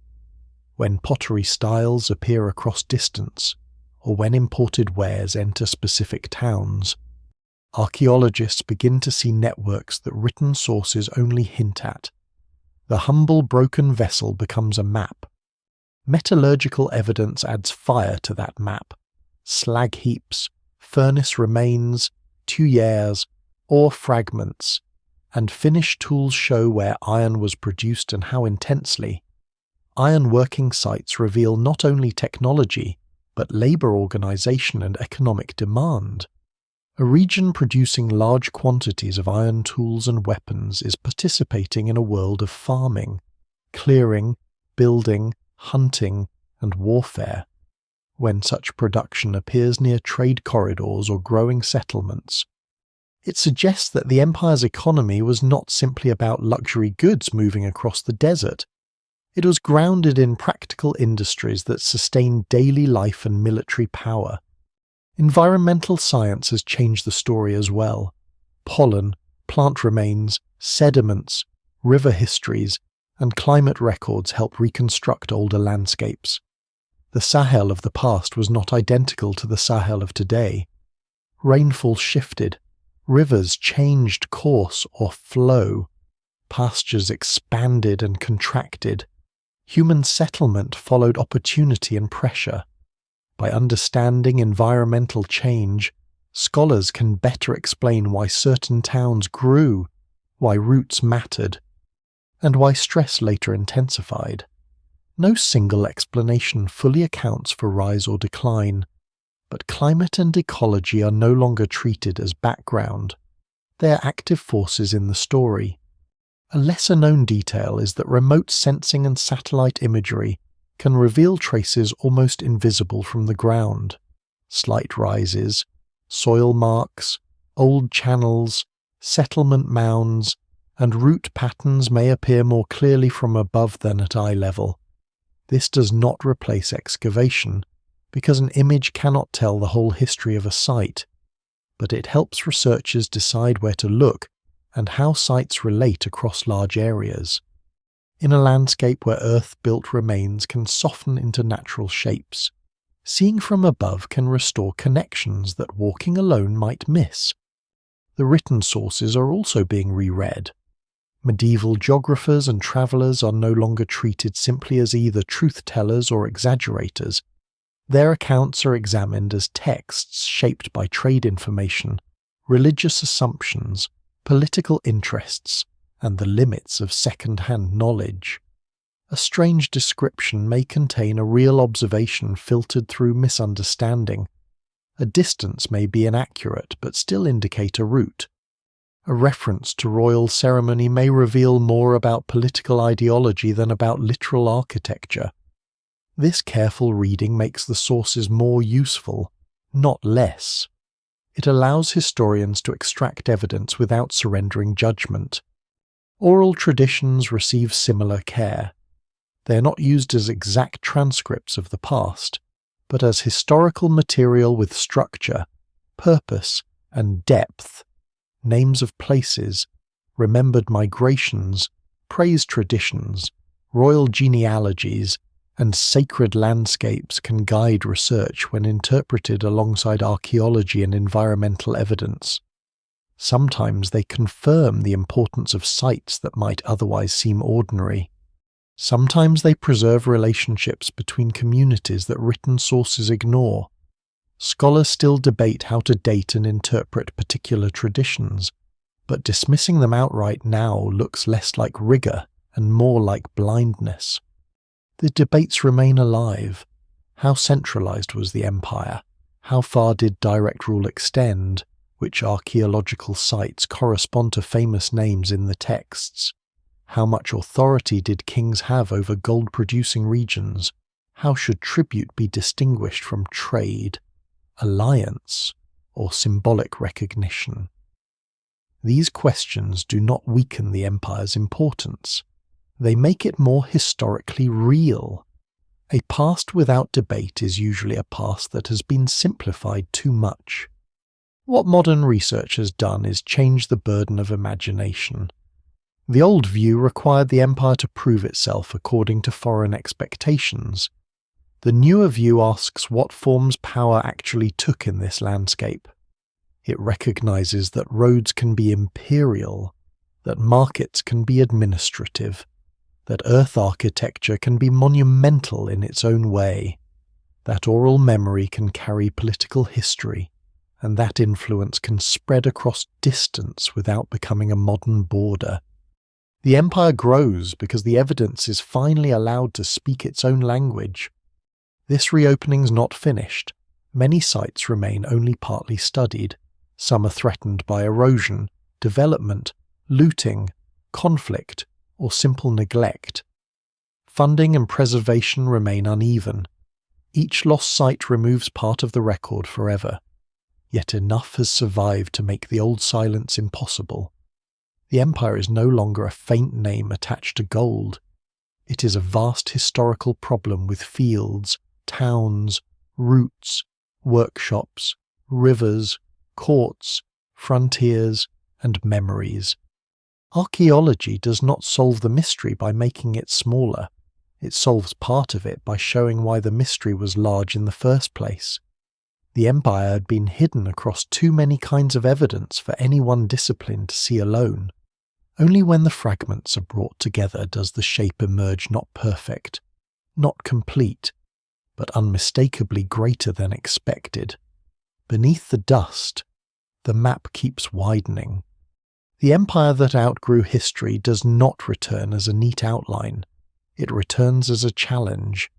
A: When pottery styles appear across distance, or when imported wares enter specific towns, archaeologists begin to see networks that written sources only hint at. The humble broken vessel becomes a map. Metallurgical evidence adds fire to that map. Slag heaps, furnace remains, tuyères, ore fragments, and finished tools show where iron was produced and how intensely. Iron working sites reveal not only technology, but labour organisation and economic demand. A region producing large quantities of iron tools and weapons is participating in a world of farming, clearing, building, hunting, and warfare. When such production appears near trade corridors or growing settlements, it suggests that the empire's economy was not simply about luxury goods moving across the desert. It was grounded in practical industries that sustained daily life and military power. Environmental science has changed the story as well. Pollen, plant remains, sediments, river histories, and climate records help reconstruct older landscapes. The Sahel of the past was not identical to the Sahel of today. Rainfall shifted, rivers changed course or flow, pastures expanded and contracted. Human settlement followed opportunity and pressure. By understanding environmental change, Scholars can better explain why certain towns grew, why roots mattered, and why stress later intensified. No single explanation fully accounts for rise or decline, but climate and ecology are no longer treated as background. They are active forces in the story. A lesser-known detail is that remote sensing and satellite imagery can reveal traces almost invisible from the ground. Slight rises, soil marks, old channels, settlement mounds, and root patterns may appear more clearly from above than at eye level. This does not replace excavation, because an image cannot tell the whole history of a site, but it helps researchers decide where to look and how sites relate across large areas. In a landscape where earth-built remains can soften into natural shapes, seeing from above can restore connections that walking alone might miss. The written sources are also being reread. Medieval geographers and travellers are no longer treated simply as either truth-tellers or exaggerators. Their accounts are examined as texts shaped by trade information, religious assumptions, political interests, and the limits of second-hand knowledge. A strange description may contain a real observation filtered through misunderstanding. A distance may be inaccurate but still indicate a route. A reference to royal ceremony may reveal more about political ideology than about literal architecture. This careful reading makes the sources more useful, not less. It allows historians to extract evidence without surrendering judgment. Oral traditions receive similar care. They are not used as exact transcripts of the past, but as historical material with structure, purpose, and depth. Names of places, remembered migrations, praised traditions, royal genealogies, and sacred landscapes can guide research when interpreted alongside archaeology and environmental evidence. Sometimes they confirm the importance of sites that might otherwise seem ordinary. Sometimes they preserve relationships between communities that written sources ignore. Scholars still debate how to date and interpret particular traditions, but dismissing them outright now looks less like rigor and more like blindness. The debates remain alive. How centralized was the empire? How far did direct rule extend? Which archaeological sites correspond to famous names in the texts? How much authority did kings have over gold-producing regions? How should tribute be distinguished from trade, alliance, or symbolic recognition? These questions do not weaken the empire's importance. They make it more historically real. A past without debate is usually a past that has been simplified too much. What modern research has done is change the burden of imagination. The old view required the empire to prove itself according to foreign expectations. The newer view asks what forms power actually took in this landscape. It recognizes that roads can be imperial, that markets can be administrative, that earth architecture can be monumental in its own way, that oral memory can carry political history, and that influence can spread across distance without becoming a modern border. The empire grows because the evidence is finally allowed to speak its own language. This reopening's not finished. Many sites remain only partly studied. Some are threatened by erosion, development, looting, conflict, or simple neglect. Funding and preservation remain uneven. Each lost site removes part of the record forever. Yet enough has survived to make the old silence impossible. The empire is no longer a faint name attached to gold. It is a vast historical problem with fields, towns, routes, workshops, rivers, courts, frontiers, and memories. Archaeology does not solve the mystery by making it smaller. It solves part of it by showing why the mystery was large in the first place. The empire had been hidden across too many kinds of evidence for any one discipline to see alone. Only when the fragments are brought together does the shape emerge not perfect, not complete, but unmistakably greater than expected. Beneath the dust, the map keeps widening. The empire that outgrew history does not return as a neat outline. It returns as a challenge.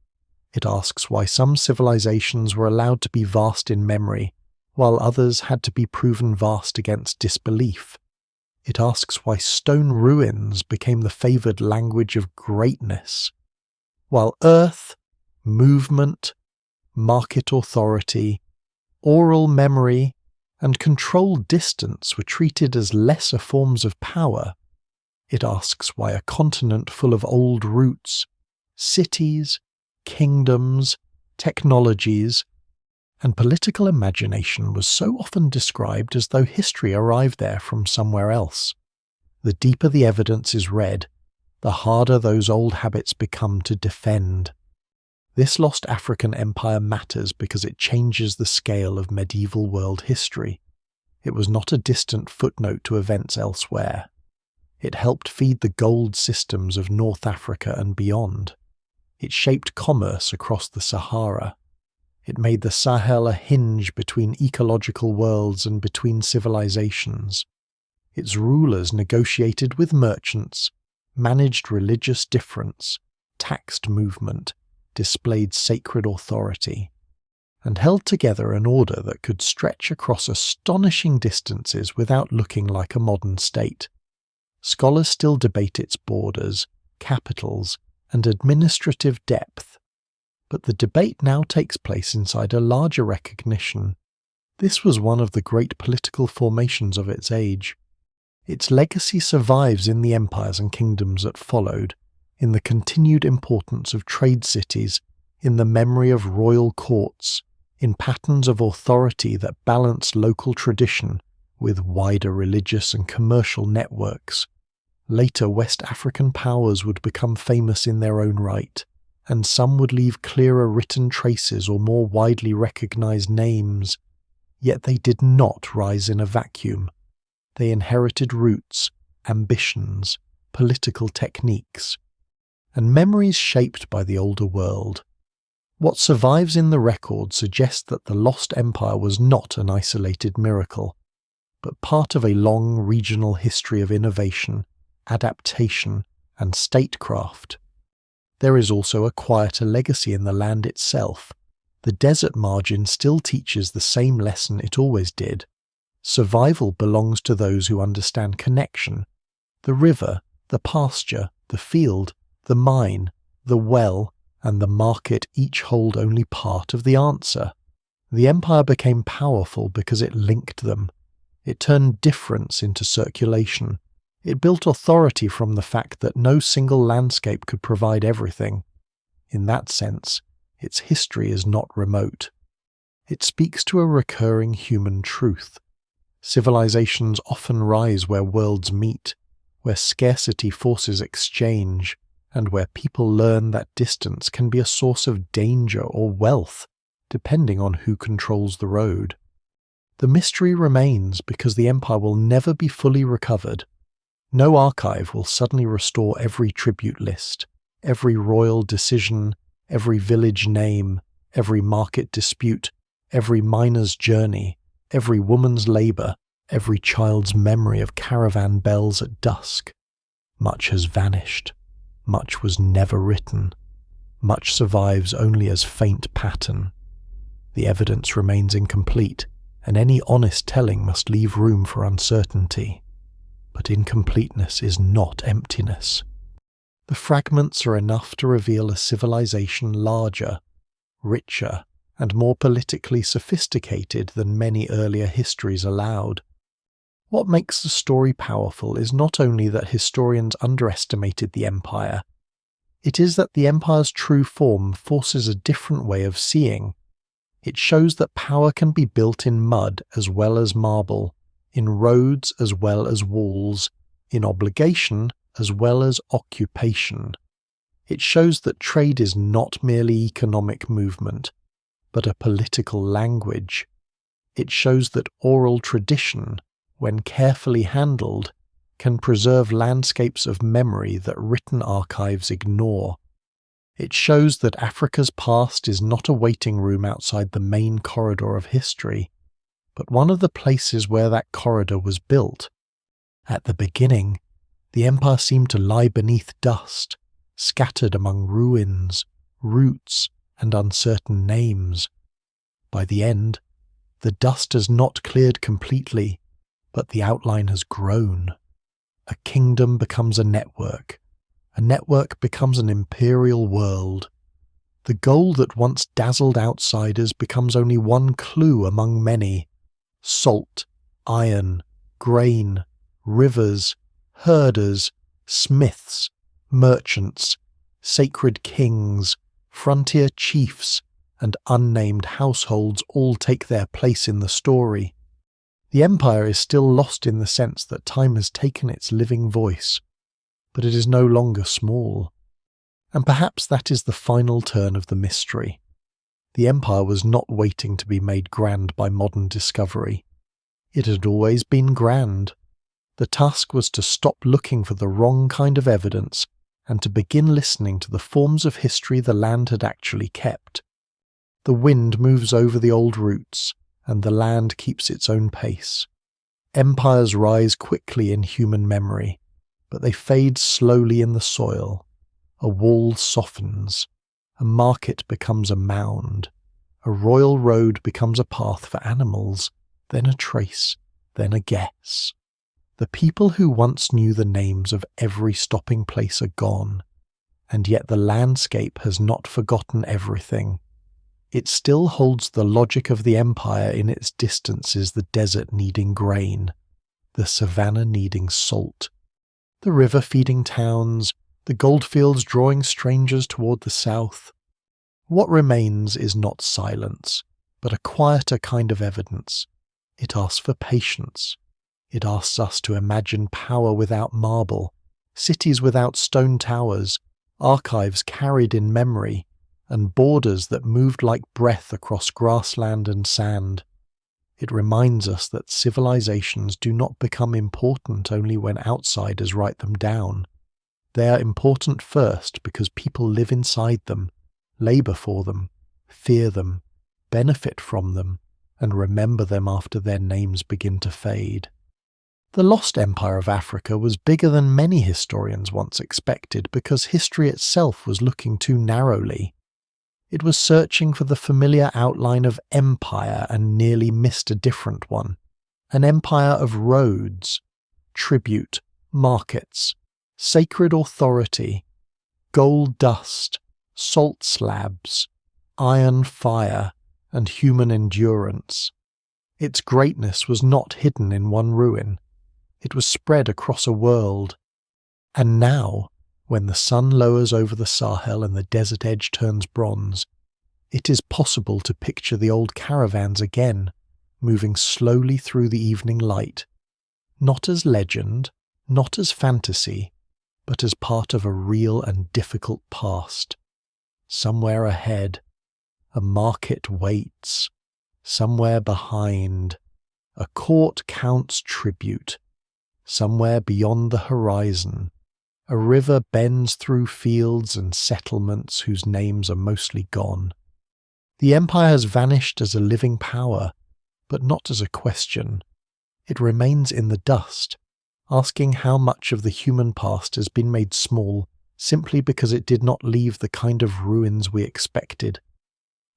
A: It asks why some civilizations were allowed to be vast in memory, while others had to be proven vast against disbelief. It asks why stone ruins became the favored language of greatness, while earth, movement, market authority, oral memory, and controlled distance were treated as lesser forms of power. It asks why a continent full of old roots, cities, kingdoms, technologies, and political imagination was so often described as though history arrived there from somewhere else. The deeper the evidence is read, the harder those old habits become to defend. This lost African empire matters because it changes the scale of medieval world history. It was not a distant footnote to events elsewhere. It helped feed the gold systems of North Africa and beyond. It shaped commerce across the Sahara. It made the Sahel a hinge between ecological worlds and between civilizations. Its rulers negotiated with merchants, managed religious difference, taxed movement, displayed sacred authority, and held together an order that could stretch across astonishing distances without looking like a modern state. Scholars still debate its borders, capitals, and administrative depth, but the debate now takes place inside a larger recognition. This was one of the great political formations of its age. Its legacy survives in the empires and kingdoms that followed, in the continued importance of trade cities, in the memory of royal courts, in patterns of authority that balanced local tradition with wider religious and commercial networks. Later, West African powers would become famous in their own right, and some would leave clearer written traces or more widely recognized names. Yet they did not rise in a vacuum. They inherited roots, ambitions, political techniques, and memories shaped by the older world. What survives in the record suggests that the lost empire was not an isolated miracle, but part of a long regional history of innovation, adaptation, and statecraft. There is also a quieter legacy in the land itself. The desert margin still teaches the same lesson it always did. Survival belongs to those who understand connection. The river, the pasture, the field, the mine, the well, and the market each hold only part of the answer. The empire became powerful because it linked them. It turned difference into circulation. It built authority from the fact that no single landscape could provide everything. In that sense, its history is not remote. It speaks to a recurring human truth. Civilizations often rise where worlds meet, where scarcity forces exchange, and where people learn that distance can be a source of danger or wealth, depending on who controls the road. The mystery remains because the empire will never be fully recovered. No archive will suddenly restore every tribute list, every royal decision, every village name, every market dispute, every miner's journey, every woman's labor, every child's memory of caravan bells at dusk. Much has vanished. Much was never written. Much survives only as faint pattern. The evidence remains incomplete, and any honest telling must leave room for uncertainty. But incompleteness is not emptiness. The fragments are enough to reveal a civilization larger, richer, and more politically sophisticated than many earlier histories allowed. What makes the story powerful is not only that historians underestimated the empire, it is that the empire's true form forces a different way of seeing. It shows that power can be built in mud as well as marble, in roads as well as walls, in obligation as well as occupation. It shows that trade is not merely economic movement, but a political language. It shows that oral tradition, when carefully handled, can preserve landscapes of memory that written archives ignore. It shows that Africa's past is not a waiting room outside the main corridor of history. but one of the places where that corridor was built. At the beginning, the empire seemed to lie beneath dust, scattered among ruins, roots, and uncertain names. By the end, the dust has not cleared completely, but the outline has grown. A kingdom becomes a network becomes an imperial world. The goal that once dazzled outsiders becomes only one clue among many. Salt, iron, grain, rivers, herders, smiths, merchants, sacred kings, frontier chiefs, and unnamed households all take their place in the story. The empire is still lost in the sense that time has taken its living voice, but it is no longer small. And perhaps that is the final turn of the mystery. The empire was not waiting to be made grand by modern discovery. It had always been grand. The task was to stop looking for the wrong kind of evidence and to begin listening to the forms of history the land had actually kept. The wind moves over the old roots, and the land keeps its own pace. Empires rise quickly in human memory, but they fade slowly in the soil. A wall softens, a market becomes a mound, a royal road becomes a path for animals, then a trace, then a guess. The people who once knew the names of every stopping place are gone, and yet the landscape has not forgotten everything. It still holds the logic of the empire in its distances, the desert needing grain, the savannah needing salt, the river feeding towns, the goldfields drawing strangers toward the south. What remains is not silence, but a quieter kind of evidence. It asks for patience. It asks us to imagine power without marble, cities without stone towers, archives carried in memory, and borders that moved like breath across grassland and sand. It reminds us that civilizations do not become important only when outsiders write them down. They are important first because people live inside them, labor for them, fear them, benefit from them, and remember them after their names begin to fade. The lost empire of Africa was bigger than many historians once expected because history itself was looking too narrowly. It was searching for the familiar outline of empire and nearly missed a different one. An empire of roads, tribute, markets, sacred authority, gold dust, salt slabs, iron fire, and human endurance. Its greatness was not hidden in one ruin. It was spread across a world. And now, when the sun lowers over the Sahel and the desert edge turns bronze, it is possible to picture the old caravans again, moving slowly through the evening light, not as legend, not as fantasy, but as part of a real and difficult past. Somewhere ahead, a market waits. Somewhere behind, a court counts tribute. Somewhere beyond the horizon, a river bends through fields and settlements whose names are mostly gone. The empire has vanished as a living power, but not as a question. It remains in the dust, asking how much of the human past has been made small simply because it did not leave the kind of ruins we expected.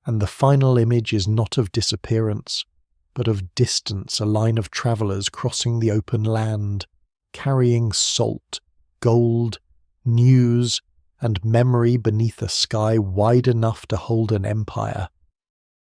A: And the final image is not of disappearance, but of distance, a line of travellers crossing the open land, carrying salt, gold, news, and memory beneath a sky wide enough to hold an empire.